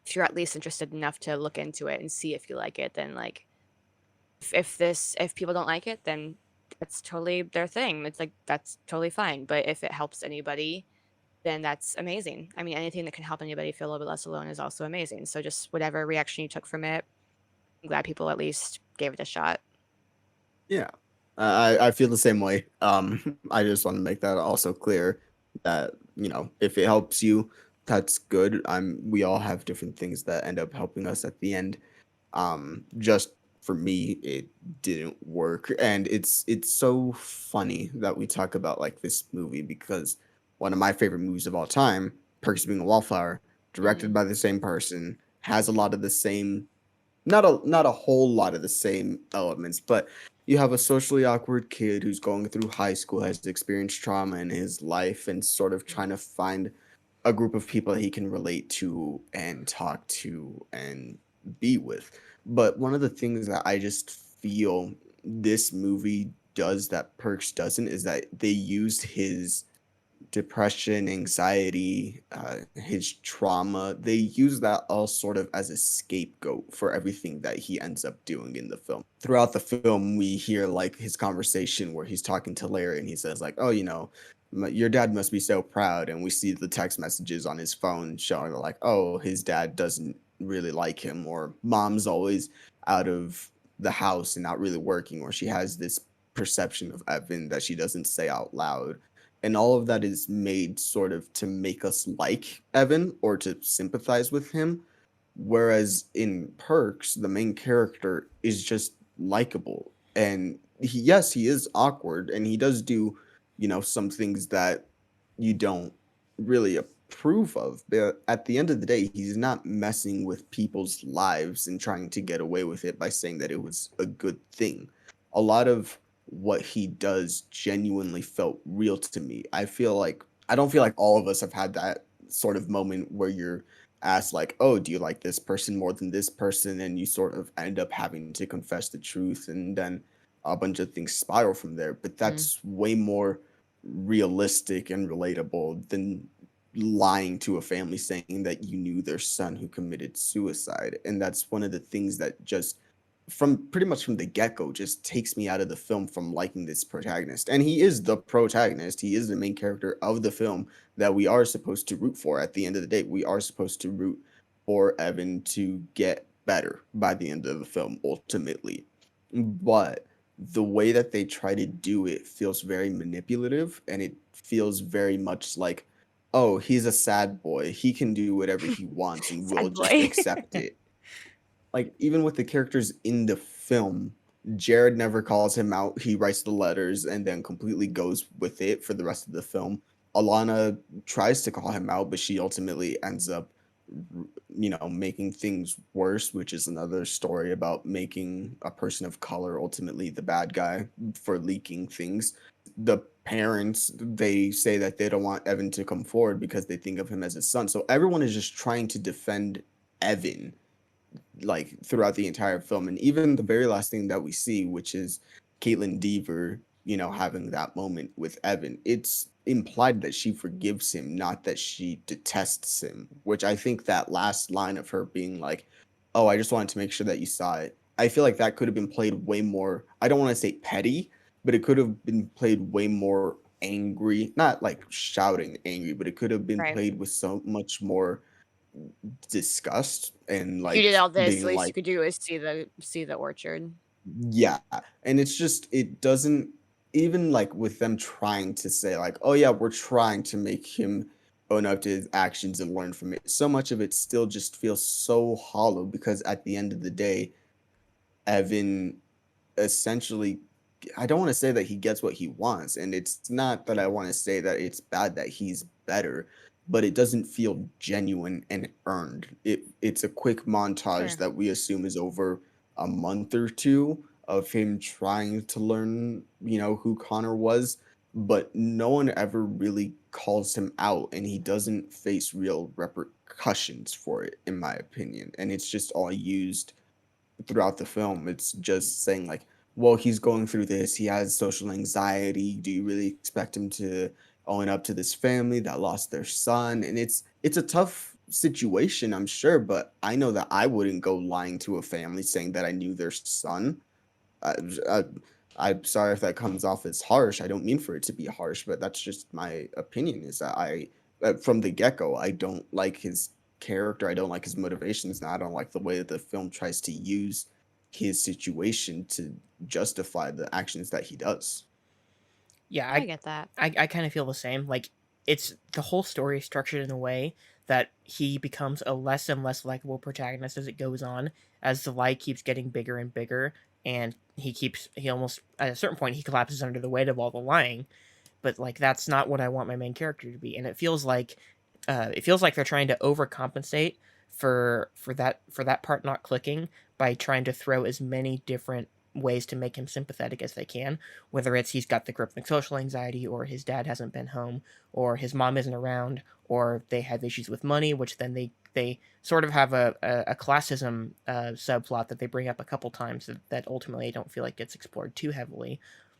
Speaker 3: if you're at least interested enough to look into it and see if you like it, then like if people don't like it, then that's totally their thing. It's like that's totally fine. But if it helps anybody, then that's amazing. I mean, anything that can help anybody feel a little bit less alone is also amazing. So just whatever reaction you took from it, I'm glad people at least gave it a shot.
Speaker 1: Yeah, I feel the same way. I just want to make that also clear that if it helps you, that's good. We all have different things that end up helping us at the end. Just for me, it didn't work, and it's so funny that we talk about like this movie because one of my favorite movies of all time, Perks of Being a Wallflower,
Speaker 3: Mhm.
Speaker 1: directed by the same person, has a lot of the same, not a whole lot of the same elements, but you have a socially awkward kid who's going through high school, has experienced trauma in his life, and sort of
Speaker 3: Mhm.
Speaker 1: trying to find a group of people that he can relate to and talk to and be with. But one of the things that I just feel this movie does that Perks doesn't is that they used his depression, anxiety, his trauma, they use that all sort of as a scapegoat for everything that he ends up doing in the film. Throughout the film, we hear like his conversation where he's talking to Larry and he says like, "Oh, your dad must be so proud." And we see the text messages on his phone showing like, "Oh, his dad doesn't really like him," or "Mom's always out of the house and not really working," or she has this perception of Evan that she doesn't say out loud, and all of that is made sort of to make us like Evan or to sympathize with him. Whereas in Perks, the main character is just likable. And yes, he is awkward and he does do, some things that you don't really approve of. But at the end of the day, he's not messing with people's lives and trying to get away with it by saying that it was a good thing. A lot of what he does genuinely felt real to me. I don't feel like all of us have had that sort of moment where you're asked like, "Oh, do you like this person more than this person?" and you sort of end up having to confess the truth and then a bunch of things spiral from there. But
Speaker 3: Mhm.
Speaker 1: that's way more realistic and relatable than lying to a family saying that you knew their son who committed suicide. And that's one of the things that just from pretty much from the get-go just takes me out of the film from liking this protagonist. And he is the protagonist. He is the main character of the film that we are supposed to root for at the end of the day. We are supposed to root for Evan to get better by the end of the film ultimately. But the way that they try to do it feels very manipulative and it feels very much like, oh, he's a sad boy. He can do whatever he wants and we'll
Speaker 3: Sad
Speaker 1: just
Speaker 3: boy.
Speaker 1: accept it. Like even with the characters in the film, Jared never calls him out. He writes the letters and then completely goes with it for the rest of the film. Alana tries to call him out, but she ultimately ends up, making things worse, which is another story about making a person of color ultimately the bad guy for leaking things. The parents, they say that they don't want Evan to come forward because they think of him as a son. So everyone is just trying to defend Evan like throughout the entire film. And even the very last thing that we see, which is Caitlin Deaver, having that moment with Evan, it's implied that she forgives him, not that she detests him, which I think that last line of her being like, "Oh, I just wanted to make sure that you saw it." I feel like that could have been played way more, I don't want to say petty, but it could have been played way more angry, not like shouting angry, but it could have been
Speaker 3: Right.
Speaker 1: played with so much more disgust and
Speaker 3: You did
Speaker 1: like
Speaker 3: all this,
Speaker 1: being
Speaker 3: the least you
Speaker 1: like,
Speaker 3: could do is see the orchard.
Speaker 1: yeah. And it's just it doesn't, even like with them trying to say like, "Oh yeah, we're trying to make him own up to his actions and learn from it," so much of it still just feels so hollow because at the end of the day, Evan essentially, I don't want to say that he gets what he wants, and it's not that I want to say that it's bad that he's better, but it doesn't feel genuine and earned. It's a quick montage
Speaker 3: Sure.
Speaker 1: that we assume is over a month or two of him trying to learn, who Connor was, but no one ever really calls him out and he doesn't face real repercussions for it, in my opinion. And it's just all used throughout the film. It's just saying like, well, he's going through this. He has social anxiety. Do you really expect him to own up to this family that lost their son? And it's a tough situation, I'm sure, but I know that I wouldn't go lying to a family saying that I knew their son. I, I, I'm sorry if that comes off as harsh. I don't mean for it to be harsh, but that's just my opinion. Is that from the get go, I don't like his character. I don't like his motivations. And I don't like the way that the film tries to use his situation to justify the actions that he does.
Speaker 2: Yeah,
Speaker 3: I get that.
Speaker 2: I kind of feel the same. Like, it's the whole story is structured in a way that he becomes a less and less likable protagonist as it goes on, as the lie keeps getting bigger and bigger, and he almost, at a certain point, he collapses under the weight of all the lying. But like, that's not what I want my main character to be, and it feels like they're trying to overcompensate for that part not clicking by trying to throw as many different ways to make him sympathetic as they can, whether it's he's got the crippling social anxiety, or his dad hasn't been home, or his mom isn't around, or they have issues with money, which then they sort of have a classism subplot that they bring up a couple times that ultimately I don't feel like gets explored too heavily.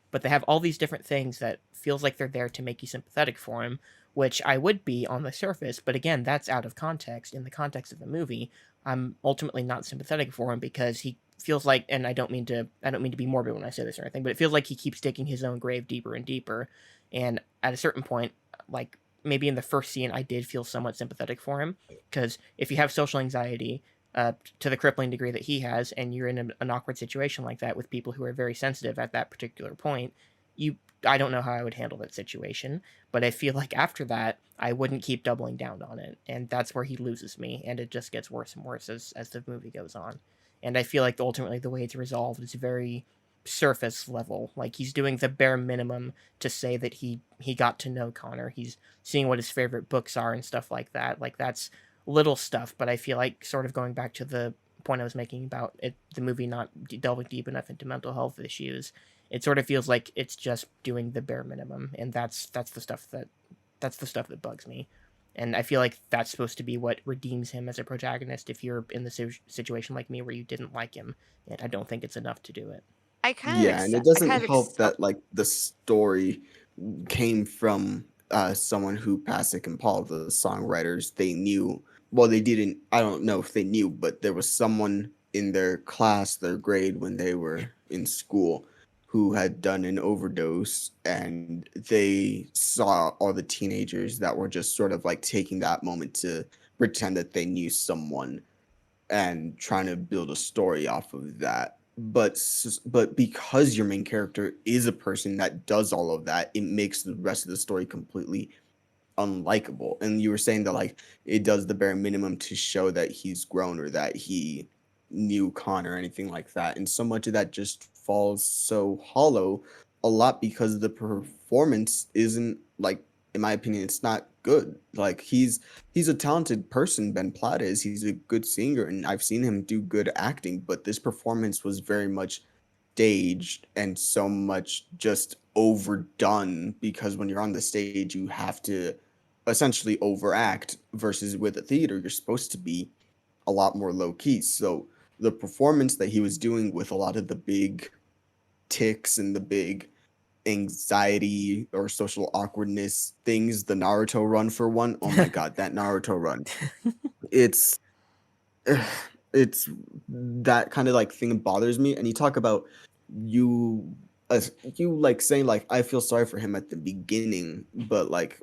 Speaker 2: But they have all these different things that feels like they're there to make you sympathetic for him, which I would be on the surface, but again, that's out of context. In the context of the movie, I'm ultimately not sympathetic for him because he feels like, and I don't mean to be morbid when I say this or anything, but it feels like he keeps digging his own grave deeper and deeper. And at a certain point, like maybe in the first scene, I did feel somewhat sympathetic for him, because if you have social anxiety to the crippling degree that he has, and you're in an awkward situation like that with people who are very sensitive at that particular point, you I don't know how I would handle that situation, but I feel like after that, I wouldn't keep doubling down on it, and that's where he loses me, and it just gets worse and worse as the movie goes on. And I feel like ultimately the way it's resolved is very surface level. Like, he's doing the bare minimum to say that he got to know Connor. He's seeing what his favorite books are and stuff like that. Like, that's little stuff, but I feel like, sort of going back to the point I was making about it, the movie not delving deep enough into mental health issues, it sort of feels like it's just doing the bare minimum, and that's the stuff that bugs me. And I feel like that's supposed to be what redeems him as a protagonist if you're in the situation like me where you didn't like him, and I don't think it's enough to do it.
Speaker 1: Yeah, and it doesn't help that like the story came from someone who Pasek and Paul, the songwriters, they knew. Well, they didn't. I don't know if they knew, but there was someone in their class, their grade, when they were in school, who had done an overdose, and they saw all the teenagers that were just sort of like taking that moment to pretend that they knew someone and trying to build a story off of that. But because your main character is a person that does all of that, it makes the rest of the story completely unlikable. And you were saying that like it does the bare minimum to show that he's grown or that he knew Connor or anything like that. And so much of that just falls so hollow a lot because the performance isn't like, in my opinion, it's not good. Like he's a talented person, Ben Platt is. He's a good singer and I've seen him do good acting, but this performance was very much staged and so much just overdone because when you're on the stage you have to essentially overact versus with a theater you're supposed to be a lot more low key. So the performance that he was doing with a lot of the big ticks and the big anxiety or social awkwardness things, the Naruto run for one, oh my god, that Naruto run. It's it's that kind of like thing bothers me. And you talk about you you like saying like I feel sorry for him at the beginning, but like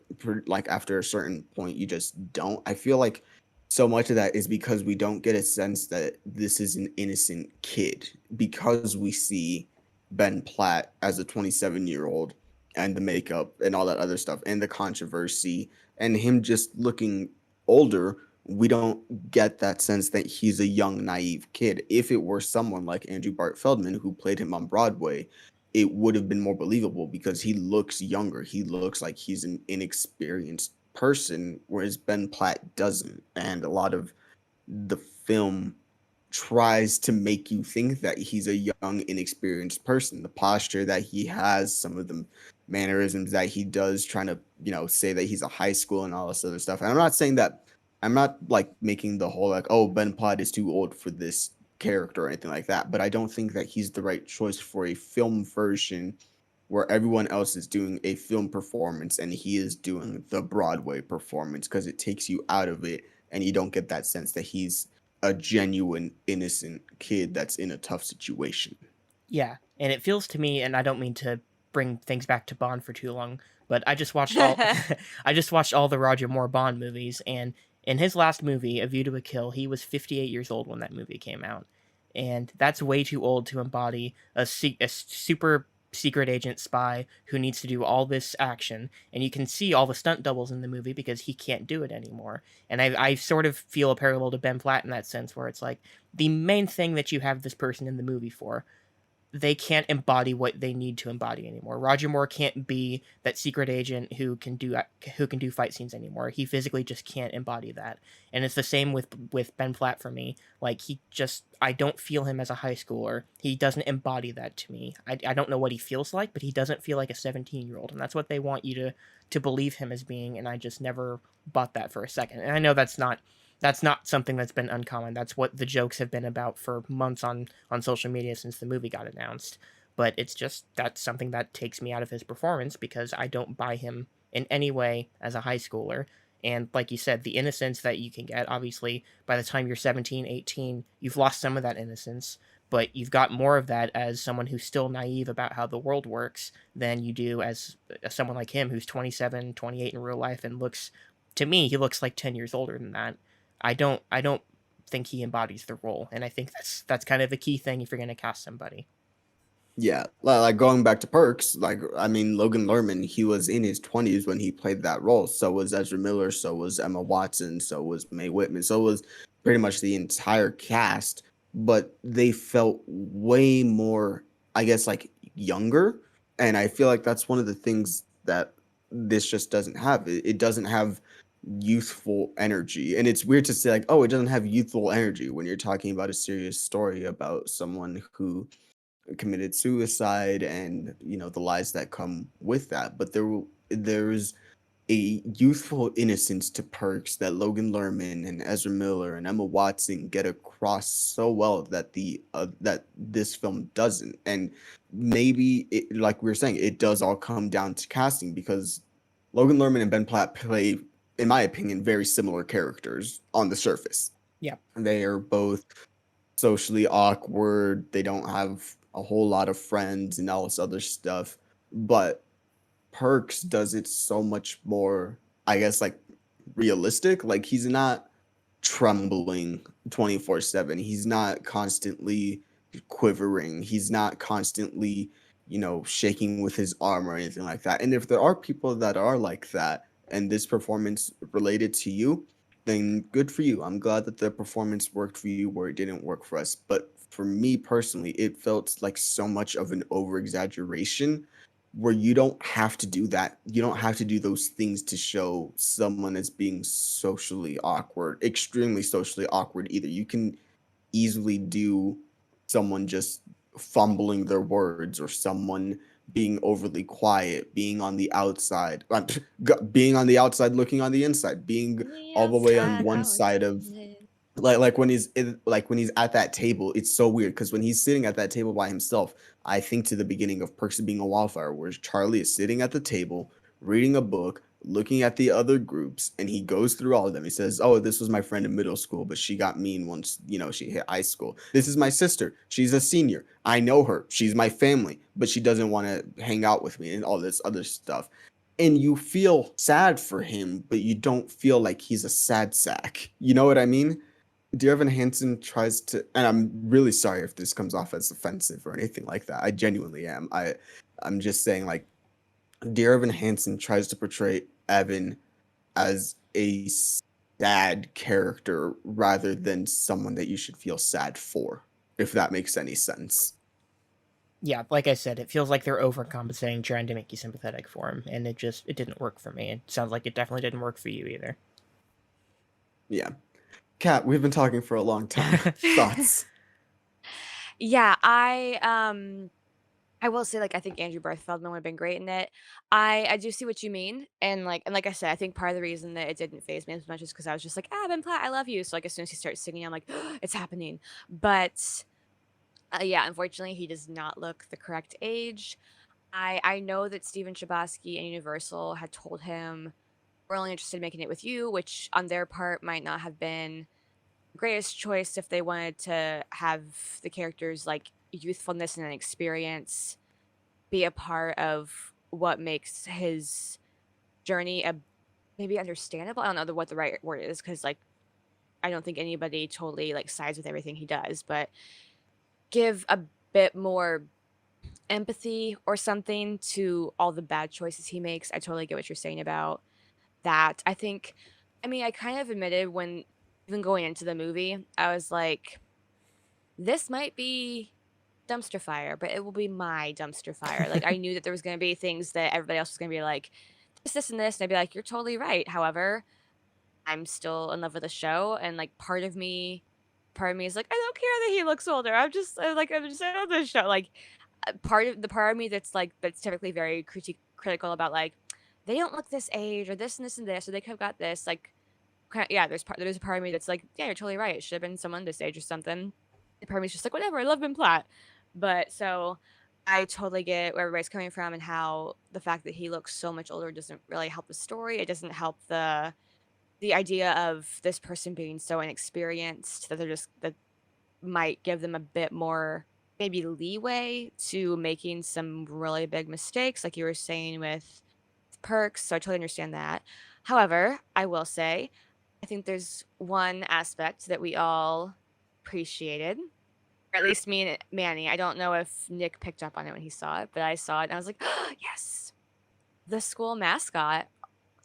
Speaker 1: after a certain point you just don't. I feel like so much of that is because we don't get a sense that this is an innocent kid because we see Ben Platt as a 27-year-old and the makeup and all that other stuff and the controversy and him just looking older. We don't get that sense that he's a young, naive kid. If it were someone like Andrew Bart Feldman who played him on Broadway, it would have been more believable because he looks younger. He looks like he's an inexperienced person, whereas Ben Platt doesn't. And a lot of the film tries to make you think that he's a young, inexperienced person. The posture that he has, some of the mannerisms that he does, trying to, say that he's a high school and all this other stuff. And I'm not saying that, I'm not like making the whole like, oh, Ben Platt is too old for this character or anything like that. But I don't think that he's the right choice for a film version where everyone else is doing a film performance and he is doing the Broadway performance, because it takes you out of it and you don't get that sense that he's a genuine innocent kid that's in a tough situation.
Speaker 2: Yeah, and it feels to me, and I don't mean to bring things back to Bond for too long, but I just watched all I just watched all the Roger Moore Bond movies, and in his last movie, A View to a Kill, he was 58 years old when that movie came out, and that's way too old to embody a super secret agent spy who needs to do all this action, and you can see all the stunt doubles in the movie because he can't do it anymore. And I sort of feel a parallel to Ben Platt in that sense, where it's like the main thing that you have this person in the movie for, they can't embody what they need to embody anymore. Roger Moore can't be that secret agent who can do fight scenes anymore. He physically just can't embody that. And it's the same with Ben Platt for me. Like, I don't feel him as a high schooler. He doesn't embody that to me. I don't know what he feels like, but he doesn't feel like a 17-year-old, and that's what they want you to believe him as being, and I just never bought that for a second. And I know that's not something that's been uncommon. That's what the jokes have been about for months on social media since the movie got announced. But it's just, that's something that takes me out of his performance because I don't buy him in any way as a high schooler. And like you said, the innocence that you can get, obviously, by the time you're 17, 18, you've lost some of that innocence, but you've got more of that as someone who's still naive about how the world works than you do as someone like him who's 27, 28 in real life and to me, he looks like 10 years older than that. I don't think he embodies the role, and I think that's kind of a key thing if you're going to cast somebody.
Speaker 1: Yeah, like going back to Perks, like I mean, Logan Lerman, he was in his 20s when he played that role. So was Ezra Miller, so was Emma Watson, so was Mae Whitman, so was pretty much the entire cast. But they felt way more, I guess, like younger. And I feel like that's one of the things that this just doesn't have. It doesn't have youthful energy. And it's weird to say, like, oh, it doesn't have youthful energy when you're talking about a serious story about someone who committed suicide and the lies that come with that. But there's a youthful innocence to Perks that Logan Lerman and Ezra Miller and Emma Watson get across so well that that this film doesn't. And maybe like we were saying, it does all come down to casting, because Logan Lerman and Ben Platt play, in my opinion, very similar characters on the surface.
Speaker 2: Yeah.
Speaker 1: They are both socially awkward. They don't have a whole lot of friends and all this other stuff. But Perks does it so much more, I guess, like realistic. Like, he's not trembling 24/7. He's not constantly quivering. He's not constantly, shaking with his arm or anything like that. And if there are people that are like that and this performance related to you, then good for you. I'm glad that the performance worked for you where it didn't work for us. But for me personally, it felt like so much of an over exaggeration where you don't have to do that. You don't have to do those things to show someone as being socially awkward, extremely socially awkward either. You can easily do someone just fumbling their words, or someone being overly quiet, being on the outside, being on the outside looking on the inside, being all the way on one side of, like when he's at that table. It's so weird because when he's sitting at that table by himself, I think to the beginning of Perks of Being a Wallflower, where Charlie is sitting at the table reading a book, looking at the other groups, and he goes through all of them. He says, oh, this was my friend in middle school, but she got mean once she hit high school. This is my sister, she's a senior, I know her, she's my family, but she doesn't want to hang out with me, and all this other stuff. And you feel sad for him, but you don't feel like he's a sad sack. You know what I mean? Dear Evan Hansen tries to, and I'm really sorry if this comes off as offensive or anything like that. I genuinely am. I'm just saying, like, Dear Evan Hansen tries to portray Evan as a sad character rather than someone that you should feel sad for, if that makes any sense.
Speaker 2: Yeah, like I said, it feels like they're overcompensating, trying to make you sympathetic for him, and it didn't work for me. It sounds like it definitely didn't work for you either.
Speaker 1: Yeah. Kat, we've been talking for a long time. Thoughts?
Speaker 3: Yeah, I will say, like, I think Andrew Barth Feldman would have been great in it. I do see what you mean, and like I said, I think part of the reason that it didn't phase me as much is because I was just like, "Ah, Ben Platt, I love you." So, like, as soon as he starts singing, I'm like, "It's happening." But, yeah, unfortunately, he does not look the correct age. I know that Steven Chbosky and Universal had told him, "We're only interested in making it with you," which on their part might not have been the greatest choice if they wanted to have the characters, like, youthfulness and experience be a part of what makes his journey a maybe understandable. I don't know what the right word is because like I don't think anybody totally like sides with everything he does, but give a bit more empathy or something to all the bad choices he makes. I totally get what you're saying about that. I think, I mean, I kind of admitted when even going into the movie, I was like, this might be dumpster fire, but it will be my dumpster fire. Like I knew that there was going to be things that everybody else was going to be like, this, and this, and I'd be like, you're totally right. However, I'm still in love with the show, and like part of me is like, I don't care that he looks older. I'm just I love this show. Like part of me that's like that's typically very critical about like they don't look this age or this and this and this or they could have got this like yeah. There's a part of me that's like yeah, you're totally right. It should have been someone this age or something. The part of me's just like whatever. I love Ben Platt, but so I totally get where everybody's coming from and how the fact that he looks so much older doesn't really help the story. It doesn't help the idea of this person being so inexperienced that they're just that might give them a bit more maybe leeway to making some really big mistakes, like you were saying with Perks. So I totally understand that. However, I will say, I think there's one aspect that we all appreciated, or at least me and Manny. I don't know if Nick picked up on it when he saw it, but I saw it and I was like, oh, yes, the school mascot,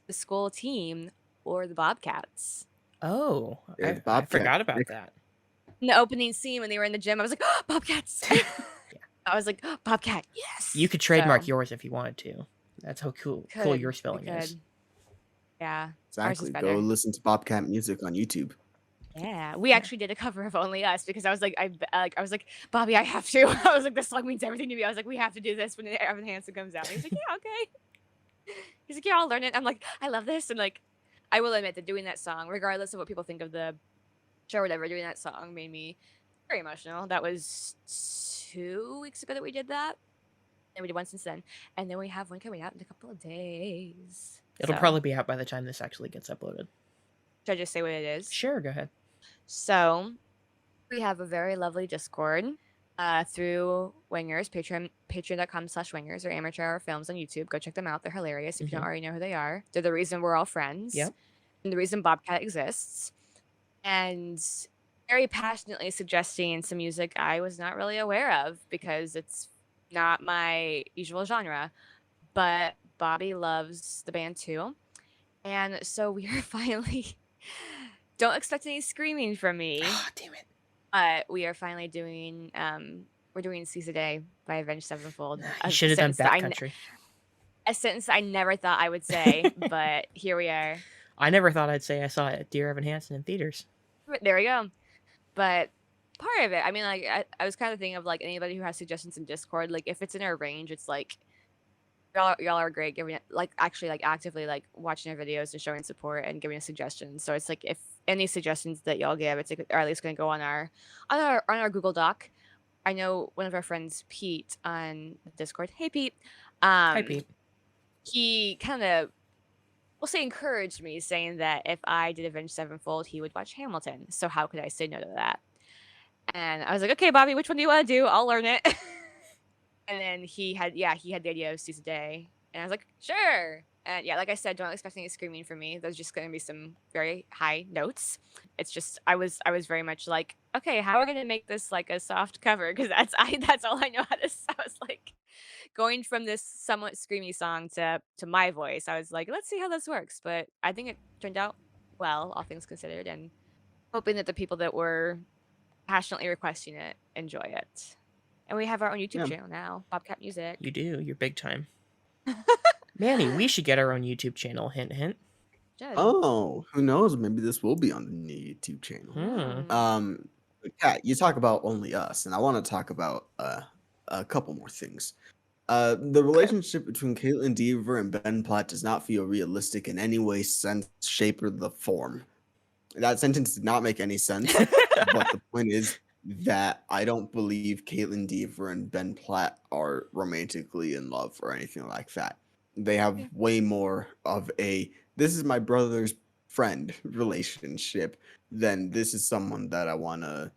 Speaker 3: the school team, or the Bobcats.
Speaker 2: Oh,
Speaker 1: Yeah, the
Speaker 2: I
Speaker 1: Bobcat.
Speaker 2: forgot about that.
Speaker 3: In the opening scene when they were in the gym, I was like, oh, Bobcats.
Speaker 2: Yeah.
Speaker 3: I was like, oh, Bobcat, yes.
Speaker 2: You could trademark
Speaker 3: So,
Speaker 2: yours if you wanted to. That's how cool your
Speaker 3: we
Speaker 2: spelling is.
Speaker 3: could. Yeah. Ours is
Speaker 1: Exactly. Go
Speaker 3: better.
Speaker 1: listen to Bobcat music on YouTube.
Speaker 3: Yeah, we actually did a cover of "Only Us" because I was like, I was like, Bobby, I have to. I was like, this song means everything to me. I was like, we have to do this when Evan Hansen comes out. He's like, yeah, okay. He's like, yeah, I'll learn it. I'm like, I love this, and like, I will admit that doing that song, regardless of what people think of the show or whatever, doing that song made me very emotional. That was 2 weeks ago that we did that, and we did one since then, and then we have one coming out in a couple of days.
Speaker 2: It'll
Speaker 3: So,
Speaker 2: probably be out by the time this actually gets uploaded.
Speaker 3: should I just say what it is?
Speaker 2: Sure, go ahead.
Speaker 3: So we have a very lovely Discord through Wingers, patreon.com/Wingers or Amateur Hour Films on YouTube. Go check them out. They're hilarious if you don't already know who they are. They're the reason we're all friends.
Speaker 2: Yep.
Speaker 3: And the reason Bobcat exists. And very passionately suggesting some music I was not really aware of because it's not my usual genre. But Bobby loves the band too. And so we are finally don't expect any screaming from me.
Speaker 2: Ah, damn it.
Speaker 3: We are finally doing we're doing Seize a Day by Avenged Sevenfold.
Speaker 2: You should have done Backcountry.
Speaker 3: A sentence I never thought I would say, but here we are.
Speaker 2: I never thought I'd say I saw it at Dear Evan Hansen in theaters.
Speaker 3: But there we go. But part of it, I mean, like I was kind of thinking of like anybody who has suggestions in Discord, like if it's in our range, it's like y'all are great giving it like actually like actively like watching our videos and showing support and giving us suggestions. So it's like if any suggestions that y'all give, it's like, or at least going to go on our Google Doc. I know one of our friends, Pete, on Discord. Hey, Pete.
Speaker 2: Hi, Pete.
Speaker 3: He kind of, we'll say, encouraged me, saying that if I did Avenged Sevenfold, he would watch Hamilton. So how could I say no to that? And I was like, okay, Bobby, which one do you want to do? I'll learn it. And then he had the idea of Seize a Day, and I was like, sure. And yeah, like I said, don't expect any screaming from me. There's just going to be some very high notes. It's just I was very much like, okay, how are we going to make this like a soft cover? Because that's all I know how to. I was like, going from this somewhat screamy song to my voice. I was like, let's see how this works. But I think it turned out well, all things considered, and hoping that the people that were passionately requesting it enjoy it. And we have our own YouTube channel now, Bobcat Music.
Speaker 2: You do. You're big time. Manny, we should get our own YouTube channel. Hint, hint.
Speaker 3: Good.
Speaker 1: Oh, who knows? Maybe this will be on the new YouTube channel.
Speaker 2: Hmm.
Speaker 3: Mm.
Speaker 1: But Kat, you talk about Only Us, and I want to talk about a couple more things. The
Speaker 2: Okay.
Speaker 1: relationship between Caitlin Deaver and Ben Platt does not feel realistic in any way, sense, shape, or the form. That sentence did not make any sense, but the point is that I don't believe Caitlin Deaver and Ben Platt are romantically in love or anything like that. They have
Speaker 3: Okay.
Speaker 1: way more of a this is my brother's friend relationship than this is someone that I want to,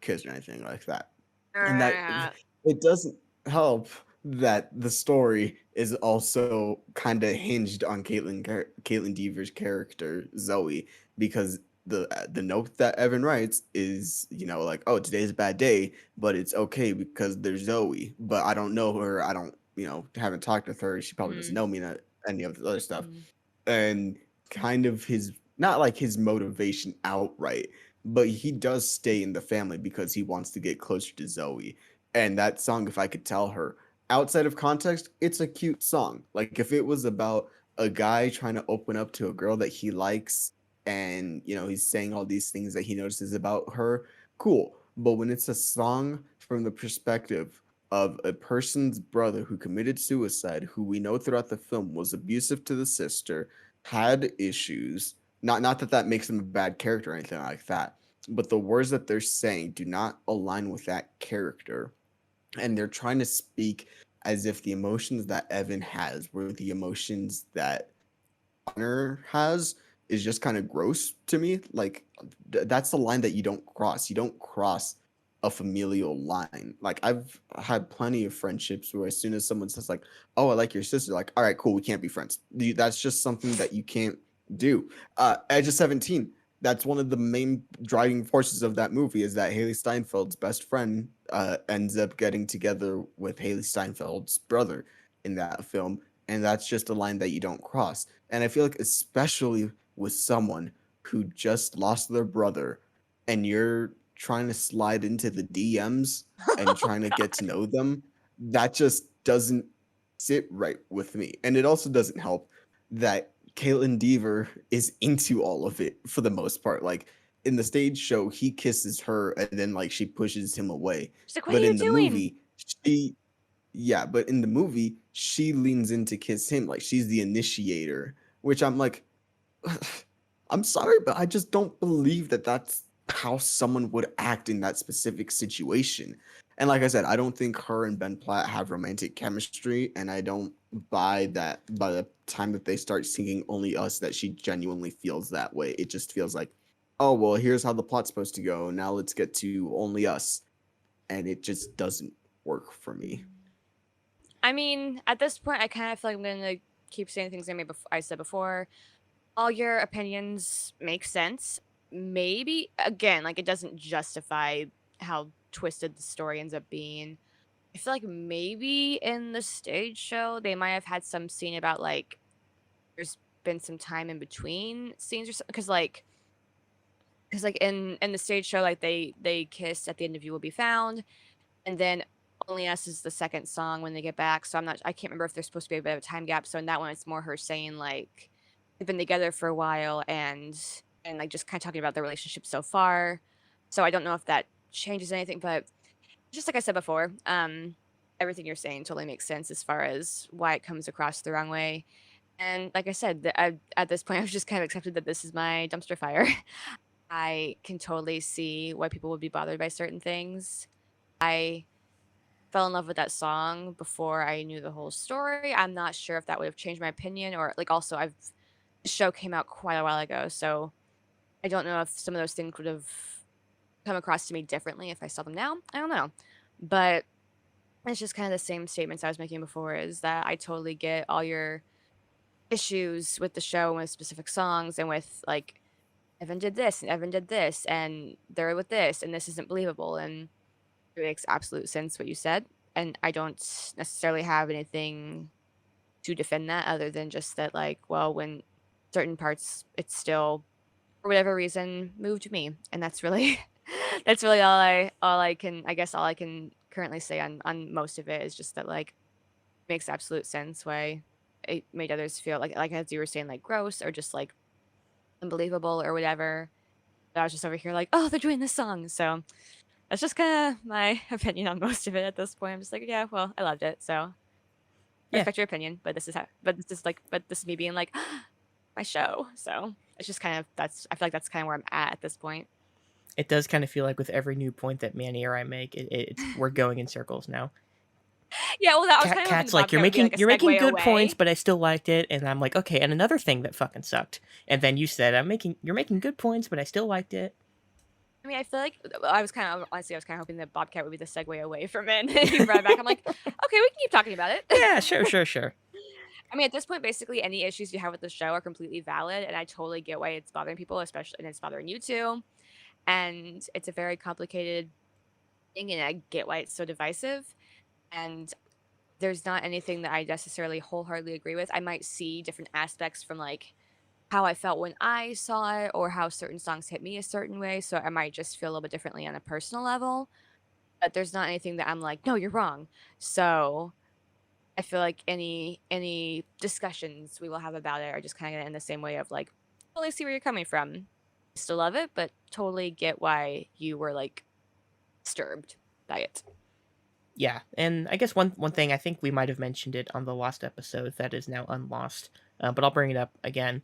Speaker 1: kiss or anything like that. And that it doesn't help that the story is also kind of hinged on Caitlin Deaver's character Zoe, because the note that Evan writes is, like, oh, today's a bad day, but it's okay because there's Zoe. But I don't know her. I don't, haven't talked with her. She probably doesn't
Speaker 3: Mm.
Speaker 1: know me, not any of the other stuff.
Speaker 3: Mm.
Speaker 1: And kind of his, not like his motivation outright, but he does stay in the family because he wants to get closer to Zoe. And that song, if I could tell her, outside of context, it's a cute song. Like if it was about a guy trying to open up to a girl that he likes, and he's saying all these things that he notices about her, cool. But when it's a song from the perspective of a person's brother who committed suicide, who we know throughout the film was abusive to the sister, had issues, not that that makes him a bad character or anything like that, but the words that they're saying do not align with that character, and they're trying to speak as if the emotions that Evan has were the emotions that Connor has, is just kind of gross to me. Like that's the line that you don't cross. You don't cross a familial line. Like I've had plenty of friendships where as soon as someone says like, "Oh, I like your sister," like, "All right, cool, we can't be friends." That's just something that you can't do. Edge of 17. That's one of the main driving forces of that movie, is that Haley Steinfeld's best friend ends up getting together with Haley Steinfeld's brother in that film, and that's just a line that you don't cross. And I feel like, especially with someone who just lost their brother, and you're trying to slide into the DMs and
Speaker 3: Oh
Speaker 1: trying to get
Speaker 3: God.
Speaker 1: to know them, that just doesn't sit right with me. And it also doesn't help that Caitlin Deaver is into all of it for the most part. Like in the stage show, he kisses her and then like she pushes him away.
Speaker 3: She's like, "What are
Speaker 1: But
Speaker 3: you
Speaker 1: in the
Speaker 3: doing?"
Speaker 1: movie, she yeah, but in the movie, she leans in to kiss him, like she's the initiator, which I'm like, I'm sorry, but I just don't believe that that's how someone would act in that specific situation. And like I said, I don't think her and Ben Platt have romantic chemistry, and I don't buy that by the time that they start singing Only Us that she genuinely feels that way. It just feels like, oh, well, here's how the plot's supposed to go. Now let's get to Only Us. And it just doesn't work for me.
Speaker 3: I mean, at this point, I kind of feel like I'm gonna keep saying things I said before. All your opinions make sense. Maybe again, like it doesn't justify how twisted the story ends up being. I feel like maybe in the stage show they might have had some scene about like there's been some time in between scenes or something, because like in the stage show, like they kiss at the end of You Will Be Found, and then Only Us is the second song when they get back. So I can't remember if there's supposed to be a bit of a time gap. So in that one, it's more her saying like they've been together for a while and like just kind of talking about their relationship so far. So I don't know if that changes anything, but just like I said before, everything you're saying totally makes sense as far as why it comes across the wrong way. And like I said, at this point, I've just kind of accepted that this is my dumpster fire. I can totally see why people would be bothered by certain things. I fell in love with that song before I knew the whole story. I'm not sure if that would have changed my opinion, or like also the show came out quite a while ago, so I don't know if some of those things would have come across to me differently if I saw them now. I don't know. But it's just kind of the same statements I was making before, is that I totally get all your issues with the show and with specific songs and with like Evan did this and Evan did this and they're with this and this isn't believable, and it makes absolute sense what you said. And I don't necessarily have anything to defend that other than just that, like, well, when certain parts, it's still, for whatever reason, moved me. And that's really, that's really all I can currently say on most of it is just that, like, it makes absolute sense why it made others feel like as you were saying, like gross or just like unbelievable or whatever. But I was just over here like, oh, they're doing this song. So that's just kind of my opinion on most of it at this point. I'm just like, yeah, well, I loved it. So I
Speaker 2: Yeah,
Speaker 3: respect your opinion, but this is me being like, my show. So it's just kind of, I feel like that's kind of where I'm at this point.
Speaker 2: it does kind of feel like with every new point that Manny or I make, it's we're going in circles now.
Speaker 3: Yeah, well, I was kind of hoping
Speaker 2: Cat's
Speaker 3: the
Speaker 2: like,
Speaker 3: Bobcat would be like a
Speaker 2: you're making
Speaker 3: segue
Speaker 2: good points,
Speaker 3: away.
Speaker 2: but I still liked it. And I'm like, okay. And another thing that fucking sucked. And then you said, you're making good points, but I still liked it.
Speaker 3: I mean, I feel like honestly, I was kind of hoping that Bobcat would be the segue away from it. And you brought it back. I'm like, okay, we can keep talking about it.
Speaker 2: Yeah, sure.
Speaker 3: I mean, at this point, basically, any issues you have with the show are completely valid, and I totally get why it's bothering people, especially, and it's bothering you too. And it's a very complicated thing, and I get why it's so divisive. And there's not anything that I necessarily wholeheartedly agree with. I might see different aspects from like how I felt when I saw it, or how certain songs hit me a certain way. So I might just feel a little bit differently on a personal level. But there's not anything that I'm like, no, you're wrong. So I feel like any discussions we will have about it are just kind of in the same way of like, totally see where you're coming from. Still love it, but totally get why you were like disturbed by it.
Speaker 2: Yeah, and I guess one thing I think we might have mentioned it on the last episode that is now unlost, but I'll bring it up again.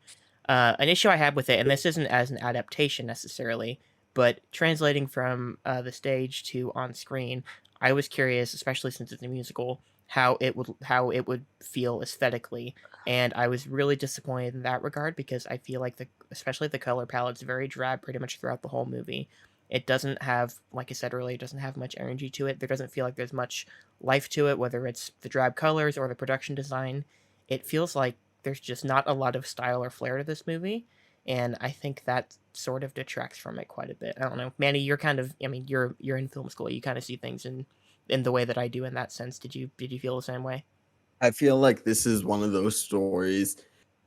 Speaker 2: An issue I had with it, and this isn't as an adaptation necessarily, but translating from the stage to on screen, I was curious, especially since it's a musical, how it would feel aesthetically, and I was really disappointed in that regard because I feel like especially the color palette's very drab pretty much throughout the whole movie. It doesn't have, like I said earlier, it doesn't have much energy to it. There doesn't feel like there's much life to it, whether it's the drab colors or the production design. It feels like there's just not a lot of style or flair to this movie, and I think that sort of detracts from it quite a bit. I don't know, Manny, you're kind of, I mean, you're in film school. You kind of see things in the way that I do in that sense. Did you feel the same way?
Speaker 1: I feel like this is one of those stories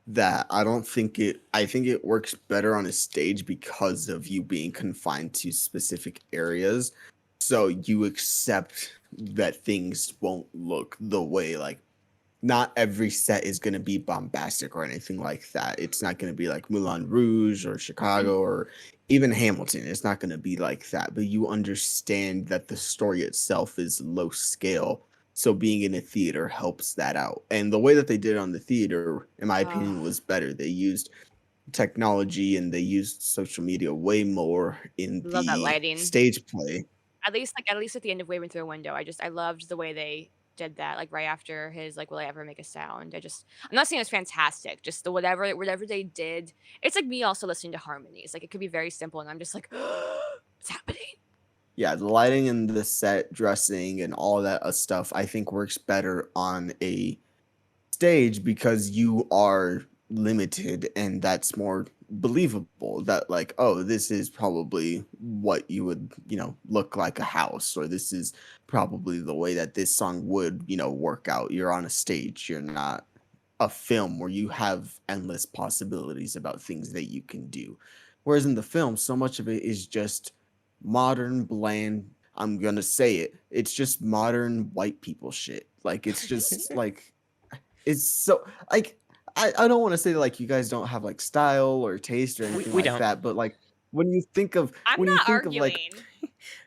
Speaker 1: that I think it works better on a stage because of you being confined to specific areas. So you accept that things won't look the way like not every set is going to be bombastic or anything like that. It's not going to be like Moulin Rouge or Chicago or even Hamilton. It's not going to be like that. But you understand that the story itself is low scale. So being in a theater helps that out. And the way that they did it on the theater, in my
Speaker 3: Oh,
Speaker 1: opinion, was better. They used technology and they used social media way more in
Speaker 3: love that
Speaker 1: the
Speaker 3: lighting.
Speaker 1: stage play.
Speaker 3: At least at the end of Waving Through a Window, I loved the way they did that. Like right after his like, will I ever make a sound? I'm not saying it's fantastic. Just the whatever they did. It's like me also listening to harmonies. Like it could be very simple, and I'm just like, what's happening?
Speaker 1: Yeah, the lighting and the set dressing and all that stuff, I think works better on a stage because you are limited and that's more believable that like, oh, this is probably what you would, look like a house, or this is probably the way that this song would, work out. You're on a stage, you're not a film where you have endless possibilities about things that you can do. Whereas in the film, so much of it is just modern, bland. I'm gonna say it. It's just modern white people shit. Like it's just like it's so like I don't want to say like you guys don't have like style or taste or anything
Speaker 2: We
Speaker 1: like
Speaker 2: don't.
Speaker 1: that, but like
Speaker 3: I'm
Speaker 1: when you
Speaker 3: not
Speaker 1: think of like
Speaker 3: arguing.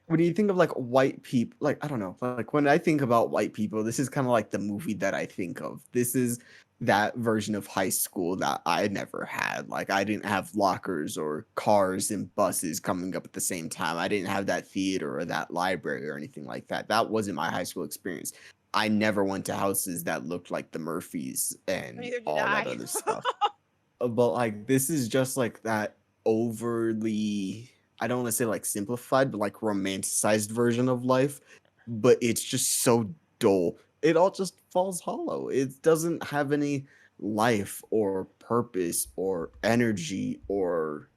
Speaker 1: when you think of like white people, like I don't know, like when I think about white people, this is kind of like the movie that I think of. This is that version of high school that I never had. Like I didn't have lockers or cars and buses coming up at the same time. I didn't have that theater or that library or anything like that. That wasn't my high school experience. I never went to houses that looked like the Murphys and
Speaker 3: Neither did
Speaker 1: all that
Speaker 3: I.
Speaker 1: other stuff. But like this is just like that overly, I don't want to say like simplified, but like romanticized version of life. But it's just so dull. It all just falls hollow. It doesn't have any life or purpose or energy or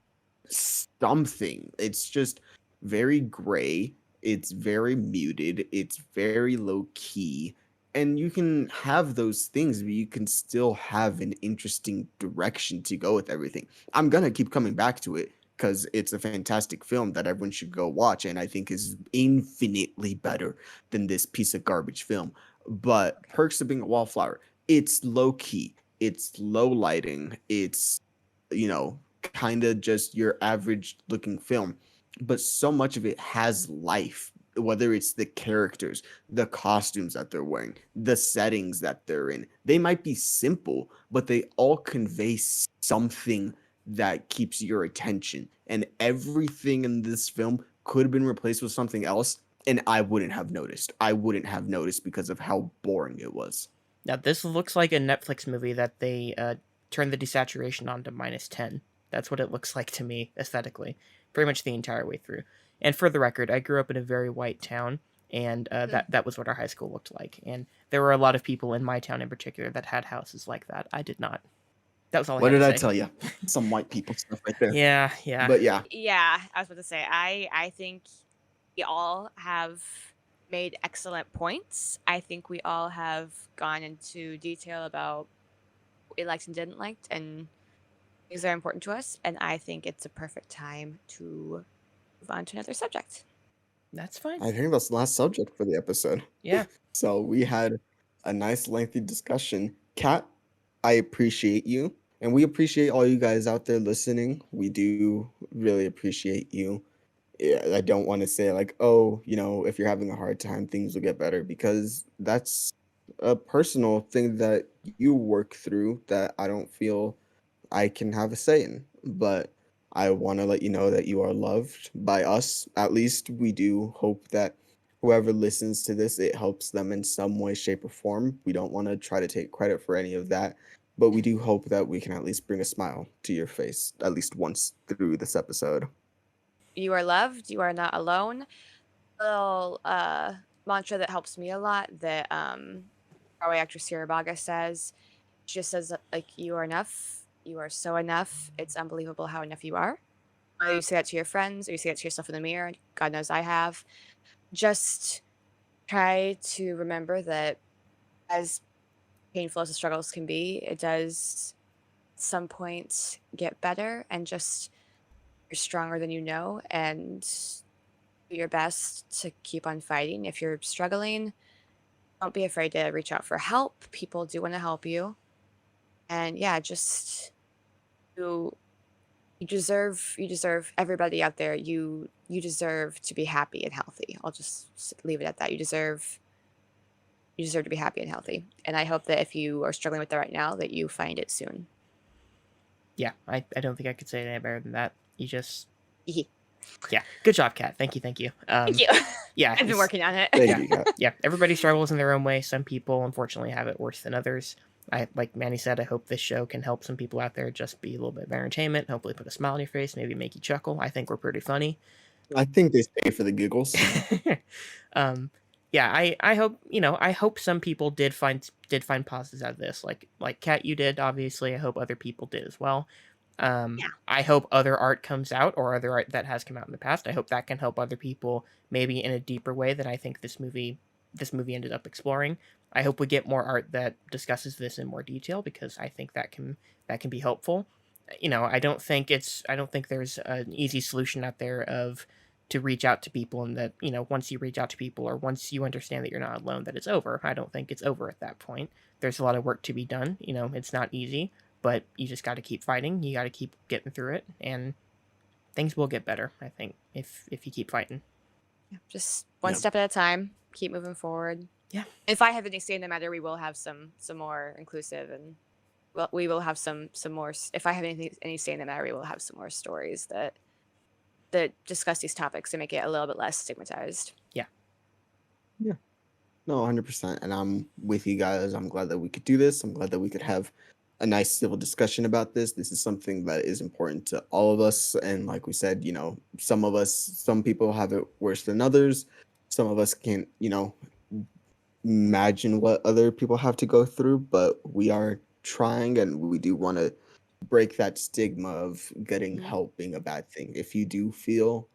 Speaker 1: something. It's just very gray. It's very muted. It's very low key. And you can have those things, but you can still have an interesting direction to go with everything. I'm going to keep coming back to it because it's a fantastic film that everyone should go watch and I think is infinitely better than this piece of garbage film. But Perks of Being a Wallflower, it's low key, it's low lighting, it's, you know, kind of just your average looking film, but so much of it has life, whether it's the characters, the costumes that they're wearing, the settings that they're in. They might be simple, but they all convey something that keeps your attention. And everything in this film could have been replaced with something else, and I wouldn't have noticed. I wouldn't have noticed because of how boring it was.
Speaker 2: Now, this looks like a Netflix movie that they turned the desaturation on to -10. That's what it looks like to me, aesthetically, pretty much the entire way through. And for the record, I grew up in a very white town, and that was what our high school looked like. And there were a lot of people in my town in particular that had houses like that. I did not. That was all I
Speaker 1: What
Speaker 2: had
Speaker 1: did
Speaker 2: to
Speaker 1: I
Speaker 2: say.
Speaker 1: tell you? Some white people stuff right there.
Speaker 2: Yeah, yeah.
Speaker 1: But yeah,
Speaker 3: Yeah, I was about to say, I think we all have made excellent points. I think we all have gone into detail about what we liked and didn't like, and things that are important to us. And I think it's a perfect time to move on to another subject.
Speaker 2: That's fine.
Speaker 1: I think that's the last subject for the episode.
Speaker 2: Yeah.
Speaker 1: So we had a nice lengthy discussion. Kat, I appreciate you. And we appreciate all you guys out there listening. We do really appreciate you. Yeah, I don't want to say like, oh, if you're having a hard time, things will get better, because that's a personal thing that you work through that I don't feel I can have a say in. But I want to let you know that you are loved by us. At least we do hope that whoever listens to this, it helps them in some way, shape, or form. We don't want to try to take credit for any of that, but we do hope that we can at least bring a smile to your face at least once through this episode.
Speaker 3: You are loved. You are not alone. A little mantra that helps me a lot that Broadway actress Sierra Baga says. She just says like, you are enough. You are so enough. It's unbelievable how enough you are. Whether you say that to your friends or you say that to yourself in the mirror, God knows I have. Just try to remember that as painful as the struggles can be, it does at some point get better, and just you're stronger than you know, and do your best to keep on fighting. If you're struggling, don't be afraid to reach out for help. People do want to help you. And yeah, just you deserve everybody out there. You deserve to be happy and healthy. I'll just leave it at that. You deserve to be happy and healthy. And I hope that if you are struggling with that right now, that you find it soon.
Speaker 2: Yeah, I don't think I could say it any better than that. You just...
Speaker 3: Thank
Speaker 2: Yeah, good job, Kat. Thank you.
Speaker 3: you.
Speaker 2: Yeah,
Speaker 3: I've been working on it.
Speaker 1: Thank you, Kat.
Speaker 2: Yeah, everybody struggles in their own way. Some people, unfortunately, have it worse than others. Like Manny said, I hope this show can help some people out there just be a little bit of entertainment, hopefully put a smile on your face, maybe make you chuckle. I think we're pretty funny.
Speaker 1: I think they stay for the giggles.
Speaker 2: Yeah, I hope, I hope some people did find positives out of this. Like Kat, you did, obviously. I hope other people did as well.
Speaker 3: Yeah.
Speaker 2: I hope other art comes out, or other art that has come out in the past. I hope that can help other people maybe in a deeper way than I think this movie ended up exploring. I hope we get more art that discusses this in more detail, because I think that can be helpful. I don't think there's an easy solution out there to reach out to people, and that, once you reach out to people, or once you understand that you're not alone, that it's over. I don't think it's over at that point. There's a lot of work to be done. It's not easy, but you just got to keep fighting. You got to keep getting through it, and things will get better, I think, if you keep fighting.
Speaker 3: Yeah, just one step at a time. Keep moving forward.
Speaker 2: Yeah.
Speaker 3: If I have any say in the matter, we will have some more inclusive, and we will have some more. If I have any say in the matter, we will have some more stories that discuss these topics and make it a little bit less stigmatized.
Speaker 2: Yeah.
Speaker 1: Yeah. No, 100%. And I'm with you guys. I'm glad that we could do this. I'm glad that we could have a nice civil discussion about this. This is something that is important to all of us. And like we said, some people have it worse than others. Some of us can't, imagine what other people have to go through, but we are trying, and we do want to break that stigma of getting help being a bad thing. If you do feel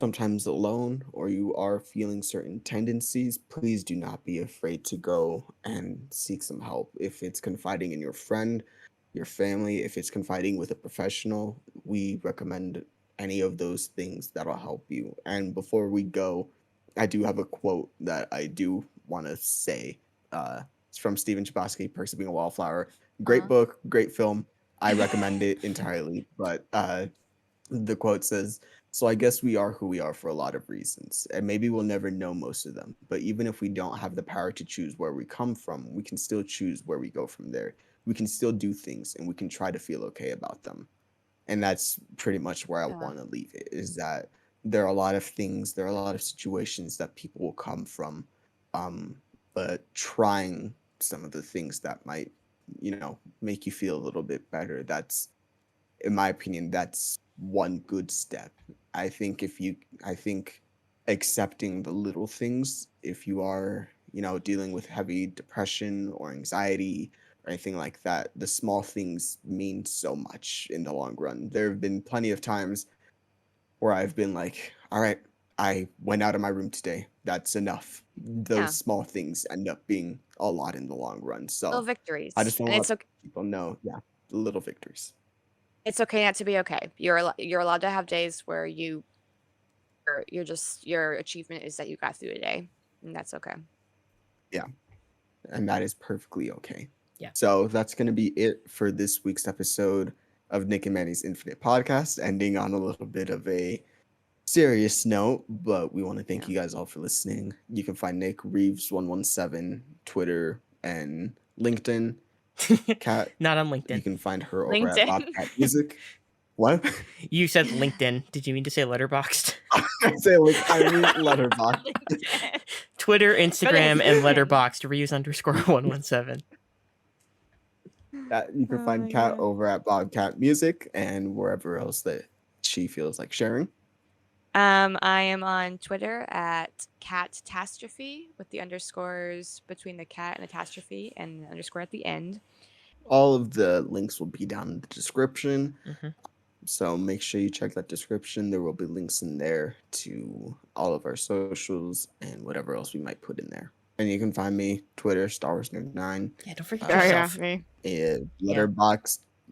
Speaker 1: sometimes alone, or you are feeling certain tendencies, please do not be afraid to go and seek some help. If it's confiding in your friend, your family, if it's confiding with a professional, we recommend any of those things that'll help you. And before we go, I do have a quote that I do want to say. It's from Stephen Chbosky, Perks of Being a Wallflower. Great book, great film. I recommend it entirely. But the quote says, "So I guess we are who we are for a lot of reasons, and maybe we'll never know most of them. But even if we don't have the power to choose where we come from, we can still choose where we go from there. We can still do things, and we can try to feel okay about them." And that's pretty much where I
Speaker 3: Yeah.
Speaker 1: want to leave it, is that there are a lot of things, there are a lot of situations that people will come from, um, but trying some of the things that might, make you feel a little bit better. That's, in my opinion, that's one good step. I think accepting the little things, if you are, dealing with heavy depression or anxiety or anything like that, the small things mean so much in the long run. There have been plenty of times where I've been like, all right, I went out of my room today. That's enough.
Speaker 3: Yeah.
Speaker 1: Those small things end up being a lot in the long run.
Speaker 3: Little
Speaker 1: So I
Speaker 3: victories.
Speaker 1: just want
Speaker 3: And
Speaker 1: to let
Speaker 3: it's okay.
Speaker 1: people know, yeah, the little victories.
Speaker 3: It's okay not to be okay. You're allowed to have days where you're just your achievement is that you got through a day, and that's okay.
Speaker 1: Yeah. And that is perfectly okay.
Speaker 2: Yeah.
Speaker 1: So that's going to be it for this week's episode of Nick and Manny's Infinite Podcast, ending on a little bit of a serious note, but we want to thank
Speaker 3: Yeah.
Speaker 1: you guys all for listening. You can find Nick Reeves117, Twitter and LinkedIn. Kat,
Speaker 2: Not on
Speaker 1: you
Speaker 2: LinkedIn.
Speaker 1: can find her over at
Speaker 3: LinkedIn.
Speaker 1: Bobkat Music. What?
Speaker 2: You said LinkedIn. Did you mean to say Letterboxd?
Speaker 1: I mean Letterboxd.
Speaker 3: LinkedIn.
Speaker 2: Twitter, Instagram, and Letterboxd. Reeves_117.
Speaker 1: You can
Speaker 3: Oh
Speaker 1: find
Speaker 3: my
Speaker 1: Kat
Speaker 3: God.
Speaker 1: over at Bobkat Music and wherever else that she feels like sharing.
Speaker 3: I am on Twitter at catastrophe with the underscores between the cat and the catastrophe and the underscore at the end.
Speaker 1: All of the links will be down in the description.
Speaker 2: Mm-hmm.
Speaker 1: So make sure you check that description. There will be links in there to all of our socials and whatever else we might put in there. And you can find me Twitter, Star Wars Nerd 9.
Speaker 2: Yeah, don't forget
Speaker 3: Oh yeah,
Speaker 2: yourself.
Speaker 3: me.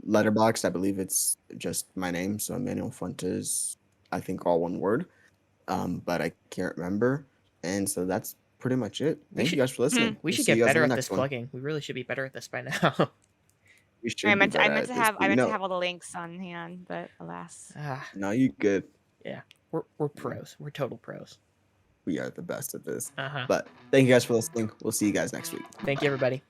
Speaker 1: Letterboxd, I believe it's just my name. So Emmanuel Fuentes, I think all one word. But I can't remember. And so that's pretty much it. Thank you guys for listening.
Speaker 2: We
Speaker 1: We'll
Speaker 2: should
Speaker 1: see you
Speaker 2: get
Speaker 1: guys
Speaker 2: better
Speaker 1: on the
Speaker 2: at this
Speaker 1: next one.
Speaker 2: plugging. We really should be better at this by now.
Speaker 1: We should be better at this,
Speaker 3: I
Speaker 1: but
Speaker 3: meant to have all the links on hand, but alas.
Speaker 1: No, you good.
Speaker 2: Yeah, we're pros. We're total pros.
Speaker 1: We are the best at this.
Speaker 2: Uh-huh.
Speaker 1: But thank you guys for listening. We'll see you guys next week.
Speaker 2: Thank you, everybody.